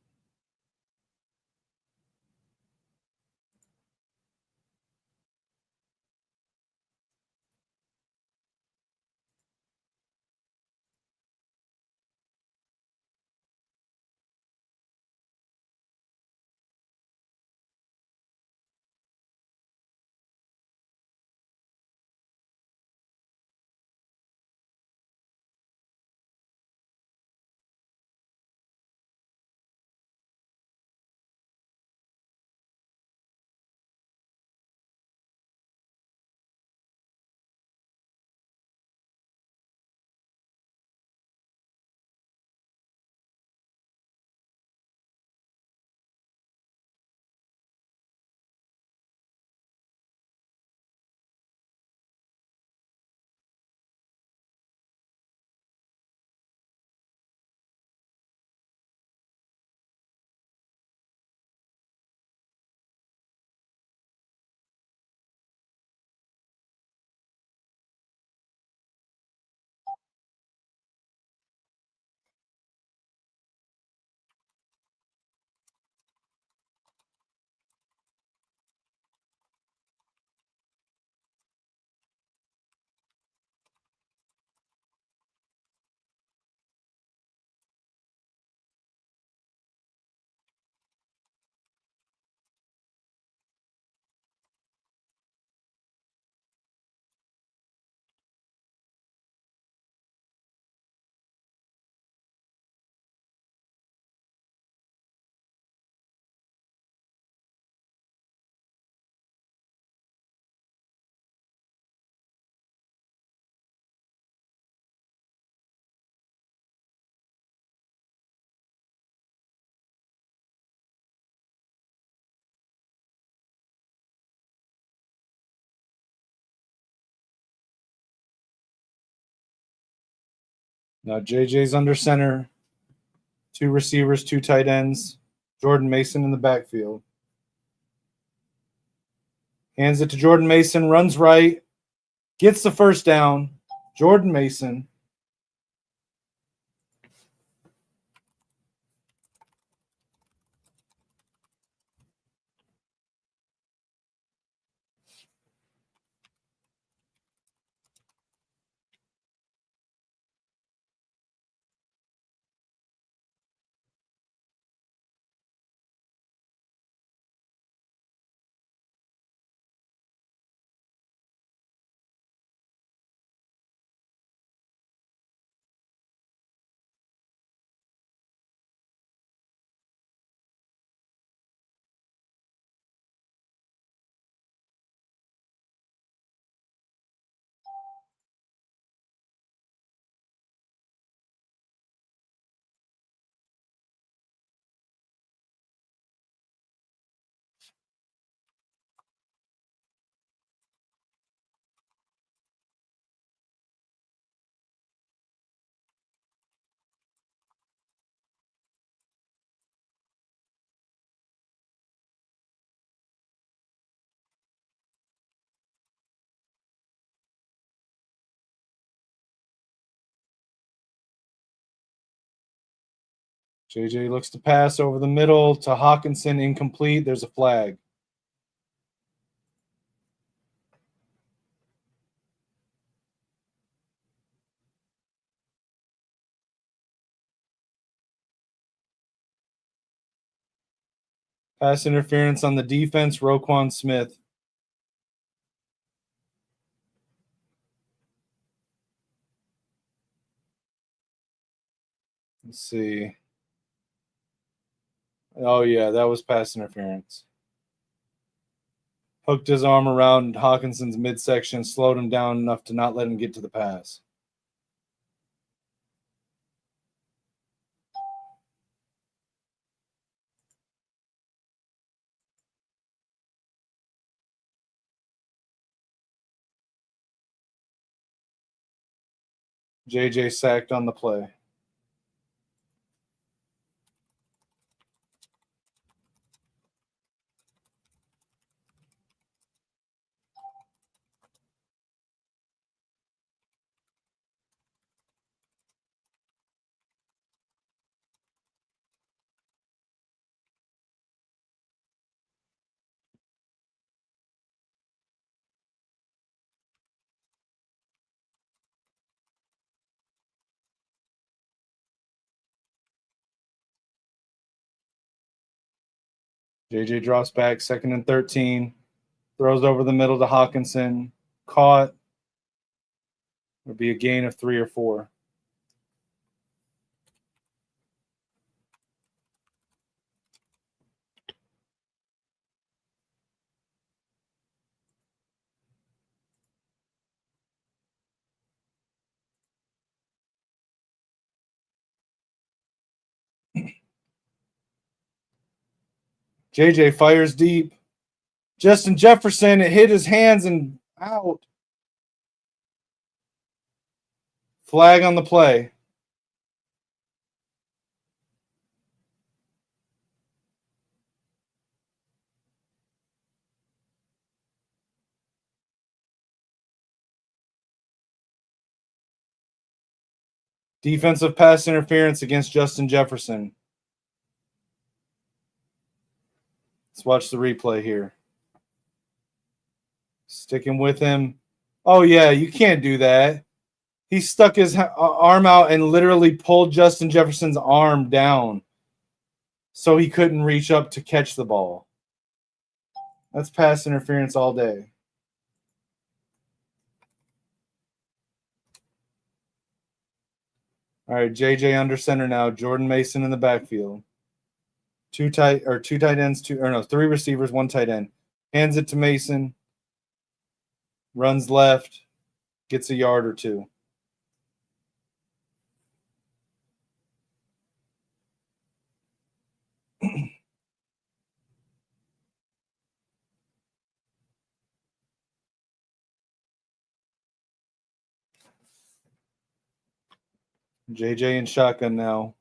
Now JJ's under center. 2 receivers, 2 tight ends. Jordan Mason in the backfield. Hands it to Jordan Mason, runs right, gets the first down. Jordan Mason. JJ looks to pass over the middle to Hawkinson, incomplete. There's a flag. Pass interference on the defense, Roquan Smith. Let's see. Oh, yeah, that was pass interference. Hooked his arm around Hawkinson's midsection, slowed him down enough to not let him get to the pass. JJ sacked on the play. JJ drops back, 2nd and 13. Throws over the middle to Hawkinson. Caught. Would be a gain of 3 or 4. JJ fires deep. Justin Jefferson, it hit his hands and out. Flag on the play. Defensive pass interference against Justin Jefferson. Let's watch the replay here. Sticking with him. Oh, yeah, you can't do that. He stuck his arm out and literally pulled Justin Jefferson's arm down so he couldn't reach up to catch the ball. That's pass interference all day. All right, JJ under center now. Jordan Mason in the backfield. 2 tight ends, 3 receivers, 1 tight end. Hands it to Mason. Runs left. Gets a yard or 2. JJ in shotgun now.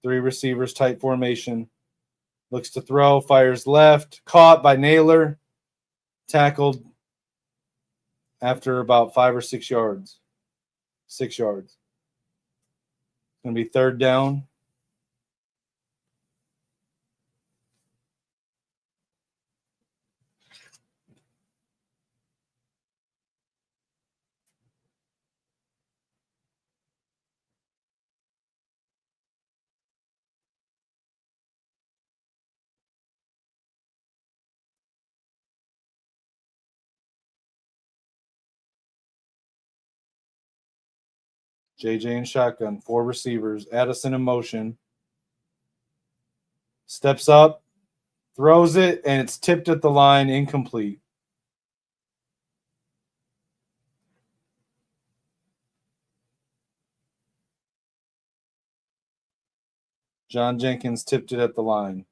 3 receivers, tight formation. Looks to throw, fires left. Caught by Naylor. Tackled after about 5 or 6 yards. 6 yards. Going to be 3rd down. JJ in shotgun, 4 receivers. Addison in motion. Steps up, throws it, and it's tipped at the line, incomplete. John Jenkins tipped it at the line.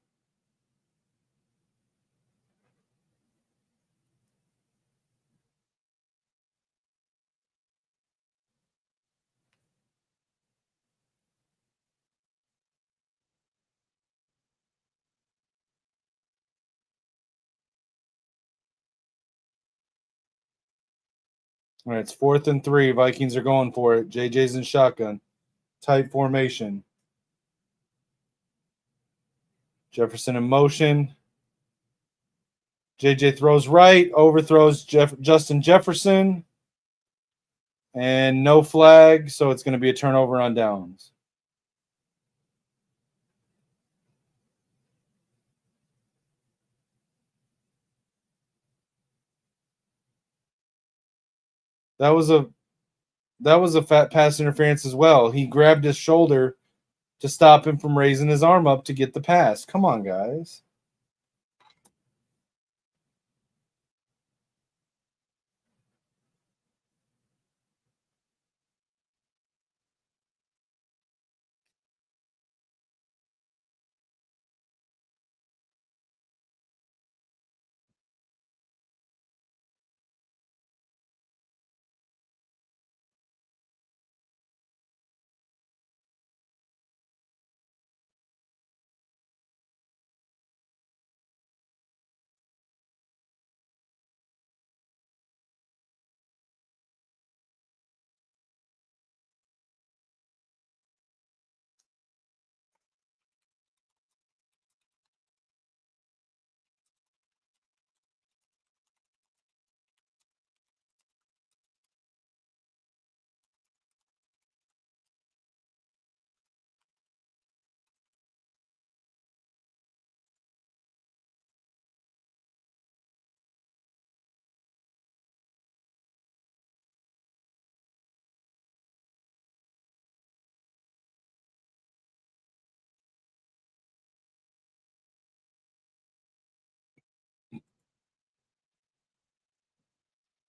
All right, it's 4th and 3. Vikings are going for it. JJ's in shotgun. Tight formation. Jefferson in motion. JJ throws right, overthrows Justin Jefferson, and no flag, so it's going to be a turnover on downs. That was a fat pass interference as well. He grabbed his shoulder to stop him from raising his arm up to get the pass. Come on, guys.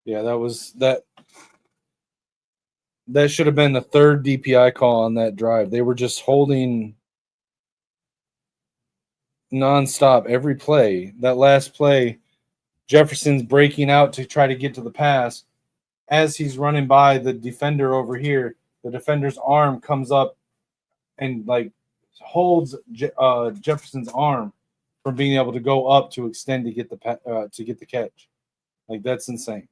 Yeah, that should have been the 3rd DPI call on that drive. They were just holding nonstop every play. That last play, Jefferson's breaking out to try to get to the pass. As he's running by the defender over here, the defender's arm comes up and holds Jefferson's arm from being able to go up to extend to get the catch. Like, that's insane.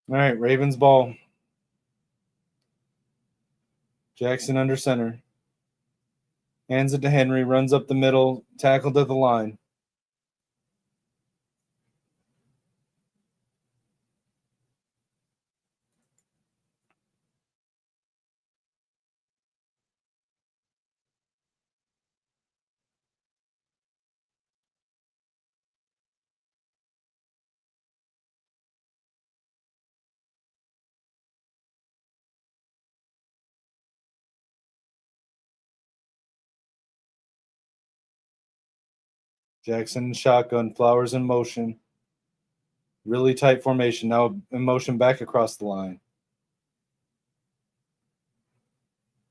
All right, Ravens ball. Jackson under center. Hands it to Henry, runs up the middle, tackled at the line. Jackson in shotgun. Flowers in motion. Really tight formation. Now in motion back across the line.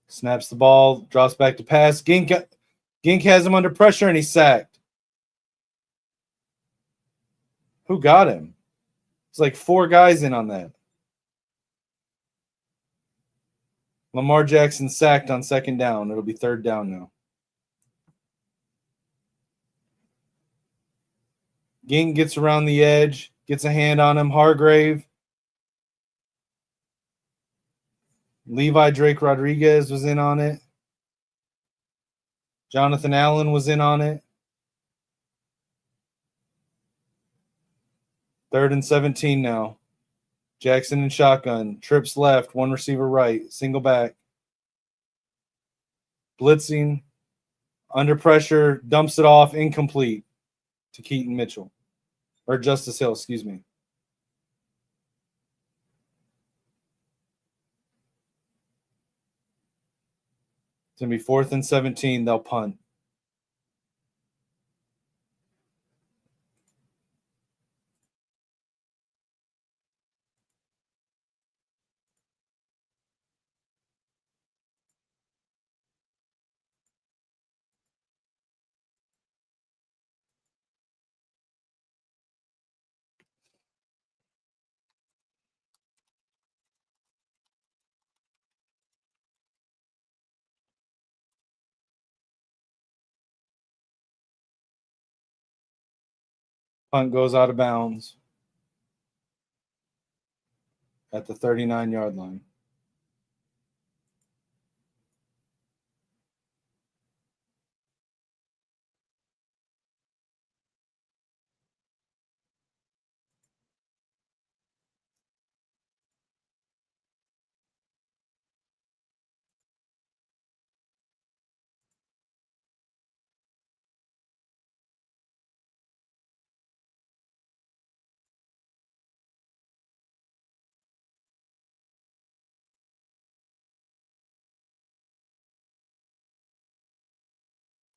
Snaps the ball. Drops back to pass. Gink has him under pressure, and he's sacked. Who got him? It's like 4 guys in on that. Lamar Jackson sacked on 2nd down. It'll be 3rd down now. Gink gets around the edge, gets a hand on him. Hargrave. Levi Drake Rodriguez was in on it. Jonathan Allen was in on it. 3rd and 17 now. Jackson in shotgun. Trips left. 1 receiver right. Single back. Blitzing. Under pressure. Dumps it off. Incomplete to Keaton Mitchell. Or Justice Hill, excuse me. It's going to be 4th and 17. They'll punt. Punt goes out of bounds at the 39-yard line.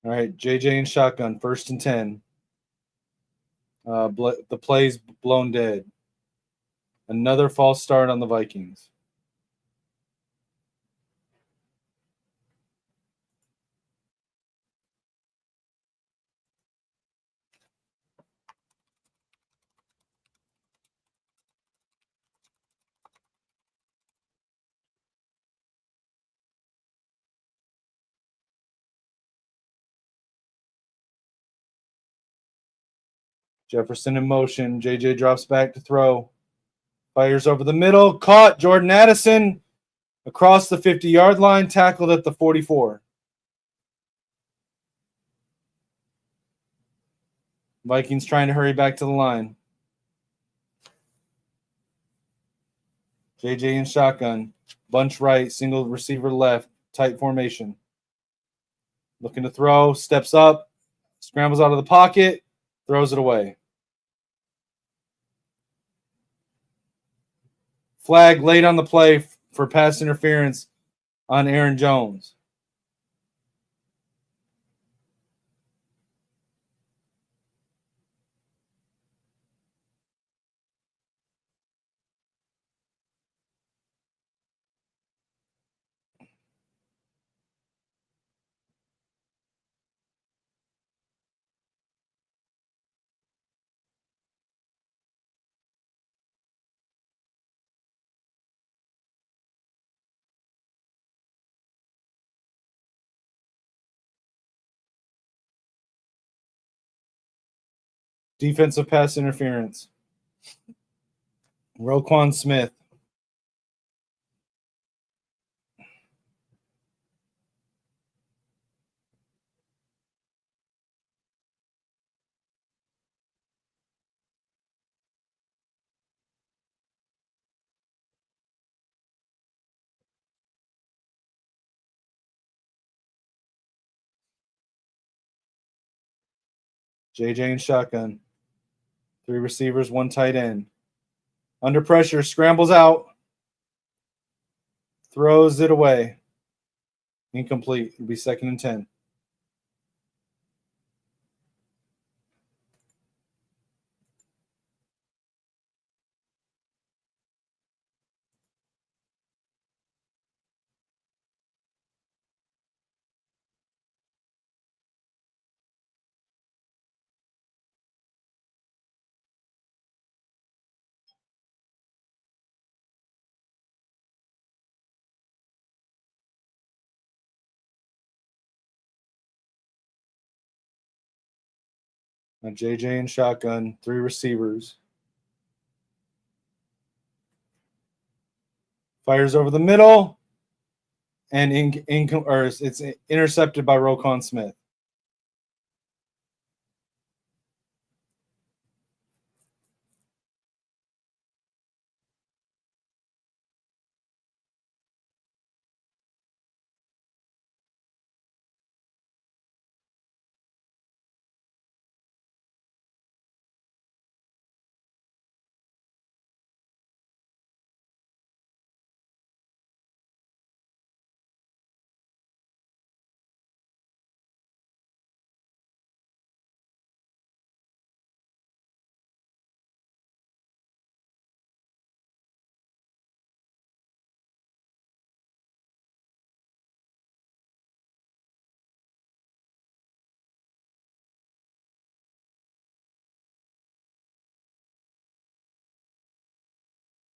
All right, JJ in shotgun, 1st and 10. The play's blown dead. Another false start on the Vikings. Jefferson in motion. JJ drops back to throw. Fires over the middle. Caught. Jordan Addison across the 50-yard line. Tackled at the 44. Vikings trying to hurry back to the line. JJ in shotgun. Bunch right. Single receiver left. Tight formation. Looking to throw. Steps up. Scrambles out of the pocket. Throws it away. Flag late on the play for pass interference on Aaron Jones. Defensive pass interference. Roquan Smith. JJ in shotgun. 3 receivers, 1 tight end. Under pressure, scrambles out. Throws it away. Incomplete. It'll be 2nd and 10. Now JJ in shotgun, 3 receivers. Fires over the middle, and it's intercepted by Roquan Smith.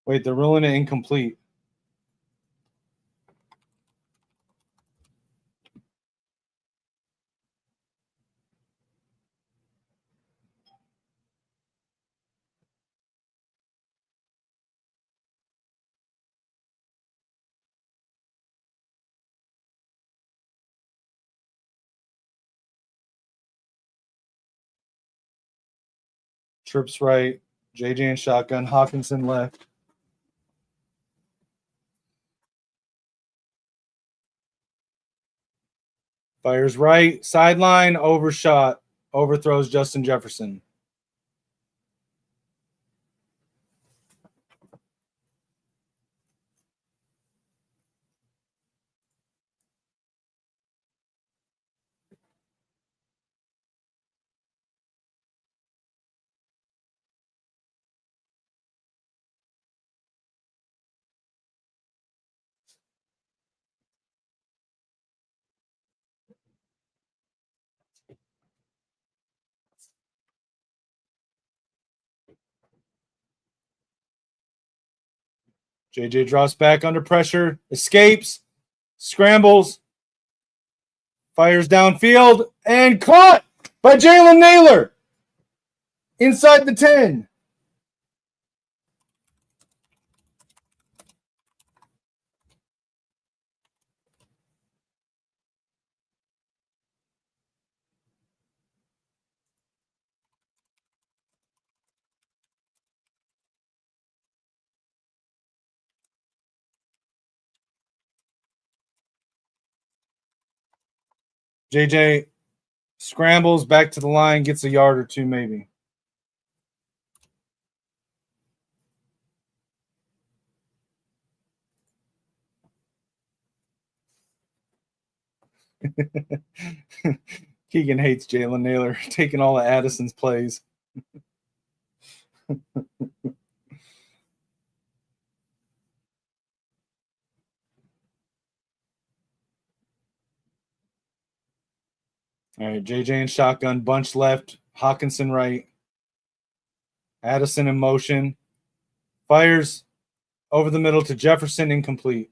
Wait, they're ruling it incomplete. Trips right, JJ in shotgun, Hawkinson left. Fires right, sideline, overshot, overthrows Justin Jefferson. JJ draws back under pressure, escapes, scrambles, fires downfield, and caught by Jalen Naylor inside the 10. JJ scrambles back to the line, gets a yard or two maybe. Keegan hates Jalen Naylor taking all of Addison's plays. All right, JJ in shotgun, bunch left, Hawkinson right, Addison in motion, fires over the middle to Jefferson, incomplete.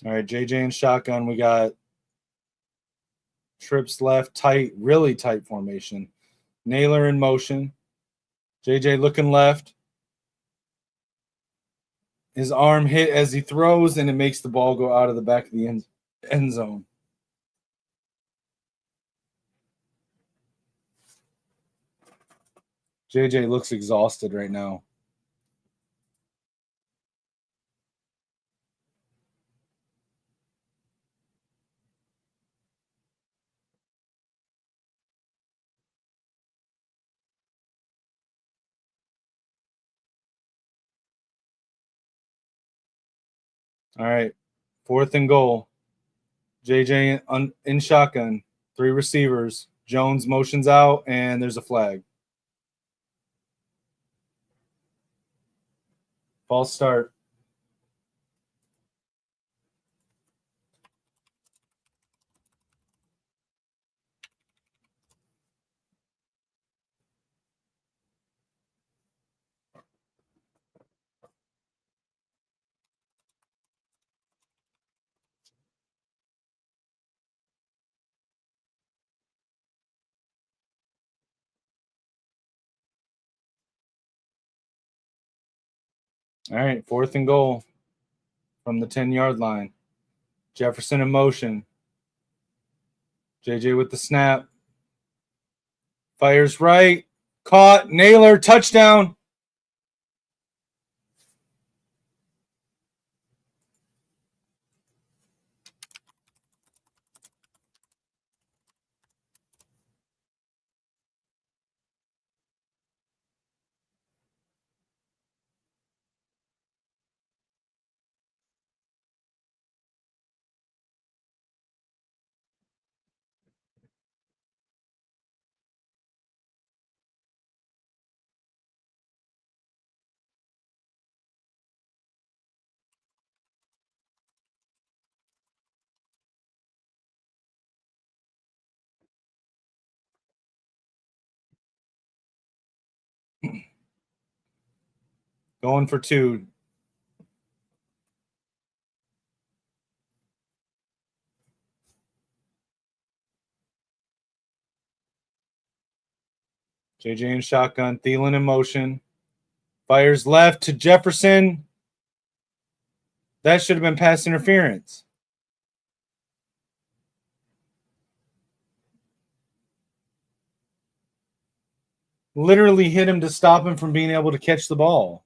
All right, JJ in shotgun. We got trips left, tight, really tight formation. Naylor in motion. JJ looking left. His arm hit as he throws, and it makes the ball go out of the back of the end zone. JJ looks exhausted right now. All right, 4th and goal. JJ in shotgun, 3 receivers. Jones motions out, and there's a flag. False start. All right, 4th and goal from the 10-yard line. Jefferson in motion. JJ with the snap. Fires right. Caught. Naylor, touchdown. Going for 2. JJ in shotgun. Thielen in motion. Fires left to Jefferson. That should have been pass interference. Literally hit him to stop him from being able to catch the ball.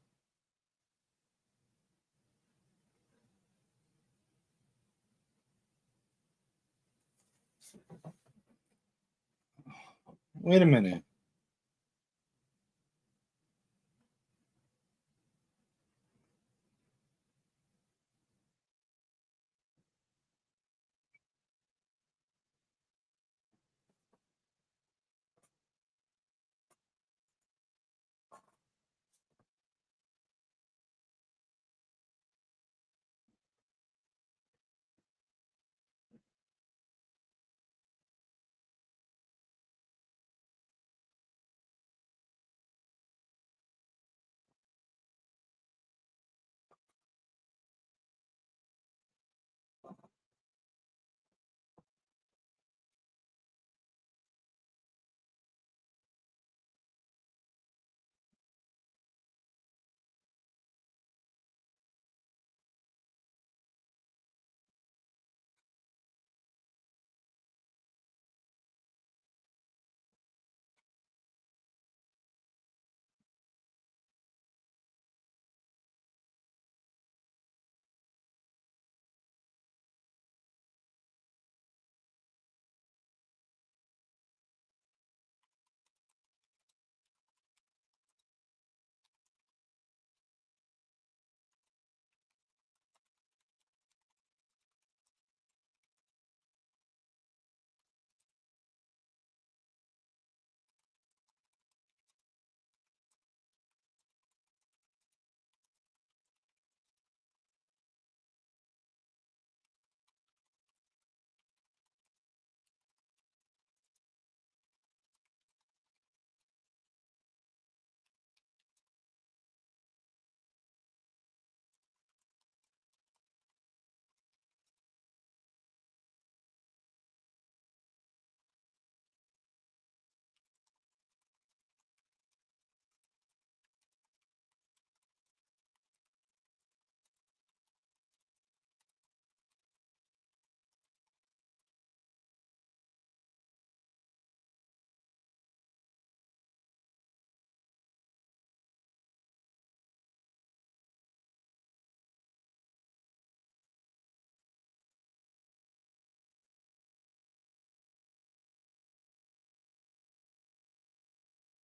Wait a minute.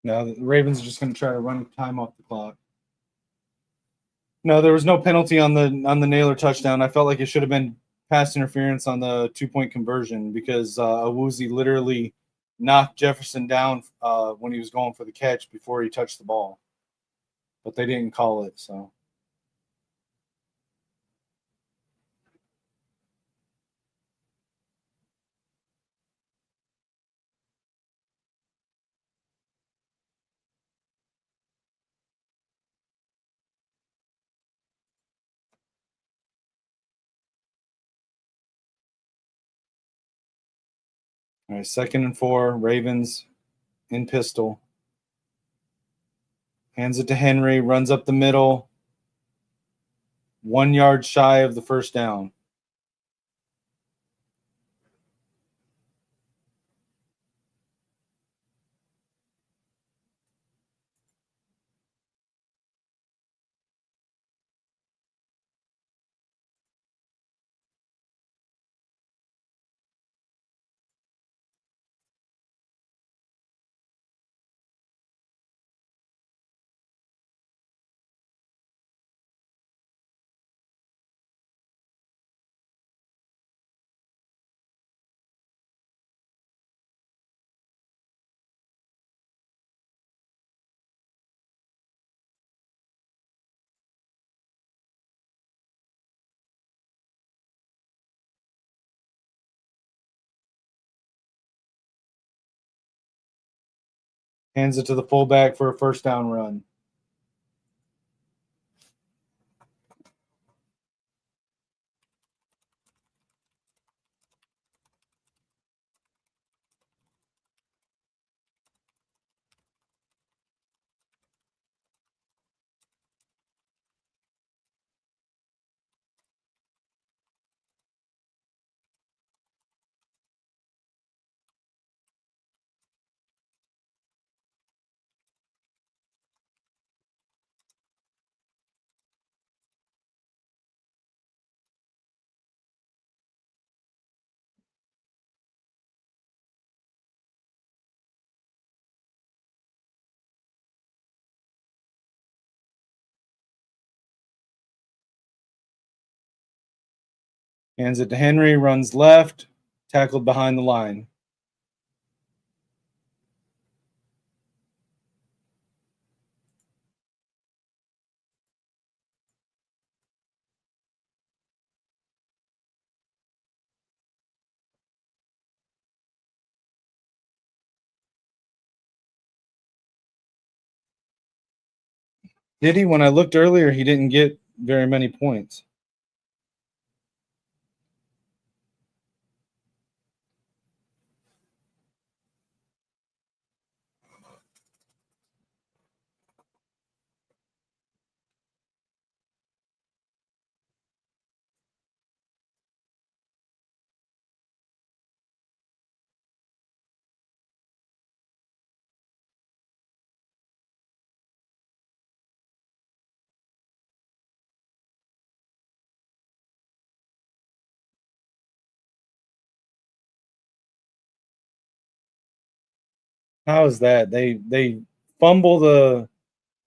Now the Ravens are just going to try to run time off the clock. No, there was no penalty on the Naylor touchdown. I felt like it should have been pass interference on the 2-point conversion because Awuzie literally knocked Jefferson down when he was going for the catch before he touched the ball. But they didn't call it, so. All right, 2nd and 4. Ravens in pistol. Hands it to Henry. Runs up the middle. 1 yard shy of the first down. Hands it to the fullback for a first down run. Hands it to Henry, runs left, tackled behind the line. Did he? When I looked earlier, he didn't get very many points. How is that? They fumble the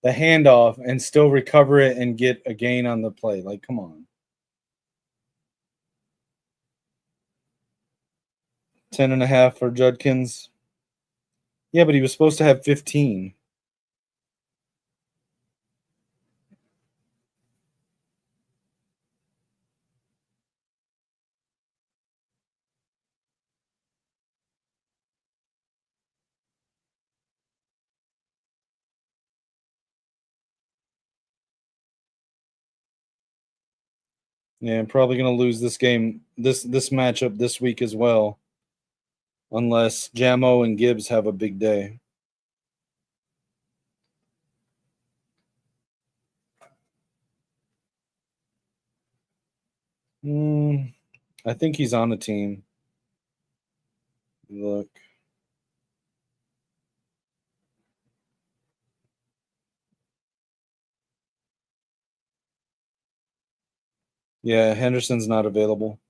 handoff and still recover it and get a gain on the play. Like, come on. 10.5 for Judkins. Yeah, but he was supposed to have 15. Yeah, I'm probably going to lose this game, this matchup this week as well, unless Jamo and Gibbs have a big day. I think he's on the team. Look. Yeah, Henderson's not available.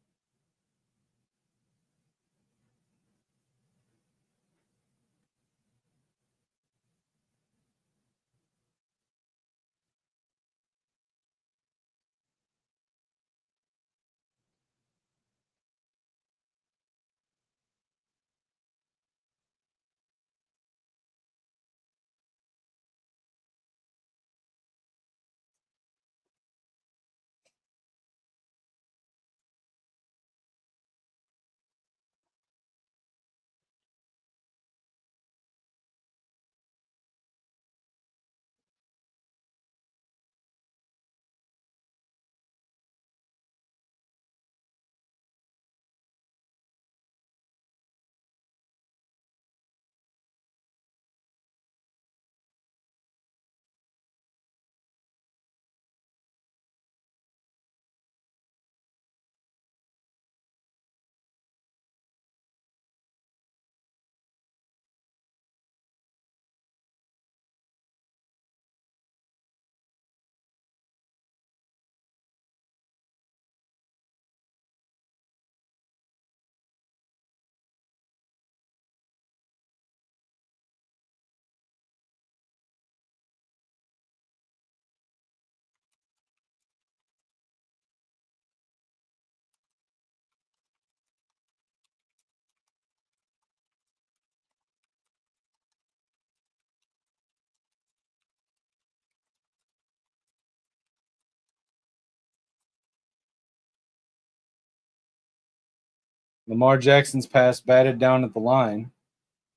Lamar Jackson's pass batted down at the line.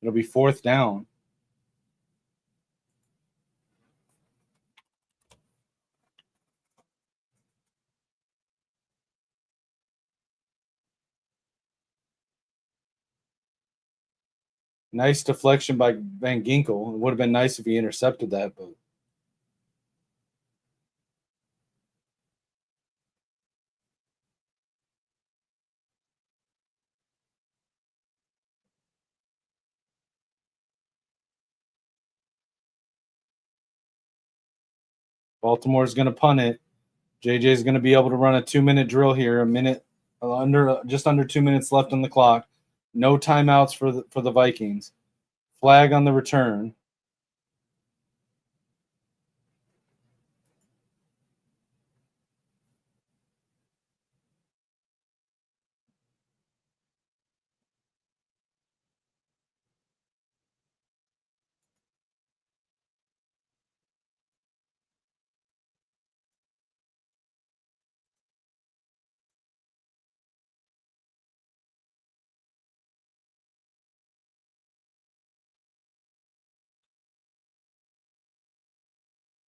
It'll be 4th down. Nice deflection by Van Ginkel. It would have been nice if he intercepted that, but Baltimore's going to punt it. JJ is going to be able to run a 2-minute drill here. Just under 2 minutes left on the clock. No timeouts for the Vikings. Flag on the return.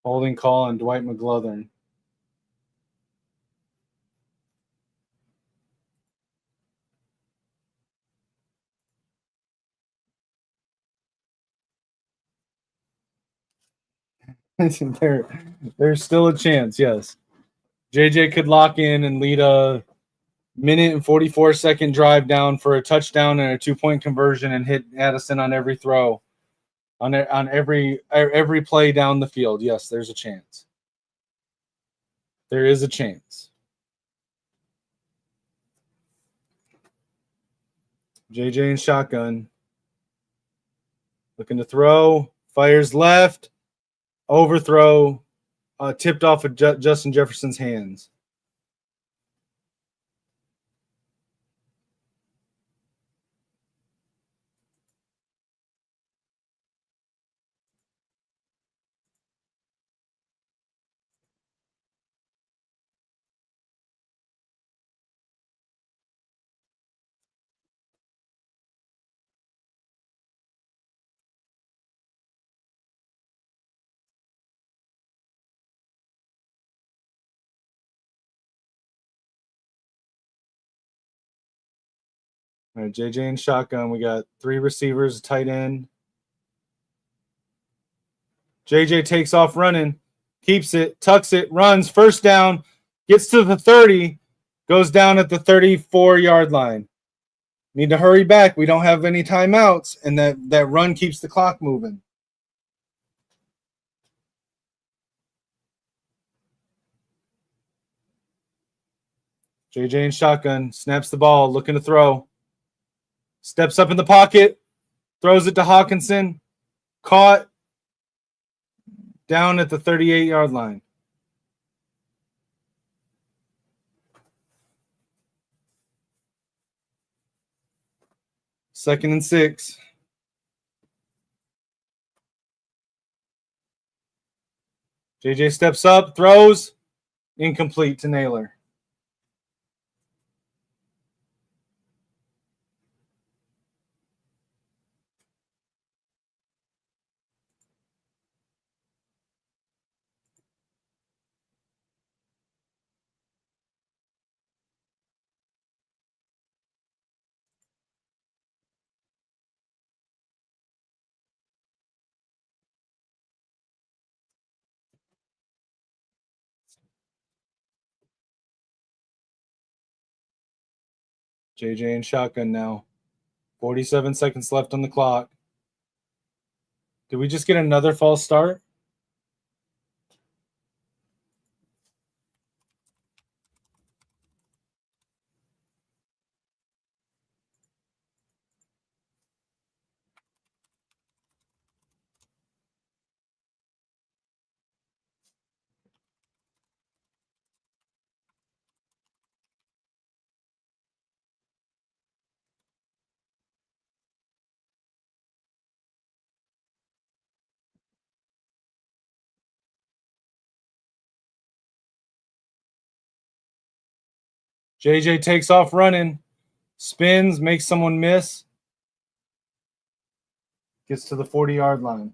Holding call on Dwight McGlothern. There's still a chance, yes. JJ could lock in and lead a 1:44 drive down for a touchdown and a 2-point conversion and hit Addison on every throw, on every play down the field. Yes, there's a chance. There is a chance. JJ in shotgun. Looking to throw. Fires left. Overthrow. Tipped off of Justin Jefferson's hands. All right, JJ in shotgun. We got 3 receivers, tight end. JJ takes off running, keeps it, tucks it, runs, first down, gets to the 30, goes down at the 34-yard line. Need to hurry back. We don't have any timeouts, and that run keeps the clock moving. JJ in shotgun, snaps the ball, looking to throw. Steps up in the pocket, throws it to Hawkinson, caught, down at the 38-yard line. Second and 6. JJ steps up, throws, incomplete to Naylor. JJ in shotgun now. 47 seconds left on the clock. Did we just get another false start? JJ takes off running, spins, makes someone miss, gets to the 40-yard line.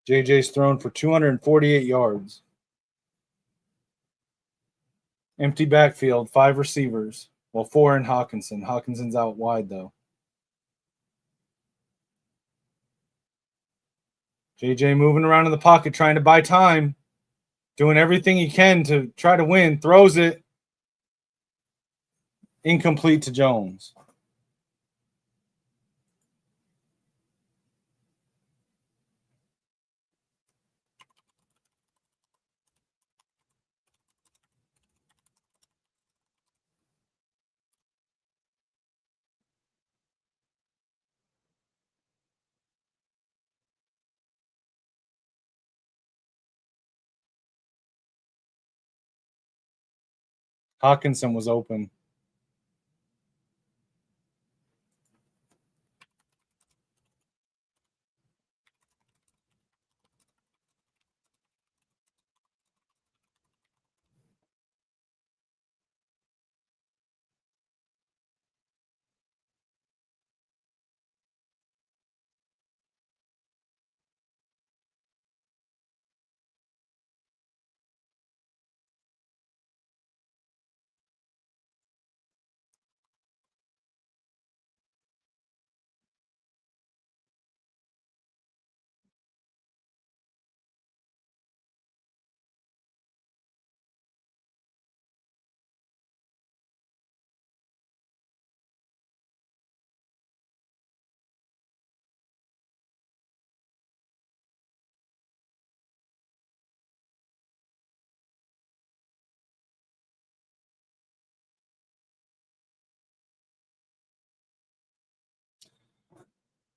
JJ's thrown for 248 yards. Empty backfield, 5 receivers. Well, 4 in Hawkinson. Hawkinson's out wide, though. JJ moving around in the pocket, trying to buy time. Doing everything he can to try to win. Throws it. Incomplete to Jones. Hawkinson was open.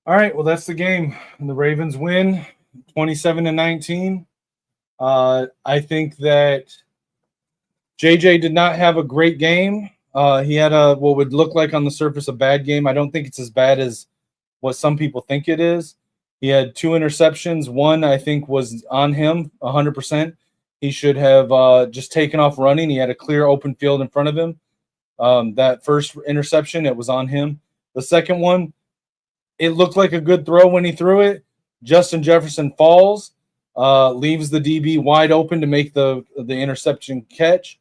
All right, well, that's the game. The Ravens win 27-19. I think that JJ did not have a great game. He had what would look like on the surface a bad game. I don't think it's as bad as what some people think it is. He had 2 interceptions. One, I think, was on him 100%. He should have just taken off running. He had a clear open field in front of him. That first interception, it was on him. The second one, it looked like a good throw when he threw it. Justin Jefferson falls, leaves the DB wide open to make the interception catch.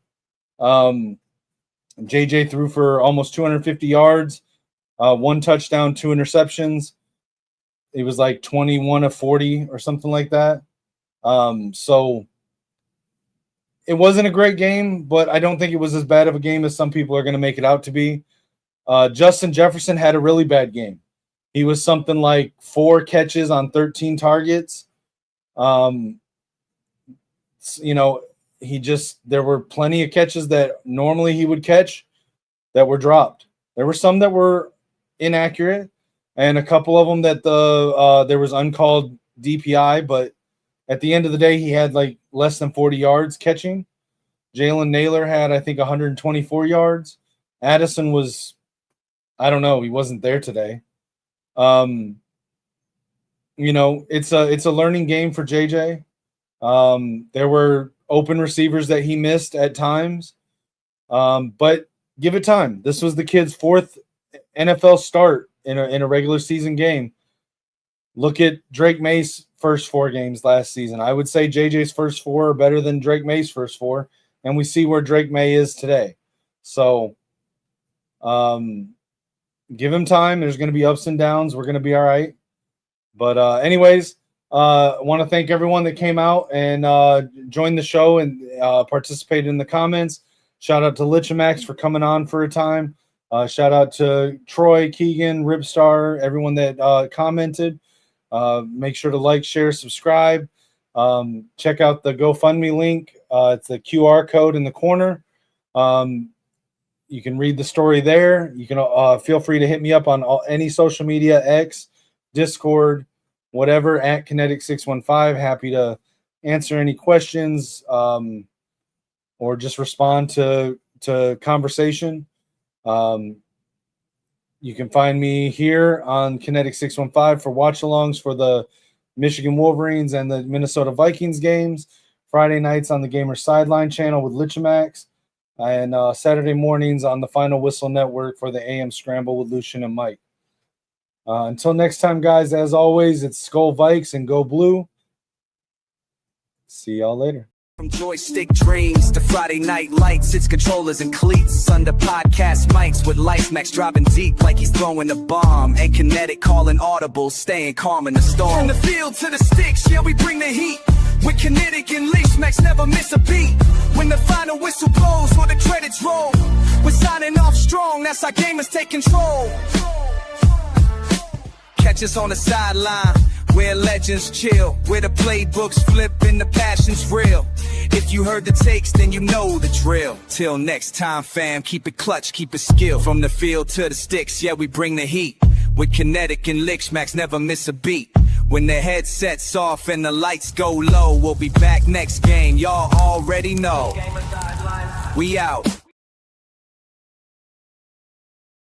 JJ threw for almost 250 yards, 1 touchdown, 2 interceptions. It was like 21 of 40 or something like that. So it wasn't a great game, but I don't think it was as bad of a game as some people are going to make it out to be. Justin Jefferson had a really bad game. He was something like 4 catches on 13 targets. There were plenty of catches that normally he would catch that were dropped. There were some that were inaccurate, and a couple of them that there was uncalled DPI, but at the end of the day, he had like less than 40 yards catching. Jalen Naylor had, I think, 124 yards. Addison was, I don't know, he wasn't there today. It's a learning game for JJ. There were open receivers that he missed at times, but give it time. This was the kid's 4th NFL start in a regular season game. Look at Drake May's first 4 games last season. I would say JJ's first 4 are better than Drake May's first 4, and we see where Drake May is today. So give him time. There's going to be ups and downs. We're going to be all right. But anyways, I want to thank everyone that came out and joined the show and participated in the comments. Shout out to Lichamax for coming on for a time. Shout out to Troy, Keegan, Ripstar, everyone that commented. Make sure to like, share, subscribe. Check out the GoFundMe link. It's the QR code in the corner. You can read the story there. You can feel free to hit me up on any social media, X, Discord, whatever, at Kinetik615. Happy to answer any questions or just respond to conversation. You can find me here on Kinetik615 for watch-alongs for the Michigan Wolverines and the Minnesota Vikings games. Friday nights on the Gamer Sideline channel with Lichamax. And Saturday mornings on the Final Whistle Network for the AM Scramble with Lucian and Mike. Until next time, guys, as always, it's SKOL Vikes and Go Blue. See y'all later. From joystick dreams to Friday night lights, it's controllers and cleats under podcast mics with Life Max dropping deep like he's throwing a bomb, and Kinetik calling audible, staying calm in the storm. From the field to the sticks, yeah, we bring the heat. With Kinetik and Leash Max, never miss a beat. When the final whistle blows or the credits roll, we're signing off strong, that's our gamers take control. Catch us on the sideline, where legends chill, where the playbooks flip and the passion's real. If you heard the takes, then you know the drill. Till next time, fam, keep it clutch, keep it skill. From the field to the sticks, yeah, we bring the heat. With Kinetik and Lichmax, never miss a beat. When the headset's off and the lights go low, we'll be back next game, y'all already know. We out.